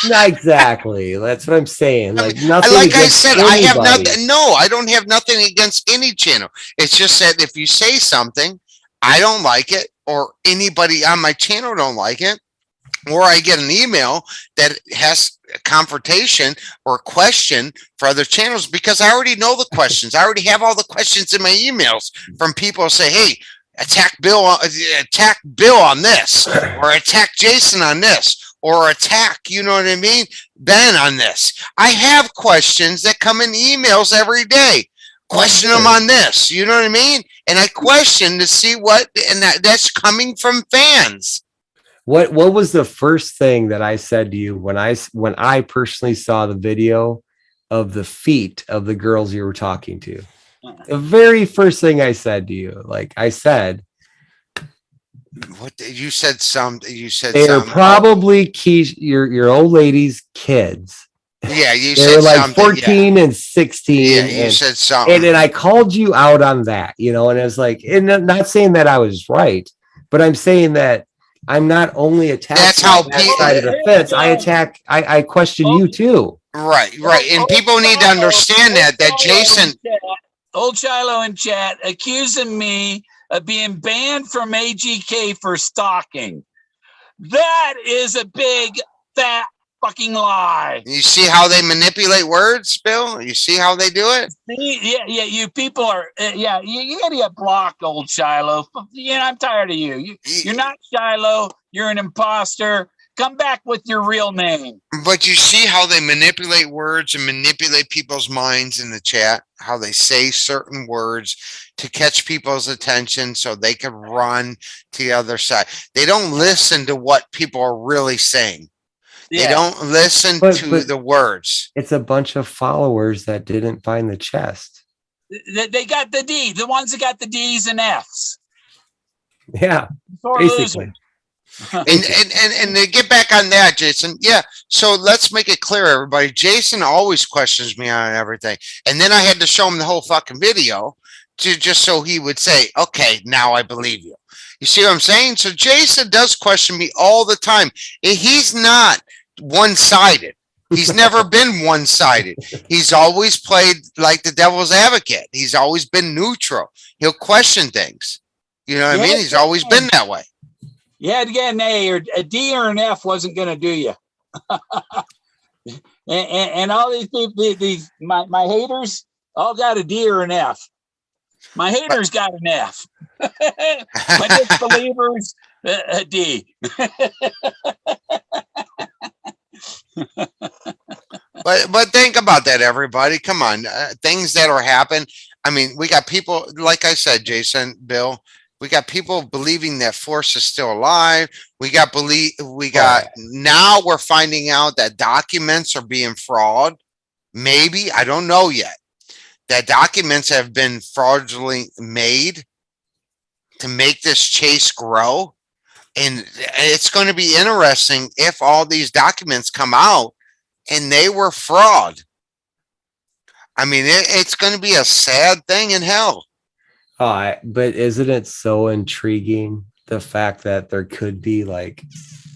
Not exactly. That's what I'm saying. Like, nothing. Like I said, I have nothing. No, I don't have nothing against any channel. It's just that if you say something, I don't like it, or anybody on my channel don't like it, or I get an email that has a confrontation or a question for other channels, because I already know the questions. I already have all the questions in my emails from people who say, hey, attack Bill on this, or attack Jason on this, or attack, you know what I mean, Ben on this. I have questions that come in emails every day. question them on this. You know what I mean? And I question to see what, and that's coming from fans. What was the first thing that I said to you when I personally saw the video of the feet of the girls you were talking to? The very first thing I said to you, like I said, what you said, they're probably your old lady's kids. Yeah, you they said were like something, 14 and 16. Yeah, you said something. And then I called you out on that, and I was like, and I'm not saying that I was right, but I'm saying that I'm not only attacking that's how that side of the fence. I question you too. Right. And people need to understand that Jason, old Shiloh in chat, accusing me of being banned from AGK for stalking. That is a big fat fucking lie. You see how they manipulate words, Bill? You see how they do it? Yeah. You people are, you gotta get blocked, old Shiloh. I'm tired of you. You're not Shiloh. You're an imposter. Come back with your real name. But you see how they manipulate words and manipulate people's minds in the chat, how they say certain words to catch people's attention so they can run to the other side. They don't listen to what people are really saying. Yeah. They don't listen to the words. It's a bunch of followers that didn't find the chest. They got the D, the ones that got the D's and F's. Yeah, basically. And to get back on that, Jason. Yeah. So let's make it clear, everybody. Jason always questions me on everything. And then I had to show him the whole fucking video just so he would say, okay, now I believe you. You see what I'm saying? So Jason does question me all the time. He's not one-sided. He's never been one-sided. He's always played like the devil's advocate. He's always been neutral. He'll question things. You know what I mean? He's always been that way. You had to get an A or a D or an F wasn't going to do you. and all these people, my haters, all got a D or an F. My haters got an F. My disbelievers, a D. But think about that, everybody. Come on, things that are happening. I mean, we got people, like I said, Jason, Bill. We got people believing that Forrest is still alive. Now we're finding out that documents are being fraud. Maybe, I don't know yet. That documents have been fraudulently made to make this chase grow. And it's going to be interesting if all these documents come out and they were fraud. I mean, it's going to be a sad thing in hell. But isn't it so intriguing, the fact that there could be like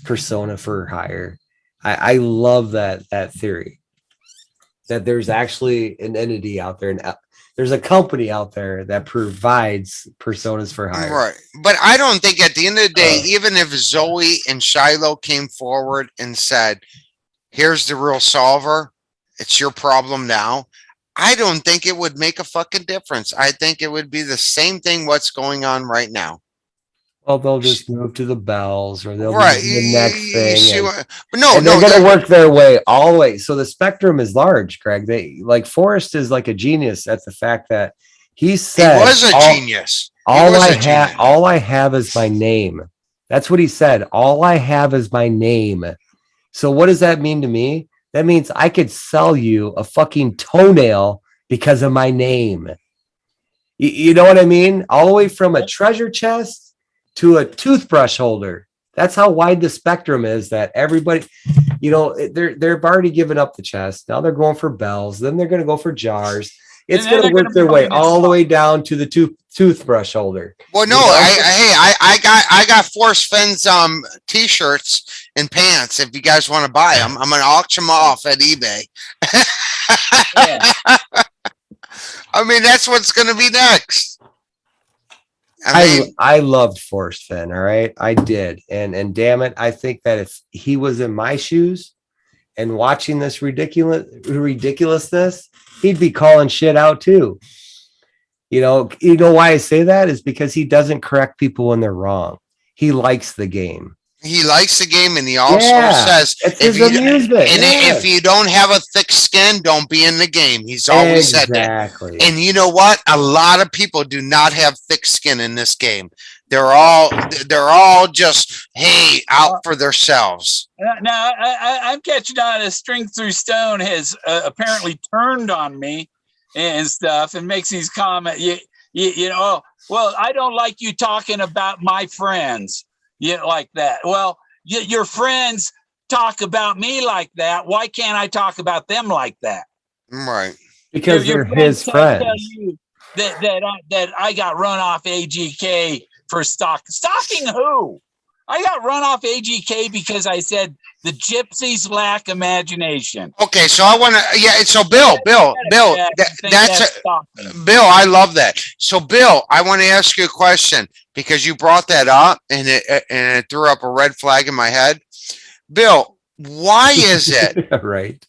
persona for hire? I love that theory, that there's actually an entity out there, and there's a company out there that provides personas for hire. Right. But I don't think at the end of the day, even if Zoe and Shiloh came forward and said, here's the real solver, it's your problem now, I don't think it would make a fucking difference. I think it would be the same thing what's going on right now. Well, they'll just move to the bells, or they'll do the next thing. They're going to work their way all the way. So the spectrum is large, Greg. Forrest is like a genius at the fact that he said he was a genius. All I have is my name. That's what he said. All I have is my name. So what does that mean to me? That means I could sell you a fucking toenail because of my name. You know what I mean? All the way from a treasure chest to a toothbrush holder. That's how wide the spectrum is, that everybody, they've already given up the chest. Now they're going for bells. Then they're going to go for jars. It's going to work their way all the way down to the toothbrush holder. Well, no, I got Forrest Fenn's t-shirts and pants. If you guys want to buy them, I'm going to auction them off at eBay. I mean, that's what's going to be next. I loved Forrest Fenn. All right, I did, and damn it, I think that if he was in my shoes and watching this ridiculousness, he'd be calling shit out too. You know why I say that is because he doesn't correct people when they're wrong. He likes the game. He likes the game, and he also says, if you don't have a thick skin, don't be in the game. He's always said that. And you know what? A lot of people do not have thick skin in this game. They're all just, hey, out for themselves. Now, I'm catching on as Strength Through Stone has apparently turned on me and stuff, and makes these comments. You know, well, I don't like you talking about my friends. Like that. Well, your friends talk about me like that. Why can't I talk about them like that? Right. Because they're his friends. That I got run off AGK for stalking who? I got run off AGK because I said the gypsies lack imagination. Okay, so I want to, so Bill, Bill, I love that. So Bill, I want to ask you a question because you brought that up and it threw up a red flag in my head. Bill, why is it? Right.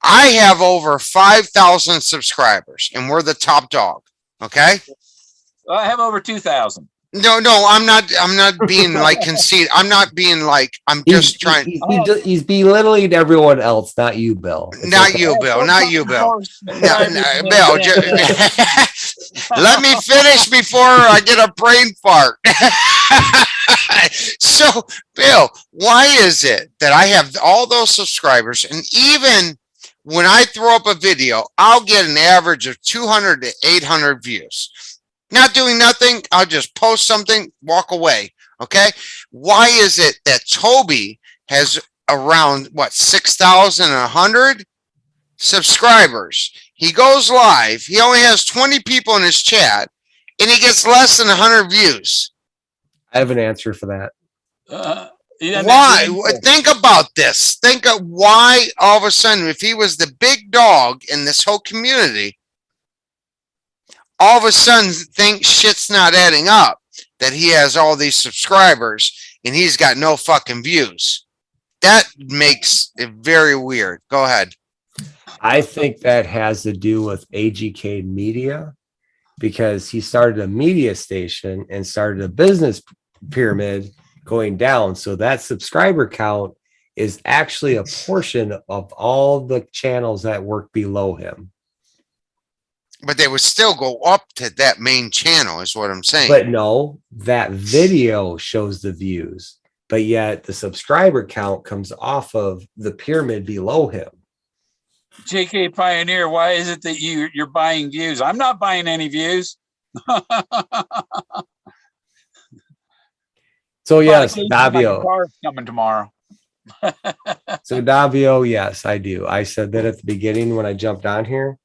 I have over 5,000 subscribers and we're the top dog. Okay. I have over 2,000. No, I'm not being like conceited. I'm not being like, he's belittling everyone else, not you, Bill. Not you, Bill. Not you, Bill. Bill, let me finish before I get a brain fart. So, Bill, why is it that I have all those subscribers, and even when I throw up a video, I'll get an average of 200 to 800 views? Not doing nothing. I'll just post something, walk away. Okay. Why is it that Toby has around 6,100 subscribers? He goes live. He only has 20 people in his chat and he gets less than 100 views. I have an answer for that. Why? Think about this. Think of why all of a sudden, if he was the big dog in this whole community, all of a sudden think shit's not adding up, that he has all these subscribers and he's got no fucking views. That makes it very weird. Go ahead. I think that has to do with AGK Media, because he started a media station and started a business pyramid going down. So that subscriber count is actually a portion of all the channels that work below him. But they would still go up to that main channel is what I'm saying. But no, that video shows the views, but yet the subscriber count comes off of the pyramid below him. JK Pioneer, why is it that you're buying views? I'm not buying any views. So yes, Davio. Coming tomorrow. So Davio, yes, I do. I said that at the beginning when I jumped on here.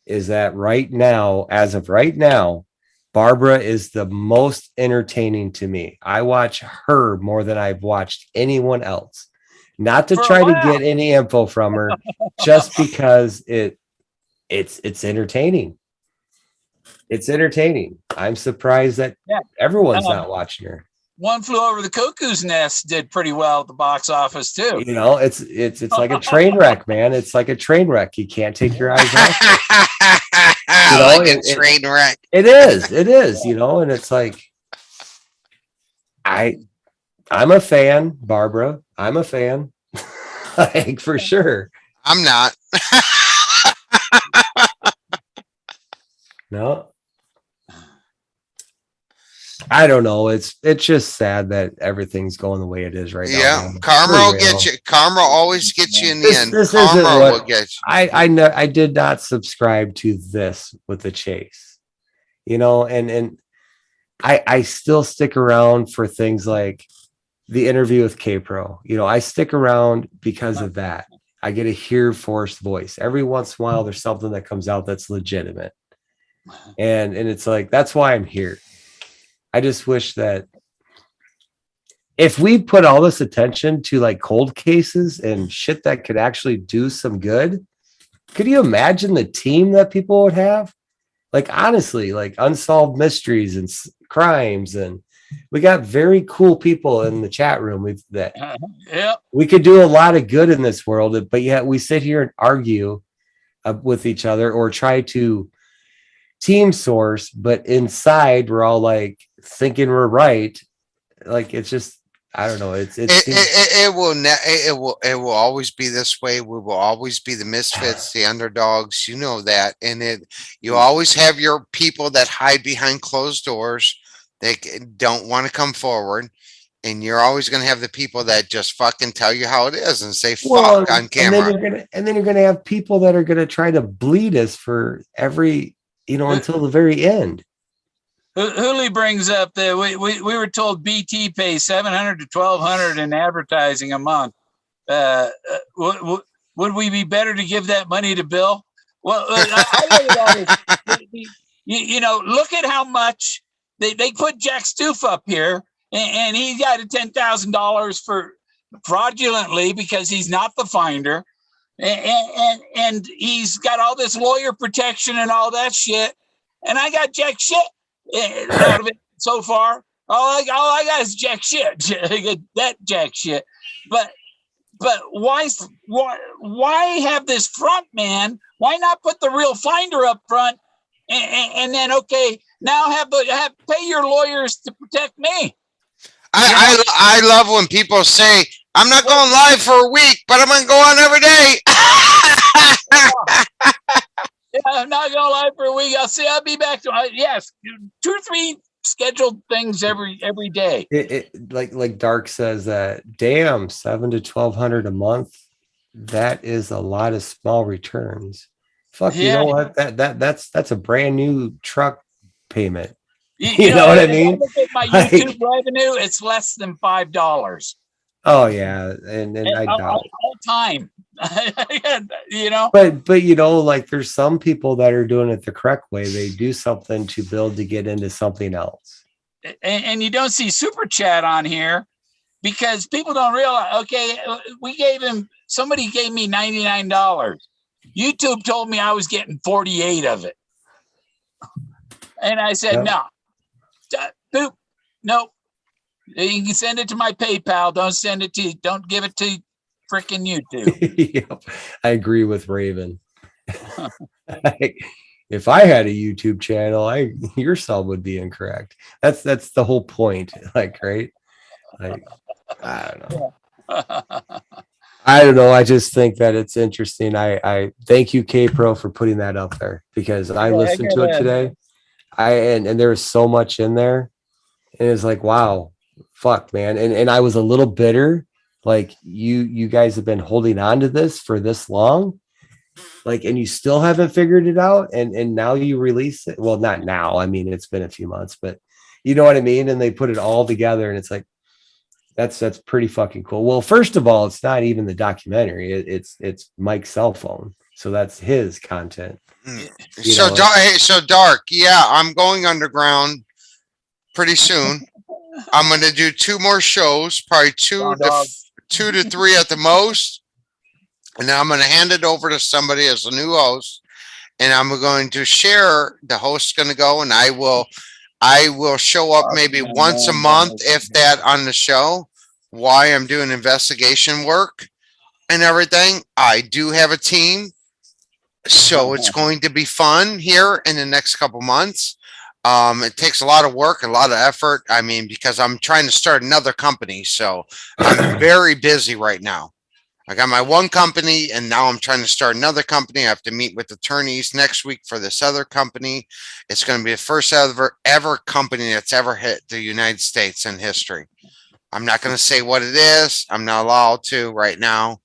Is that right now, as of right now, Barbara is the most entertaining to me. I watch her more than I've watched anyone else. Not to try to get any info from her, just because it's entertaining. It's entertaining. I'm surprised that everyone's not watching her. One Flew Over the Cuckoo's Nest did pretty well at the box office too. You know, it's like a train wreck, man. It's like a train wreck. You can't take your eyes off it. You know, like a train wreck. It is, you know, and it's like I'm a fan, Barbara. I'm a fan. Like for sure. I'm not. No. I don't know. It's just sad that everything's going the way it is right now. Yeah, karma will get you. Karma always gets you in the end. Karma will get you. I did not subscribe to this with the chase, you know, and I still stick around for things like the interview with K-Pro. You know, I stick around because of that. I get to hear Forrest's voice every once in a while. There's something that comes out that's legitimate, and it's like that's why I'm here. I just wish that if we put all this attention to like cold cases and shit that could actually do some good, could you imagine the team that people would have? Like, honestly, like unsolved mysteries and crimes. And we got very cool people in the chat room we could do a lot of good in this world, but yet we sit here and argue with each other or try to team source, but inside we're all like thinking we're right. Like it's just I don't know. It will always be this way. We will always be the misfits, the underdogs. You know that, and you always have your people that hide behind closed doors. They don't want to come forward, and you're always going to have the people that just fucking tell you how it is and say fuck on camera. And then you're gonna have people that are gonna try to bleed us for every, until the very end. Hooley brings up that we were told BT pays $700 to $1,200 in advertising a month. Would we be better to give that money to Bill? Well, I look at how much they put Jack Stoof up here, and he got a $10,000 for fraudulently because he's not the finder, and he's got all this lawyer protection and all that shit, and I got jack shit out of it so far. All I got is jack shit. That jack shit. But why have this front man? Why not put the real finder up front and then now have pay your lawyers to protect me? I love when people say, I'm not going live for a week, but I'm going to go on every day. Yeah, I'm not going live for a week. I'll be back to yes, 2 or 3 scheduled things every day. Like Dark says that, damn, $700 to $1,200 a month. That is a lot of small returns. Fuck, yeah. You know what? That's a brand new truck payment. You know what I mean? Look at my YouTube revenue, it's less than $5. Oh yeah, and I doubt all time. But like there's some people that are doing it the correct way. They do something to build to get into something else. And you don't see super chat on here because people don't realize. Okay, somebody gave me $99. YouTube told me I was getting 48 of it, and I said no. Boop, nope. You can send it to my PayPal. Don't give it to freaking YouTube. Yep. I agree with Raven. If I had a YouTube channel, your sub would be incorrect. That's the whole point. Right? I don't know. I don't know. I just think that it's interesting. I thank you, K-Pro, for putting that up there because I listened to it today. And there was so much in there. And it's like, wow, fuck, man. And I was a little bitter. Like you guys have been holding on to this for this long. And you still haven't figured it out. And now you release it. Well, not now. I mean, it's been a few months, but you know what I mean? And they put it all together and it's like, that's pretty fucking cool. Well, first of all, it's not even the documentary. It's Mike's cell phone. So that's his content. So Dark. Yeah, I'm going underground pretty soon. I'm going to do 2 more shows, probably 2 to 3 at the most. And then I'm going to hand it over to somebody as a new host. And I'm going to share, the host's going to go, and I will show up maybe once a month, if that, on the show, why I'm doing investigation work and everything. I do have a team. So it's going to be fun here in the next couple months. It takes a lot of work, a lot of effort. I mean, because I'm trying to start another company. So I'm very busy right now. I got my one company and now I'm trying to start another company. I have to meet with attorneys next week for this other company. It's going to be the first ever company that's ever hit the United States in history. I'm not going to say what it is. I'm not allowed to right now.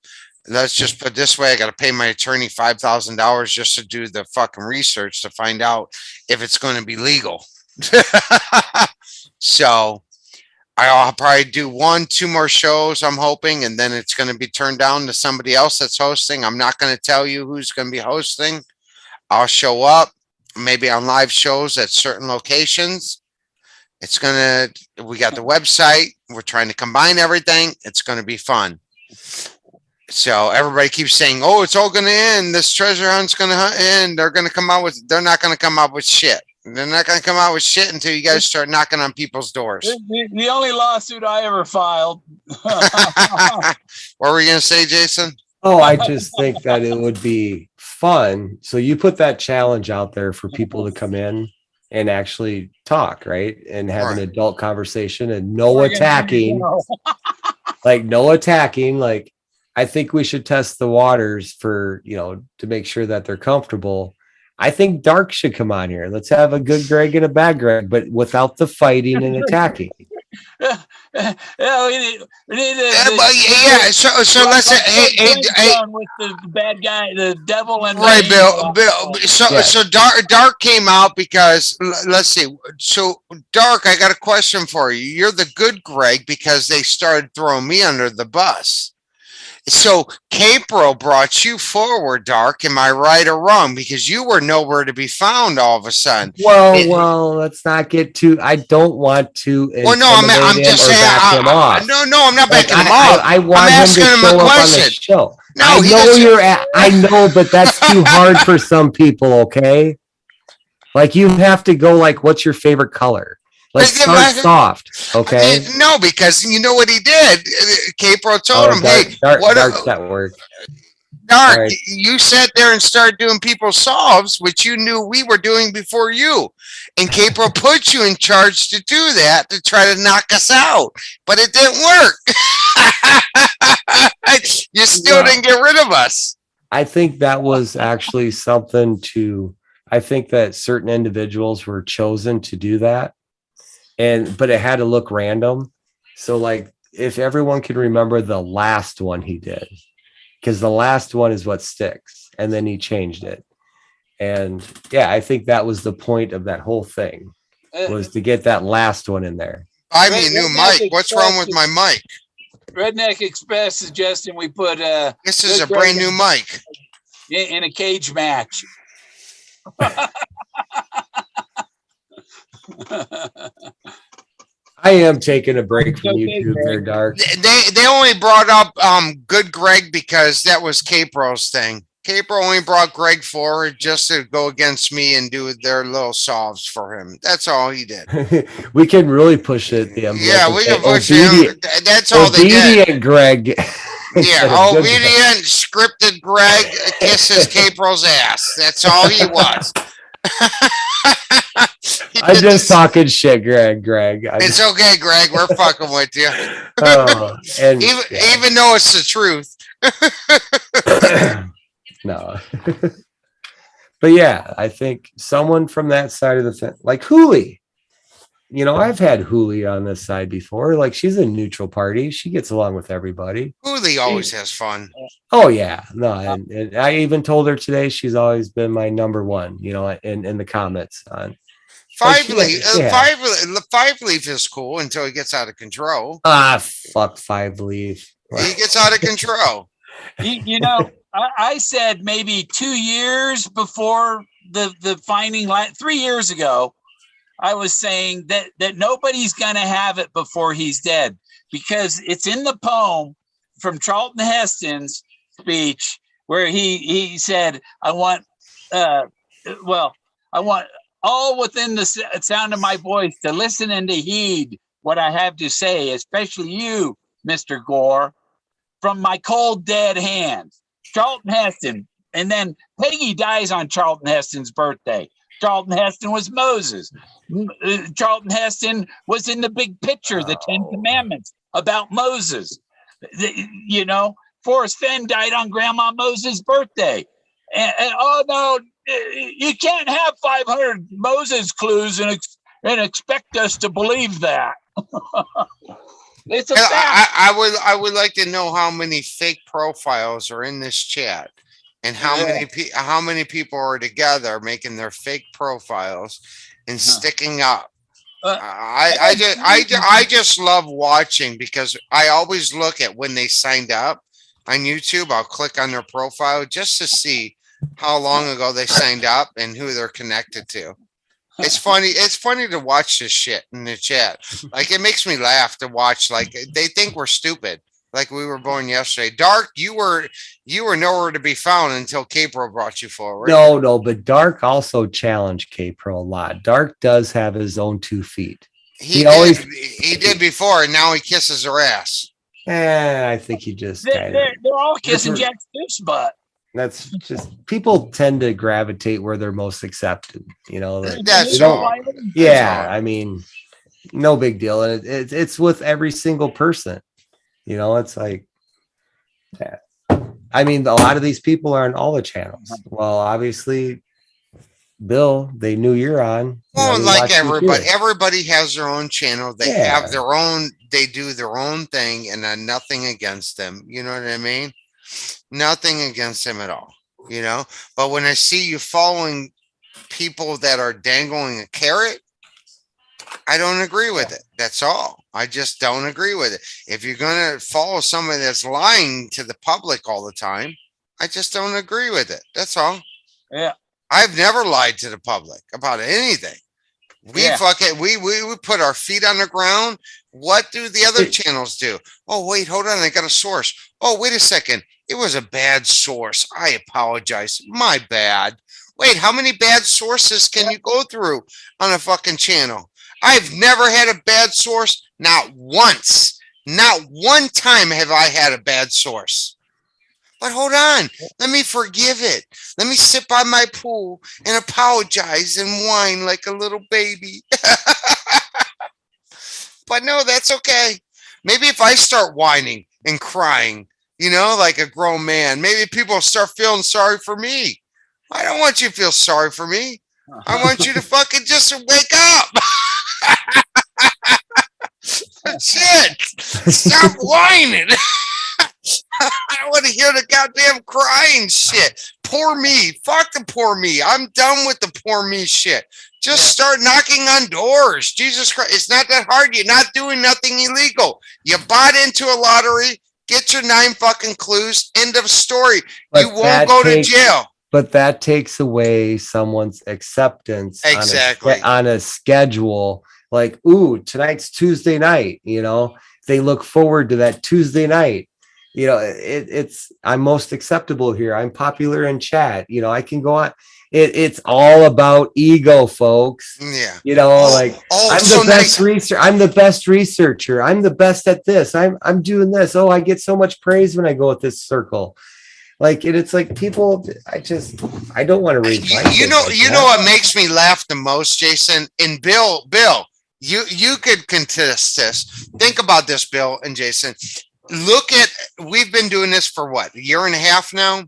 Let's just put it this way. I got to pay my attorney $5,000 just to do the fucking research to find out if it's going to be legal. So I'll probably do 1-2 more shows, I'm hoping, and then it's going to be turned down to somebody else that's hosting. I'm not going to tell you who's going to be hosting. I'll show up maybe on live shows at certain locations. We got the website. We're trying to combine everything. It's going to be fun. So everybody keeps saying, oh, it's all going to end. This treasure hunt's going to end. They're not going to come out with shit. They're not going to come out with shit until you guys start knocking on people's doors. The only lawsuit I ever filed. What were you going to say, Jason? Oh, I just think that it would be fun. So you put that challenge out there for people to come in and actually talk, right? And have an Right. adult conversation and no We're gonna attacking, like no attacking. Like, I think we should test the waters for, to make sure that they're comfortable. I think Dark should come on here. Let's have a good Greg and a bad Greg, but without the fighting and attacking. Yeah, we need Yeah. So let's say, hey, with the bad guy, the devil, and right, the Bill. angel. So Dark came out because let's see. So Dark, I got a question for you. You're the good Greg because they started throwing me under the bus. So Capro brought you forward, Dark. Am I right or wrong? Because you were nowhere to be found all of a sudden. Well, let's not get too. I don't want to. Well, no, I'm just saying. Him off. No, I'm not Like, backing him off. I want him to show up on the show. No, I know, but that's too hard for some people. Okay, like you have to go. Like, what's your favorite color? Like, start soft. Okay. No, because you know what he did. Capro told him, "Hey, Dark's that word." Dark, right. You sat there and started doing people's solves, which you knew we were doing before you. And Capro put you in charge to do that, to try to knock us out. But it didn't work. You still didn't get rid of us. I think that was actually something I think that certain individuals were chosen to do that. But it had to look random. So, like, if everyone can remember the last one he did, because the last one is what sticks, and then he changed it. And yeah, I think that was the point of that whole thing, was to get that last one in there. I mean, new mic. What's wrong with my mic? Redneck Express suggesting we put this is a brand new mic in a cage match. I am taking a break from YouTube there, Dark. They only brought up good Greg because that was Capro's thing. Capro only brought Greg forward just to go against me and do their little solves for him. That's all he did. We can really push it. Yeah, we can push him. That's all they did. Obedient Greg. Yeah, obedient, scripted Greg kisses Capro's ass. That's all he was. I'm just talking shit, Greg. It's okay, Greg. We're fucking with you. Even though it's the truth. No. But yeah, I think someone from that side of the fence, like Hooli. I've had Hooli on this side before. Like, she's a neutral party. She gets along with everybody. Hooli always has fun. Oh yeah. No, and I even told her today she's always been my number one, in the comments on Five Leaf is cool until he gets out of control. Fuck Five Leaf. He gets out of control. I said maybe 2 years before the finding, 3 years ago, I was saying that nobody's going to have it before he's dead, because it's in the poem from Charlton Heston's speech where he said, I want all within the sound of my voice to listen and to heed what I have to say, especially you, Mr. Gore, from my cold, dead hands. Charlton Heston. And then Peggy dies on Charlton Heston's birthday. Charlton Heston was Moses. Charlton Heston was in the big picture, the 10 Commandments, about Moses. Forrest Fenn died on Grandma Moses' birthday. And oh no, you can't have 500 Moses clues and expect us to believe that. It's a fact. I would like to know how many fake profiles are in this chat, and how many people are together making their fake profiles and sticking up. I just love watching, because I always look at when they signed up on YouTube. I'll click on their profile just to see how long ago they signed up and who they're connected to. It's funny. It's funny to watch this shit in the chat. Like, it makes me laugh to watch. Like, they think we're stupid. Like we were born yesterday. Dark, you were nowhere to be found until Capro brought you forward. No, but Dark also challenged Capro a lot. Dark does have his own 2 feet. He did before, and now he kisses her ass. I think he just they're all kissing Jack Stiff's butt. That's just, people tend to gravitate where they're most accepted, you know. That's all. Yeah, I mean, no big deal. And it's with every single person, you know. It's like, yeah. I mean, a lot of these people are on all the channels. Well, obviously, Bill, they knew you're on. Well, like everybody has their own channel. They have their own, they do their own thing, and then nothing against them. You know what I mean? Nothing against them at all, you know? But when I see you following people that are dangling a carrot, I don't agree with it. That's all. I just don't agree with it. If you're going to follow somebody that's lying to the public all the time, I just don't agree with it. That's all. Yeah. I've never lied to the public about anything. We put our feet on the ground. What do the other channels do? Oh, wait, hold on. I got a source. Oh, wait a second. It was a bad source. I apologize. My bad. Wait, how many bad sources can you go through on a fucking channel? I've never had a bad source. Not once. Not one time have I had a bad source. But hold on. Let me forgive it. Let me sit by my pool and apologize and whine like a little baby. But no, that's okay. Maybe if I start whining and crying, you know, like a grown man, maybe people will start feeling sorry for me. I don't want you to feel sorry for me. I want you to fucking just wake up. Shit. Stop whining. I don't want to hear the goddamn crying shit. Poor me. Fuck the poor me. I'm done with the poor me shit. Just start knocking on doors. Jesus Christ. It's not that hard. You're not doing nothing illegal. You bought into a lottery. Get your 9 fucking clues. End of story. But you won't go to jail. But that takes away someone's acceptance on a schedule. Like, ooh, tonight's Tuesday night. You know, they look forward to that Tuesday night. You know, it's I'm most acceptable here. I'm popular in chat. You know, I can go on. It's all about ego, folks. Yeah. You know, I'm the best researcher. I'm the best researcher. I'm the best at this. I'm doing this. Oh, I get so much praise when I go with this circle. Like, it's like people. I don't want to read. You know what makes me laugh the most, Jason and Bill. You could contest this. Think about this, Bill and Jason. We've been doing this for what, a year and a half now?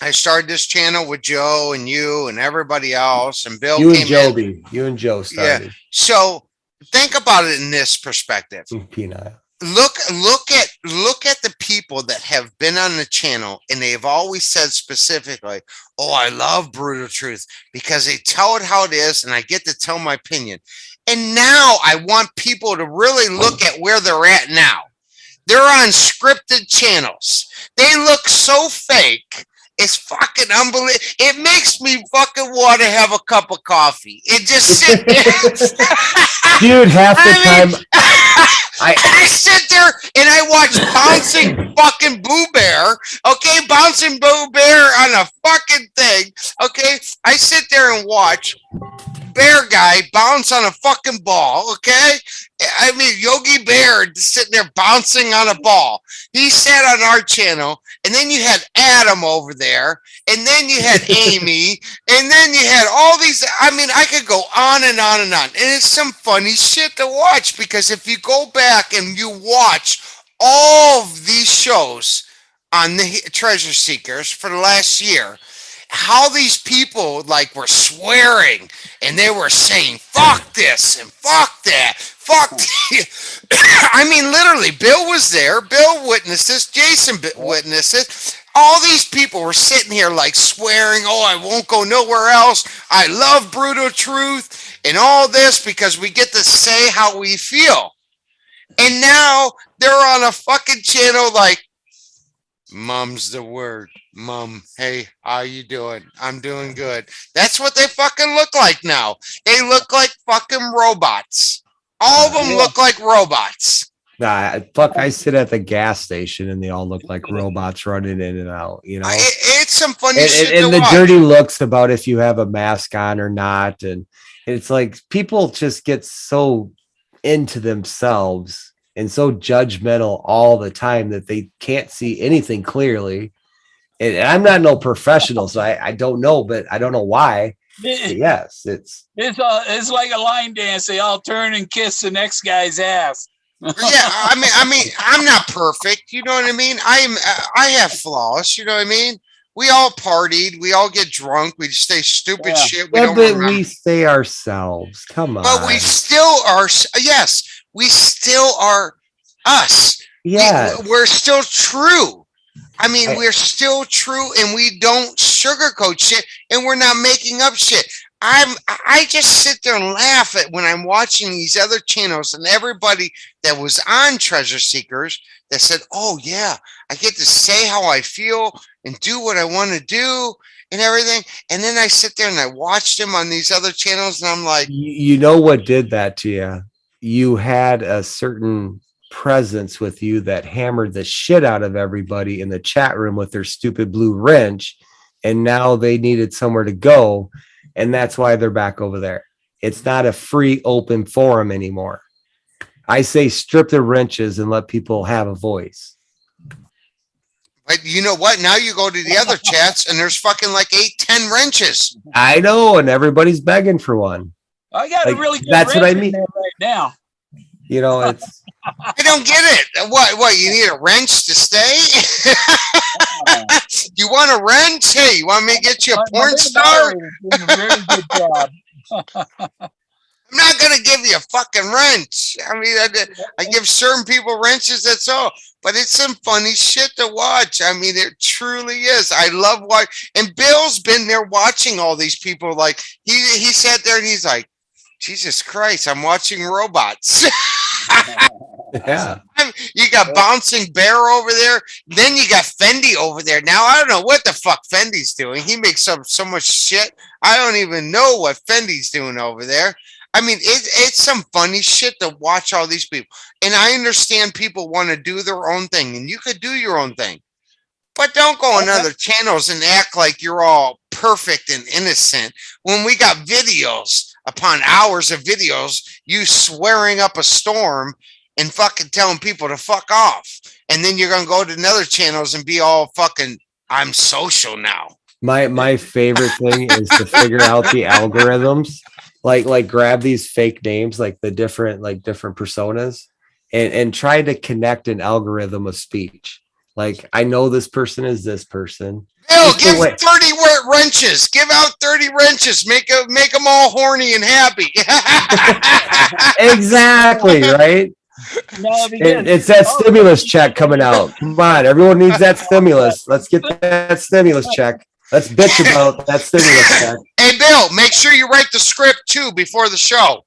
I started this channel with Joe and you and everybody else, and Bill came in. You and Joe started. Yeah. So think about it in this perspective. Peanut. Look at the people that have been on the channel, and they've always said specifically, "Oh, I love Brutal Truth because they tell it how it is, and I get to tell my opinion." And now I want people to really look at where they're at now. They're on scripted channels. They look so fake. It's fucking unbelievable. It makes me fucking want to have a cup of coffee. It just sit there. Dude, half the time. I sit there and I watch Bouncing fucking Boo Bear. Okay, Bouncing Boo Bear on a fucking thing. Okay, I sit there and watch Bear Guy bounce on a fucking ball. Okay, I mean Yogi Bear sitting there bouncing on a ball. He sat on our channel, and then you had Adam over there, and then you had Amy, and then you had all these. I mean, I could go on and on and on, and it's some funny shit to watch, because if you go back and you watch all of these shows on the Treasure Seekers for the last year, how these people like were swearing and they were saying fuck this and fuck that, fuck I mean, literally, Bill was there. Bill witnessed this. Jason witnessed it. All these people were sitting here like swearing, "Oh, I won't go nowhere else. I love Brutal Truth and all this because we get to say how we feel." And now they're on a fucking channel like, "Mum's the word. Mum, hey, how you doing? I'm doing good." That's what they fucking look like now. They look like fucking robots. All of them look like robots. I sit at the gas station and they all look like robots running in and out, you know. It's some funny shit. And the dirty looks about if you have a mask on or not. And it's like people just get so into themselves and so judgmental all the time that they can't see anything clearly. And I'm not no professional, so I don't know, but I don't know why. But yes, it's like a line dance. They all turn and kiss the next guy's ass. Yeah, I mean, I'm not perfect. You know what I mean? I have flaws. You know what I mean? We all partied. We all get drunk. We say stupid shit. We say ourselves. Come on. But we still are. Yes, we still are us. Yeah, we're still true. I mean, we're still true, and we don't sugarcoat shit, and we're not making up shit. I just sit there and laugh at when I'm watching these other channels and everybody that was on Treasure Seekers that said, "Oh yeah, I get to say how I feel and do what I want to do and everything." And then I sit there and I watch them on these other channels, and I'm like, you know what did that to you? You had a certain presence with you that hammered the shit out of everybody in the chat room with their stupid blue wrench, and now they needed somewhere to go. And that's why they're back over there. It's not a free open forum anymore. I say strip the wrenches and let people have a voice. but you know what? Now you go to the other chats and there's fucking like 8-10 wrenches. I know, and everybody's begging for one. I got a really good that's what I mean right now. You know, it's I don't get it. What you need a wrench to stay? You want a wrench? Hey, you want me to get you a porn star? Very good job. I'm not gonna give you a fucking wrench. I mean, I give certain people wrenches. That's all. But it's some funny shit to watch. I mean, it truly is. I love watch. And Bill's been there watching all these people. Like he sat there and he's like, Jesus Christ, I'm watching robots. yeah. You got Bouncing Bear over there. Then you got Fendi over there. Now, I don't know what the fuck Fendi's doing. He makes up so much shit. I don't even know what Fendi's doing over there. I mean, it's some funny shit to watch all these people. And I understand people want to do their own thing. And you could do your own thing. But don't go on other channels and act like you're all perfect and innocent when we got videos upon hours of videos, you swearing up a storm and fucking telling people to fuck off. And then you're going to go to another channels and be all fucking, I'm social now. My favorite thing is to figure out the algorithms, like grab these fake names, like the different personas and try to connect an algorithm of speech. Like, I know this person is this person. Bill, give 30 wrenches. Give out 30 wrenches. Make them all horny and happy. Exactly, right? No, it's that stimulus check coming out. Come on, everyone needs that stimulus. Let's get that stimulus check. Let's bitch about that stimulus check. Hey, Bill, make sure you write the script, too, before the show.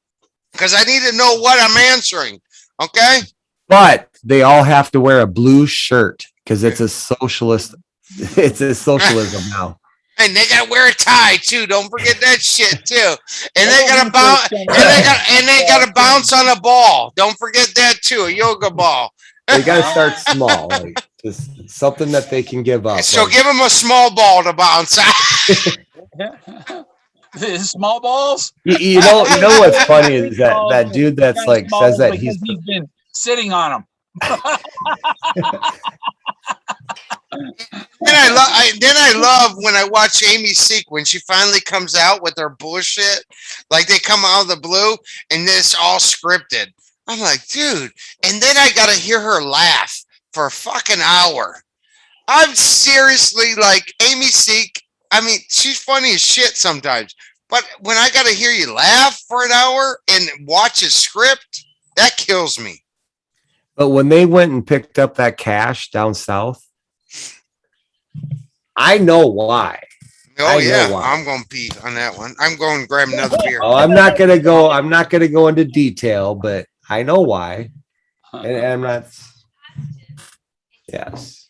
Because I need to know what I'm answering. Okay? But they all have to wear a blue shirt because it's a socialist. It's a socialism now. And they gotta wear a tie too. Don't forget that shit too. And they gotta bounce. And they gotta bounce on a ball. Don't forget that too. A yoga ball. They gotta start small, like just something that they can give up. So give them a small ball to bounce. Small balls. You know what's funny is that dude that's like says that he's been sitting on them. Then I love when I watch Amy Seek when she finally comes out with her bullshit. Like they come out of the blue and it's all scripted. I'm like, dude. And then I gotta hear her laugh for a fucking hour. I'm seriously like Amy Seek. I mean, she's funny as shit sometimes. But when I gotta hear you laugh for an hour and watch a script, that kills me. But when they went and picked up that cash down south, I know why. Oh yeah, I'm going to pee on that one. I'm going to grab another beer. Oh, I'm not going to go into detail, but I know why. And I'm not. Yes.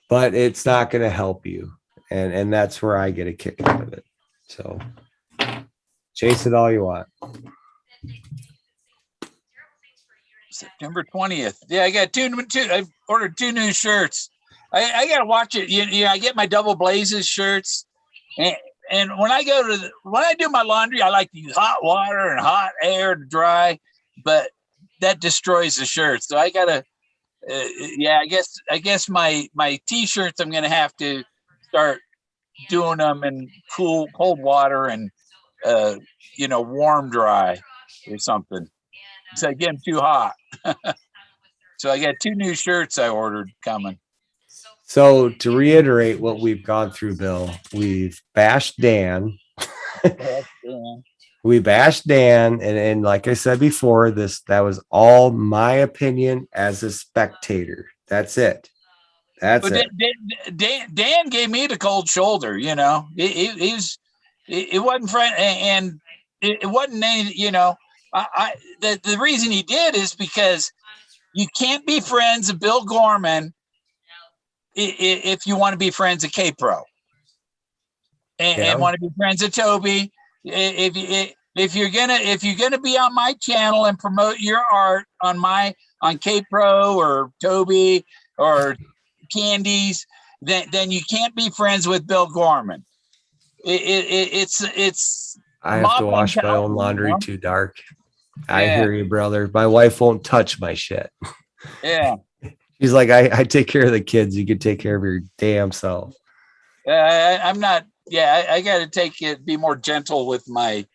But it's not going to help you. And that's where I get a kick out of it. So chase it all you want. September 20th. Yeah, I got two. I've ordered 2 new shirts. I gotta watch it. I get my double blazes shirts, and when I do my laundry, I like to use hot water and hot air to dry, but that destroys the shirt. So I gotta yeah, I guess my t-shirts, I'm gonna have to start doing them in cold water and warm dry or something. So I get them too hot. So I got 2 new shirts I ordered coming. So to reiterate what we've gone through, Bill, we've bashed Dan. We bashed Dan, and like I said before, that was all my opinion as a spectator. That's it. That's it. Dan gave me the cold shoulder. It wasn't friend, and it wasn't any. The reason he did is because you can't be friends of Bill Gorman if you want to be friends of K-Pro and want to be friends of Toby. If you're gonna be on my channel and promote your art on K-Pro or Toby or Candies, then you can't be friends with Bill Gorman. It's I have to wash my own laundry too, Dark. I hear you, brother. My wife won't touch my shit. Yeah. She's like, I take care of the kids. You can take care of your damn self. I'm not. Yeah, I got to be more gentle with my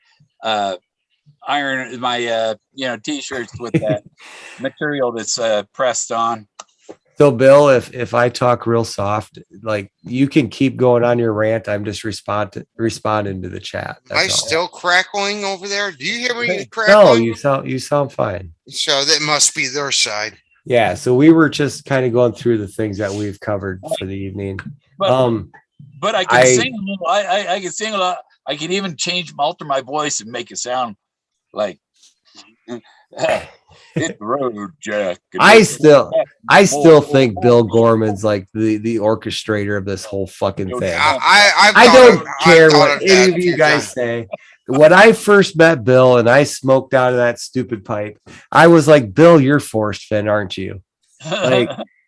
iron, my t-shirts with that material that's pressed on. So, Bill, if I talk real soft, like you can keep going on your rant. I'm just responding to the chat. Am I still crackling over there? Do you hear me No, crackling? you sound fine. So that must be their side. Yeah. So we were just kind of going through the things that we've covered for the evening. But I can sing. I can sing a lot. I can even alter my voice and make it sound like. Hit the road, Jack. I still think Bill Gorman's like the orchestrator of this whole fucking thing. I don't care what any of you guys say. When I first met Bill and I smoked out of that stupid pipe, I was like, Bill, you're Forrest, Fenn, aren't you?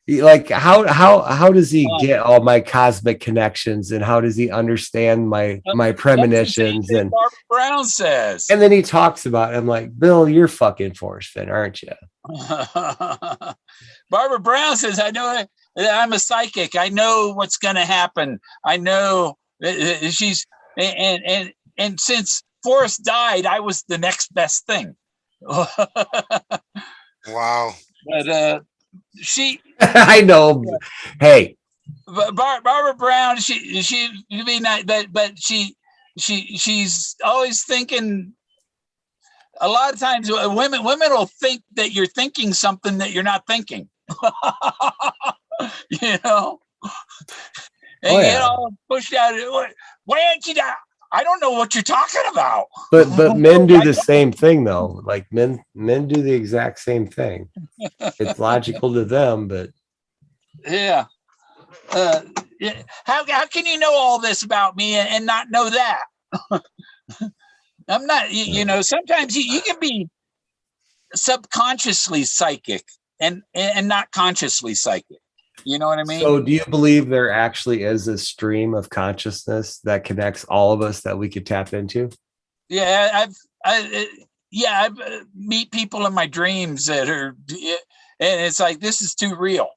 Like how does he get all my cosmic connections, and how does he understand my premonitions? And Barbara Brown says, and then he talks about it. I'm like, Bill, you're fucking Forrest, Fenn, aren't you? Barbara Brown says, I know I'm a psychic. I know what's going to happen. I know she's and since Forrest died, I was the next best thing. Wow. But I know. Hey, Barbara Brown, she may not, but she's always thinking. A lot of times, women will think that you're thinking something that you're not thinking. And get all pushed out. Why aren't you that? I don't know what you're talking about. But men do the same thing though. Like men do the exact same thing. It's logical to them, but yeah. How can you know all this about me and not know that? I'm not. Sometimes you can be subconsciously psychic and not consciously psychic. You know what I mean? So do you believe there actually is a stream of consciousness that connects all of us that we could tap into? Yeah, I meet people in my dreams that are, and it's like, this is too real.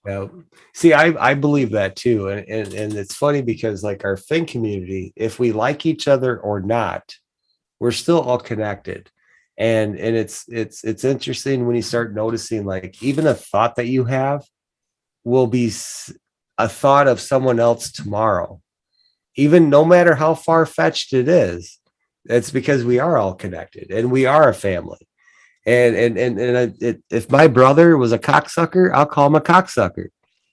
Yeah. See, I believe that too. And it's funny because like our Fenn community, if we like each other or not, we're still all connected. And it's interesting when you start noticing, like, even a thought that you have will be a thought of someone else tomorrow, even no matter how far-fetched it is. It's because we are all connected and we are a family. And if my brother was a cocksucker, I'll call him a cocksucker.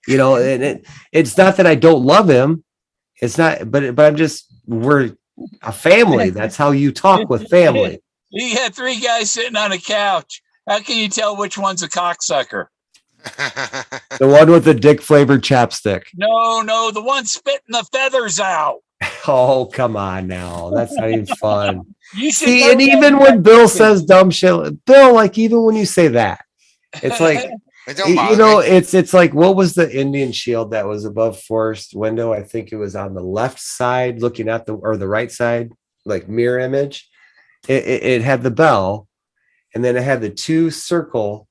And it's not that I don't love him. It's not, but we're a family. That's how you talk with family. You had 3 guys sitting on a couch. How can you tell which one's a cocksucker? The one with the dick flavored chapstick. No, the one spitting the feathers out. Oh, come on now. That's not even fun. See, and even when Bill says dumb shit, Bill, like, even when you say that, it's like, it's like, what was the Indian shield that was above Forrest's window? I think it was on the left side, looking at the right side, like mirror image. It had the bell, and then it had the 2 circle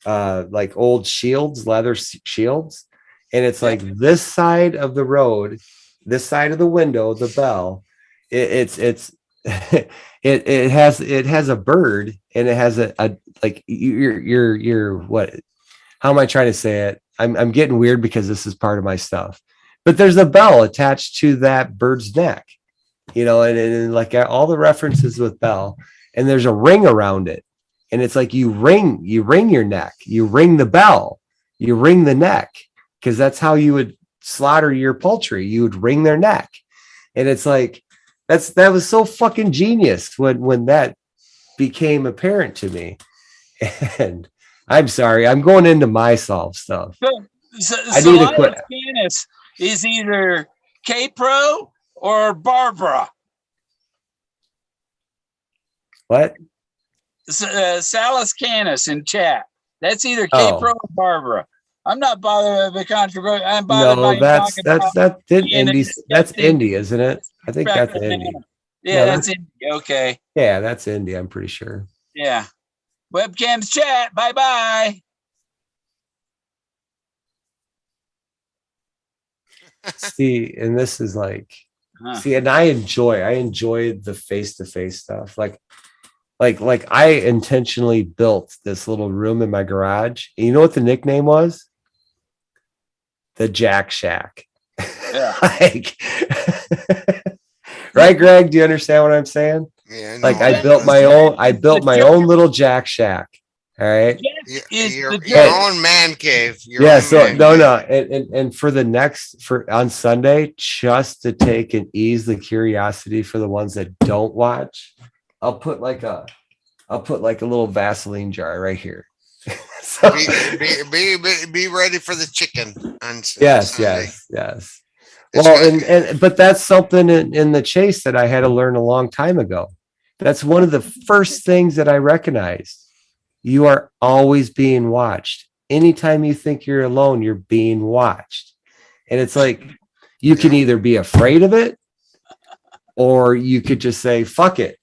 like old shields, leather shields. And it's like this side of the road, this side of the window, the bell, it's it has a bird, and it has a like you're what, how am I trying to say it? I'm getting weird because this is part of my stuff, but there's a bell attached to that bird's neck, and like all the references with bell, and there's a ring around it, and it's like you ring your neck, you ring the bell, you ring the neck, because that's how you would slaughter your poultry. You would wring their neck. And it's like, that was so fucking genius when that became apparent to me. And I'm sorry, I'm going into my solve stuff. So I need to quit. Canis is either K-Pro or Barbara. What? Salus Canis in chat. That's either K-Pro or Barbara. I'm not bothered with the controversy. I'm bothered by that's Indy, isn't it? I think that's Indy. Yeah, that's Indy. Okay. Yeah, that's Indy. I'm pretty sure. Yeah. Webcams chat. Bye-bye. See, and this is like, and I enjoy the face-to-face stuff. Like I intentionally built this little room in my garage. And you know what the nickname was? The Jack Shack. Yeah. Right, Greg? Do you understand what I'm saying? Yeah. No, like I built my own little Jack Shack. All right. Your own man cave. And for on Sunday, just to take and ease the curiosity for the ones that don't watch, I'll put like a little Vaseline jar right here. So, be ready for the chicken on yes, Sunday. Yes. Well, but that's something in the chase that I had to learn a long time ago. That's one of the first things that I recognized. You are always being watched. Anytime you think you're alone, you're being watched. And it's like, you can either be afraid of it, or you could just say, fuck it.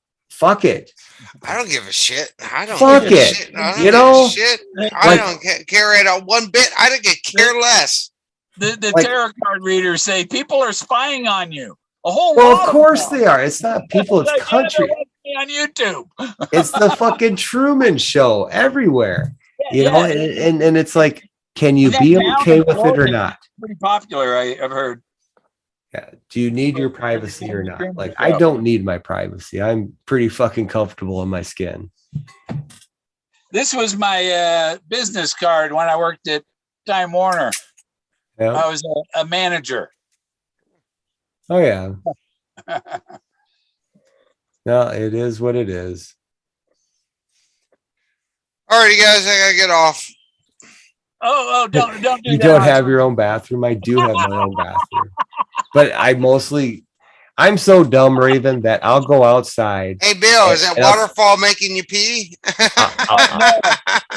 I don't give a shit. I don't fuck give it. a shit. I don't you know, give a shit. I don't care at all one bit. I don't care less. The tarot card readers say people are spying on you. A whole well, lot of course they are. It's not people, it's country. On YouTube. It's the fucking Truman Show everywhere. You know, and it's like, can you be okay with it or not? Pretty popular, I've heard. Yeah. Do you need your privacy or not? Like, I don't need my privacy. I'm pretty fucking comfortable in my skin. This was my business card when I worked at Time Warner. Yeah. I was a manager. Oh, yeah. No, it is what it is. All right, you guys, I gotta get off. Oh, don't do that. You don't have your own bathroom. I do have my own bathroom. But I'm so dumb, Raven, that I'll go outside. Hey, Bill, is that waterfall making you pee?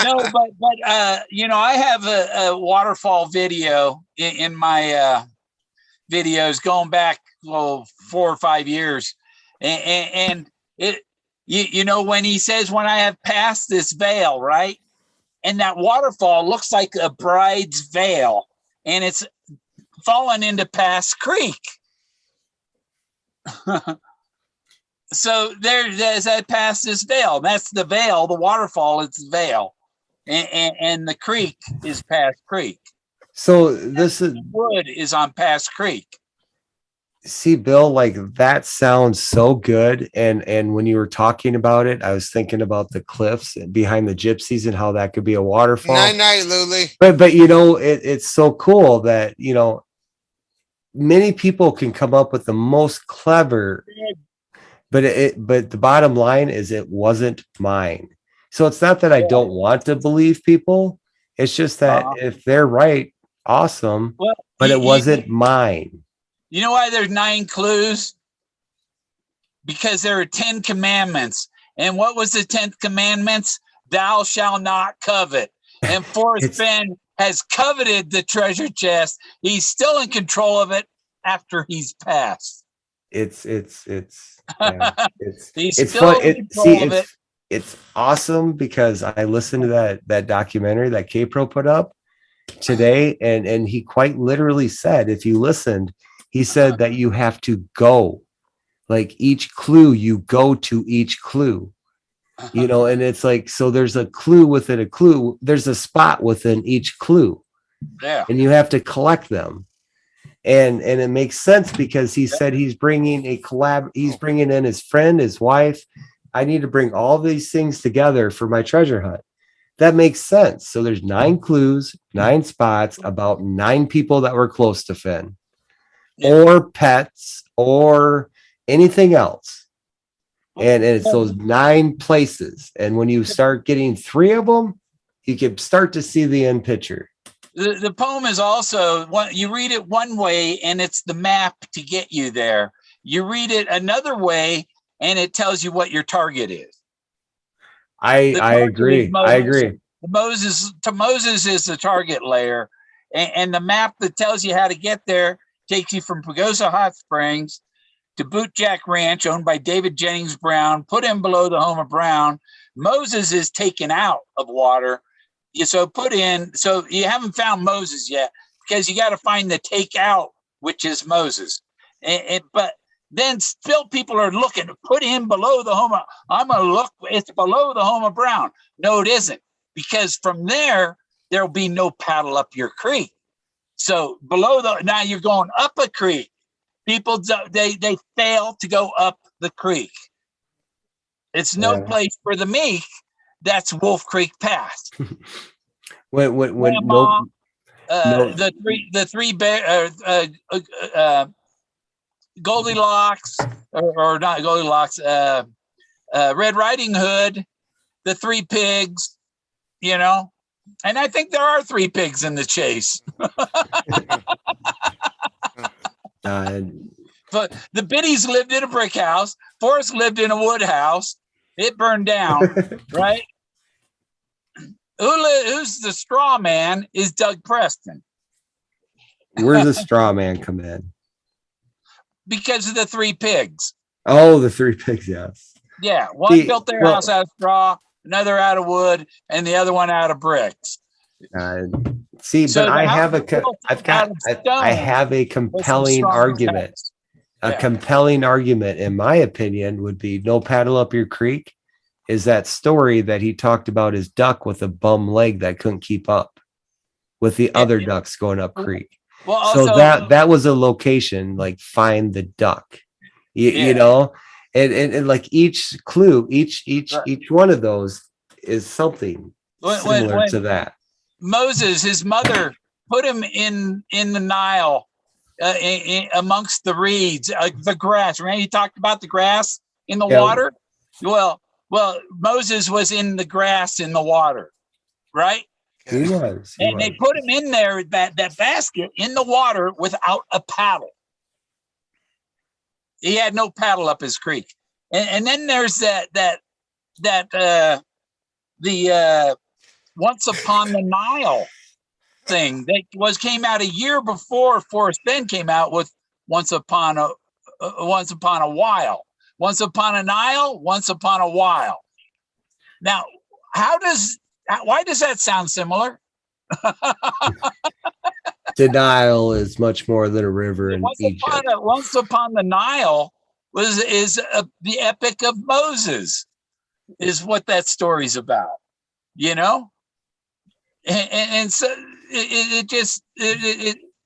No, but you know, I have a waterfall video in my videos going back 4 or 5 years, and it, you know, when he says, when I have passed this veil, right, and that waterfall looks like a bride's veil, and it's fallen into Pass Creek. So there's that past this veil. That's the veil. The waterfall is the veil, and the creek is Pass Creek. So this is wood is on Pass Creek. See, Bill, like that sounds so good. And when you were talking about it, I was thinking about the cliffs behind the gypsies and how that could be a waterfall. Night, Luli. But you know, it's so cool that, you know, many people can come up with the most clever, but the bottom line is it wasn't mine. So it's not that I don't want to believe people. It's just that if they're right, awesome, but it wasn't mine. You know why there's 9 clues? Because there are 10 commandments. And what was the 10th commandments? Thou shalt not covet. And Forrest Fenn has coveted the treasure chest. He's still in control of it after he's passed. It's He's it's still fun. in control of it it's awesome because I listened to that documentary that K-Pro put up today, and he quite literally said, if you listened, he said that you have to go, like each clue, you go to each clue, you know, and it's like, so there's a clue within a clue, there's a spot within each clue, Yeah. and you have to collect them. And it makes sense because he said he's bringing he's bringing in his friend, his wife. I need to bring all these things together for my treasure hunt. That makes sense. So there's 9 clues, 9 spots, about 9 people that were close to Fenn, or pets, or anything else. And it's those 9 places. And when you start getting 3 of them, you can start to see the end picture. The poem is also you read it one way and it's the map to get you there. You read it another way and it tells you what your target is. I agree. I agree. Moses is the target layer, and the map that tells you how to get there takes you from Pagosa Hot Springs to Bootjack Ranch, owned by David Jennings Brown, put in below the home of Brown. Moses is taken out of water. So you haven't found Moses yet because you got to find the takeout, which is Moses. But then still people are looking to put in below the home. I'm going to look, it's below the home of Brown. No, it isn't, because from there'll be no paddle up your creek. So now you're going up a creek. People, they fail to go up the creek. It's no place for the meek. That's Wolf Creek Pass. when Grandma, the three bear, Goldilocks, or not Goldilocks, Red Riding Hood, the 3 pigs, you know, and I think there are 3 pigs in the chase. But the Biddies lived in a brick house. Forrest lived in a wood house. It burned down, right? Who's the straw man is Doug Preston. Where's the straw man come in? Because of the 3 pigs. Oh, the 3 pigs, yes. Yeah, one built their house out of straw, another out of wood, and the other one out of bricks. But I have a compelling argument. A compelling argument, in my opinion, would be no paddle up your creek. Is that story that he talked about his duck with a bum leg that couldn't keep up with the other ducks going up creek. Well, also, so that was a location, like find the duck, you know, and like each clue, each one of those is something similar to that. Moses, his mother, put him in the Nile, amongst the reeds, the grass. Remember, you talked about the grass in the water. Well, Moses was in the grass in the water, right? He was. They put him in there, that basket in the water without a paddle. He had no paddle up his creek. And then there's the Once Upon the Nile thing that came out a year before Forrest Fenn came out with Once Upon a While. Once Upon a Nile, Once Upon a While. Now, why does that sound similar? Denial is much more than a river in Egypt. Once Upon the Nile is the epic of Moses, is what that story's about, you know? And so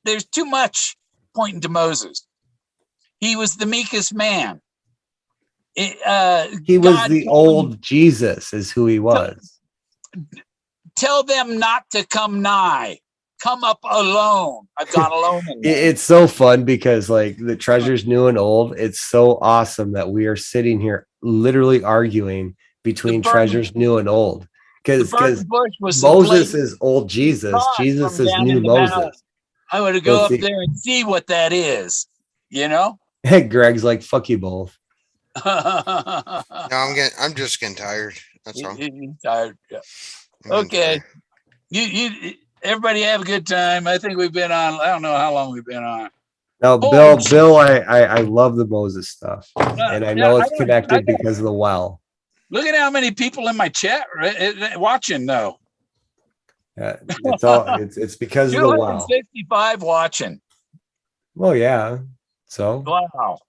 there's too much pointing to Moses. He was the meekest man. He was the old Jesus, is who he was. Tell them not to come nigh. Come up alone. I've gone alone. It's so fun because, like, the treasures new and old, it's so awesome that we are sitting here literally arguing between treasures new and old. Because Moses is old Jesus. Jesus is new Moses. I want to go up there and see what that is, you know? Hey, Greg's like, fuck you both. No, I'm just getting tired. That's all. You're tired. Yeah. Okay. You everybody have a good time. I think we've been on, I don't know how long we've been on. No, Bill, I love the Moses stuff. And I know it's connected because of the well. Look at how many people in my chat watching though. It's because of the wow. 265 watching. Well, yeah. So wow.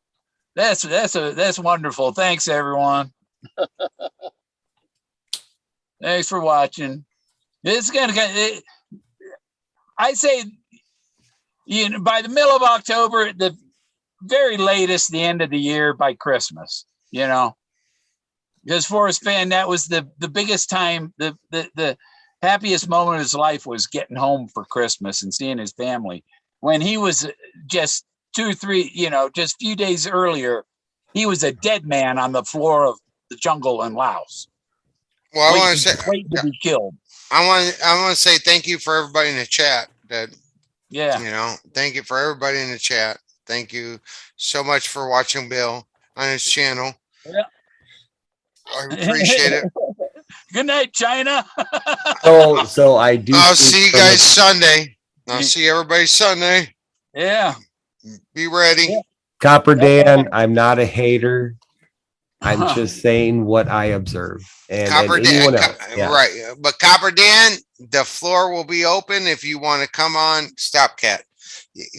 That's wonderful. Thanks everyone. Thanks for watching. It's gonna get. I say, by the middle of October, the very latest, the end of the year by Christmas. Because Forrest Fenn, that was the biggest time. The happiest moment of his life was getting home for Christmas and seeing his family. When he was just 2 or 3, just a few days earlier, he was a dead man on the floor of the jungle in Laos. Well, I want to say, waiting to be killed. I want to say thank you for everybody in the chat. Thank you for everybody in the chat. Thank you so much for watching Bill on his channel. Yeah. I appreciate it. Good night, China. So I do. I'll see you guys Sunday. I'll see everybody Sunday. Yeah. Be ready. Yeah. Copper Dan, I'm not a hater. I'm just saying what I observe. And Copper anyone Dan, else. Yeah. right. But Copper Dan, the floor will be open if you want to come on. Stop, Cat.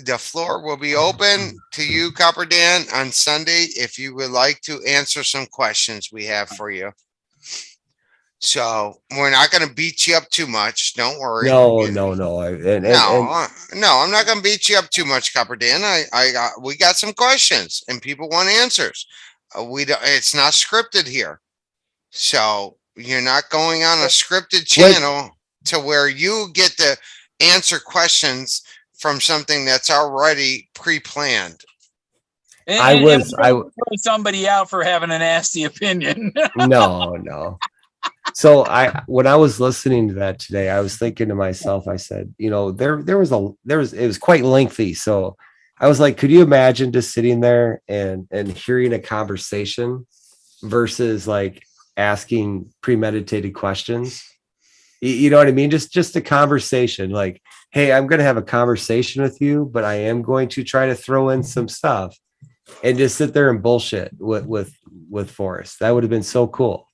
The floor will be open to you, Copper Dan, on Sunday if you would like to answer some questions we have for you. So we're not going to beat you up too much. Don't worry. No. I'm not going to beat you up too much, Copper Dan. We got some questions and people want answers. It's not scripted here. So you're not going on a scripted channel to where you get to answer questions from something that's already pre-planned. I throw somebody out for having a nasty opinion. No. So when I was listening to that today, I was thinking to myself, I said, it was quite lengthy. So I was like, could you imagine just sitting there and hearing a conversation versus like asking premeditated questions? You know what I mean? Just a conversation, like, hey, I'm going to have a conversation with you, but I am going to try to throw in some stuff and just sit there and bullshit with Forrest. That would have been so cool.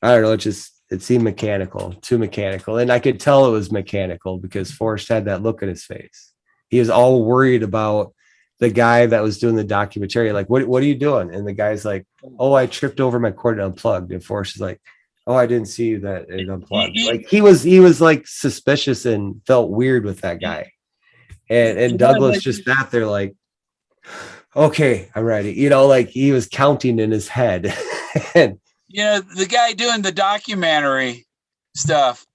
I don't know. It seemed mechanical, too mechanical. And I could tell it was mechanical because Forrest had that look in his face. He was all worried about the guy that was doing the documentary. Like, what are you doing? And the guy's like, oh, I tripped over my cord and unplugged. And Forrest is like, oh, I didn't see that it unplugged. Like he was like suspicious and felt weird with that guy. And Douglas just sat there like, okay, I'm ready. Like he was counting in his head. And the guy doing the documentary stuff.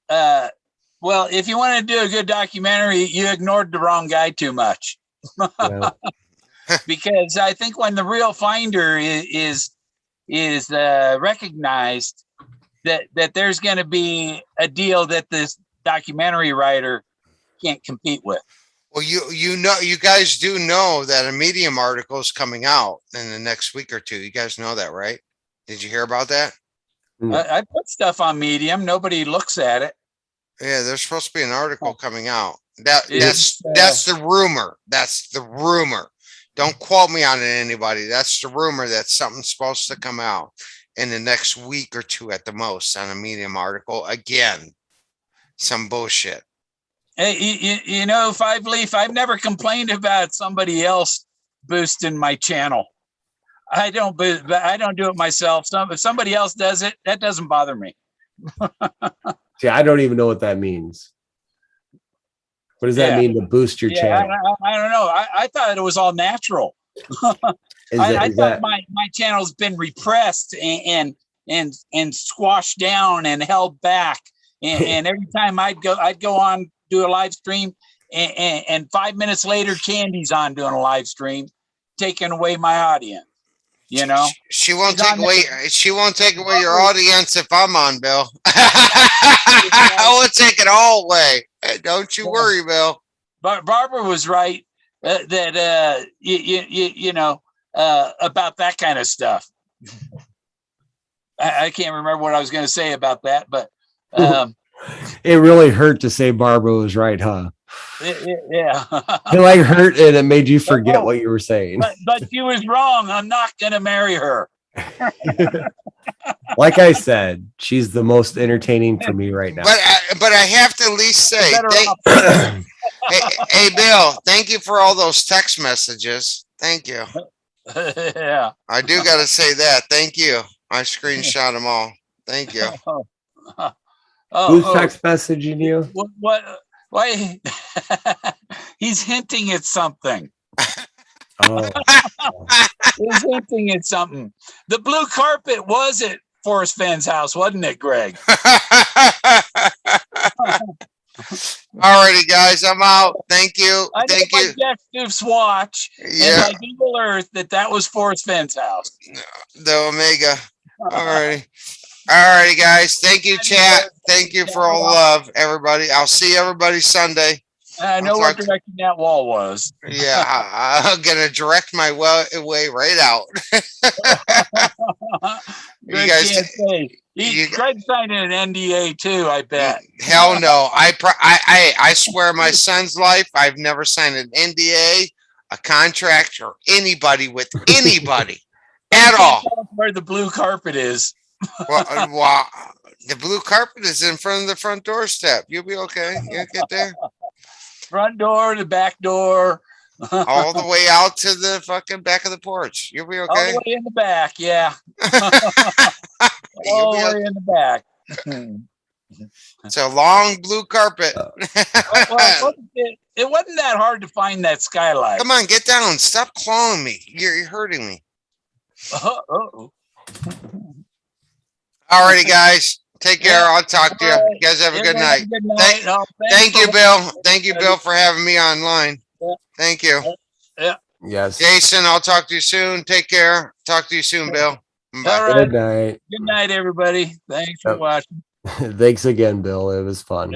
Well, if you want to do a good documentary, you ignored the wrong guy too much. Yeah. Because I think when the real finder is recognized, that there's going to be a deal that this documentary writer can't compete with. Well, you guys do know that a Medium article is coming out in the next week or two. You guys know that, right? Did you hear about that? I put stuff on Medium. Nobody looks at it. Yeah, there's supposed to be an article coming out. That's the rumor. That's the rumor. Don't quote me on it, anybody. That's the rumor that something's supposed to come out in the next week or two at the most on a Medium article. Again, some bullshit. Hey, Five Leaf, I've never complained about somebody else boosting my channel. I don't do it myself. If somebody else does it, that doesn't bother me. See, I don't even know what that means. What does that mean to boost your channel? I don't know. I thought it was all natural. I thought my channel's been repressed and squashed down and held back. And every time I'd go on, do a live stream, and 5 minutes later, Candy's on doing a live stream, taking away my audience. She won't take away your audience if I'm on, Bill. I will take it all away. Don't you worry, Bill. But Barbara was right about that kind of stuff. I can't remember what I was going to say about that, but it really hurt to say Barbara was right, huh? Yeah. It like hurt and it made you forget what you were saying. But she was wrong. I'm not going to marry her. Like I said, she's the most entertaining for me right now. But I have to at least say, Better off. hey, Bill, thank you for all those text messages. Thank you. Yeah. I do got to say that. Thank you. I screenshot them all. Thank you. Who's text messaging you? What? Why? He's hinting at something. Oh. He's hinting at something. The blue carpet was at Forrest Fenn's house, wasn't it, Greg? Alrighty, guys, I'm out. Thank you. I know Thank by you. Jack Stoop's watch and by Google Earth that was Forrest Fenn's house. The Omega. Alrighty, guys. Thank you, chat. Thank you for all the love, everybody. I'll see everybody Sunday. I know what direction that wall was. Yeah, I'm gonna direct my way right out. You guys can't say. Greg signed an NDA too, I bet. Hell no. I swear my son's life, I've never signed an NDA, a contract, or anybody with anybody at all. Where the blue carpet is. Well, the blue carpet is in front of the front doorstep. You'll be okay. You'll get there. Front door, the back door. All the way out to the fucking back of the porch. You'll be okay. All the way in the back, yeah. All the way in the back. It's a long blue carpet. Well, it wasn't that hard to find that skylight. Come on, get down. Stop clawing me. You're hurting me. Alrighty, guys. Take care. I'll talk to you. You guys have a good night. Thank you, Bill. Thank you, Bill, for having me online. Thank you. Yes. Jason, I'll talk to you soon. Take care. Talk to you soon, Bill. Bye. All right. Good night. Good night, everybody. Thanks for watching. Thanks again, Bill. It was fun.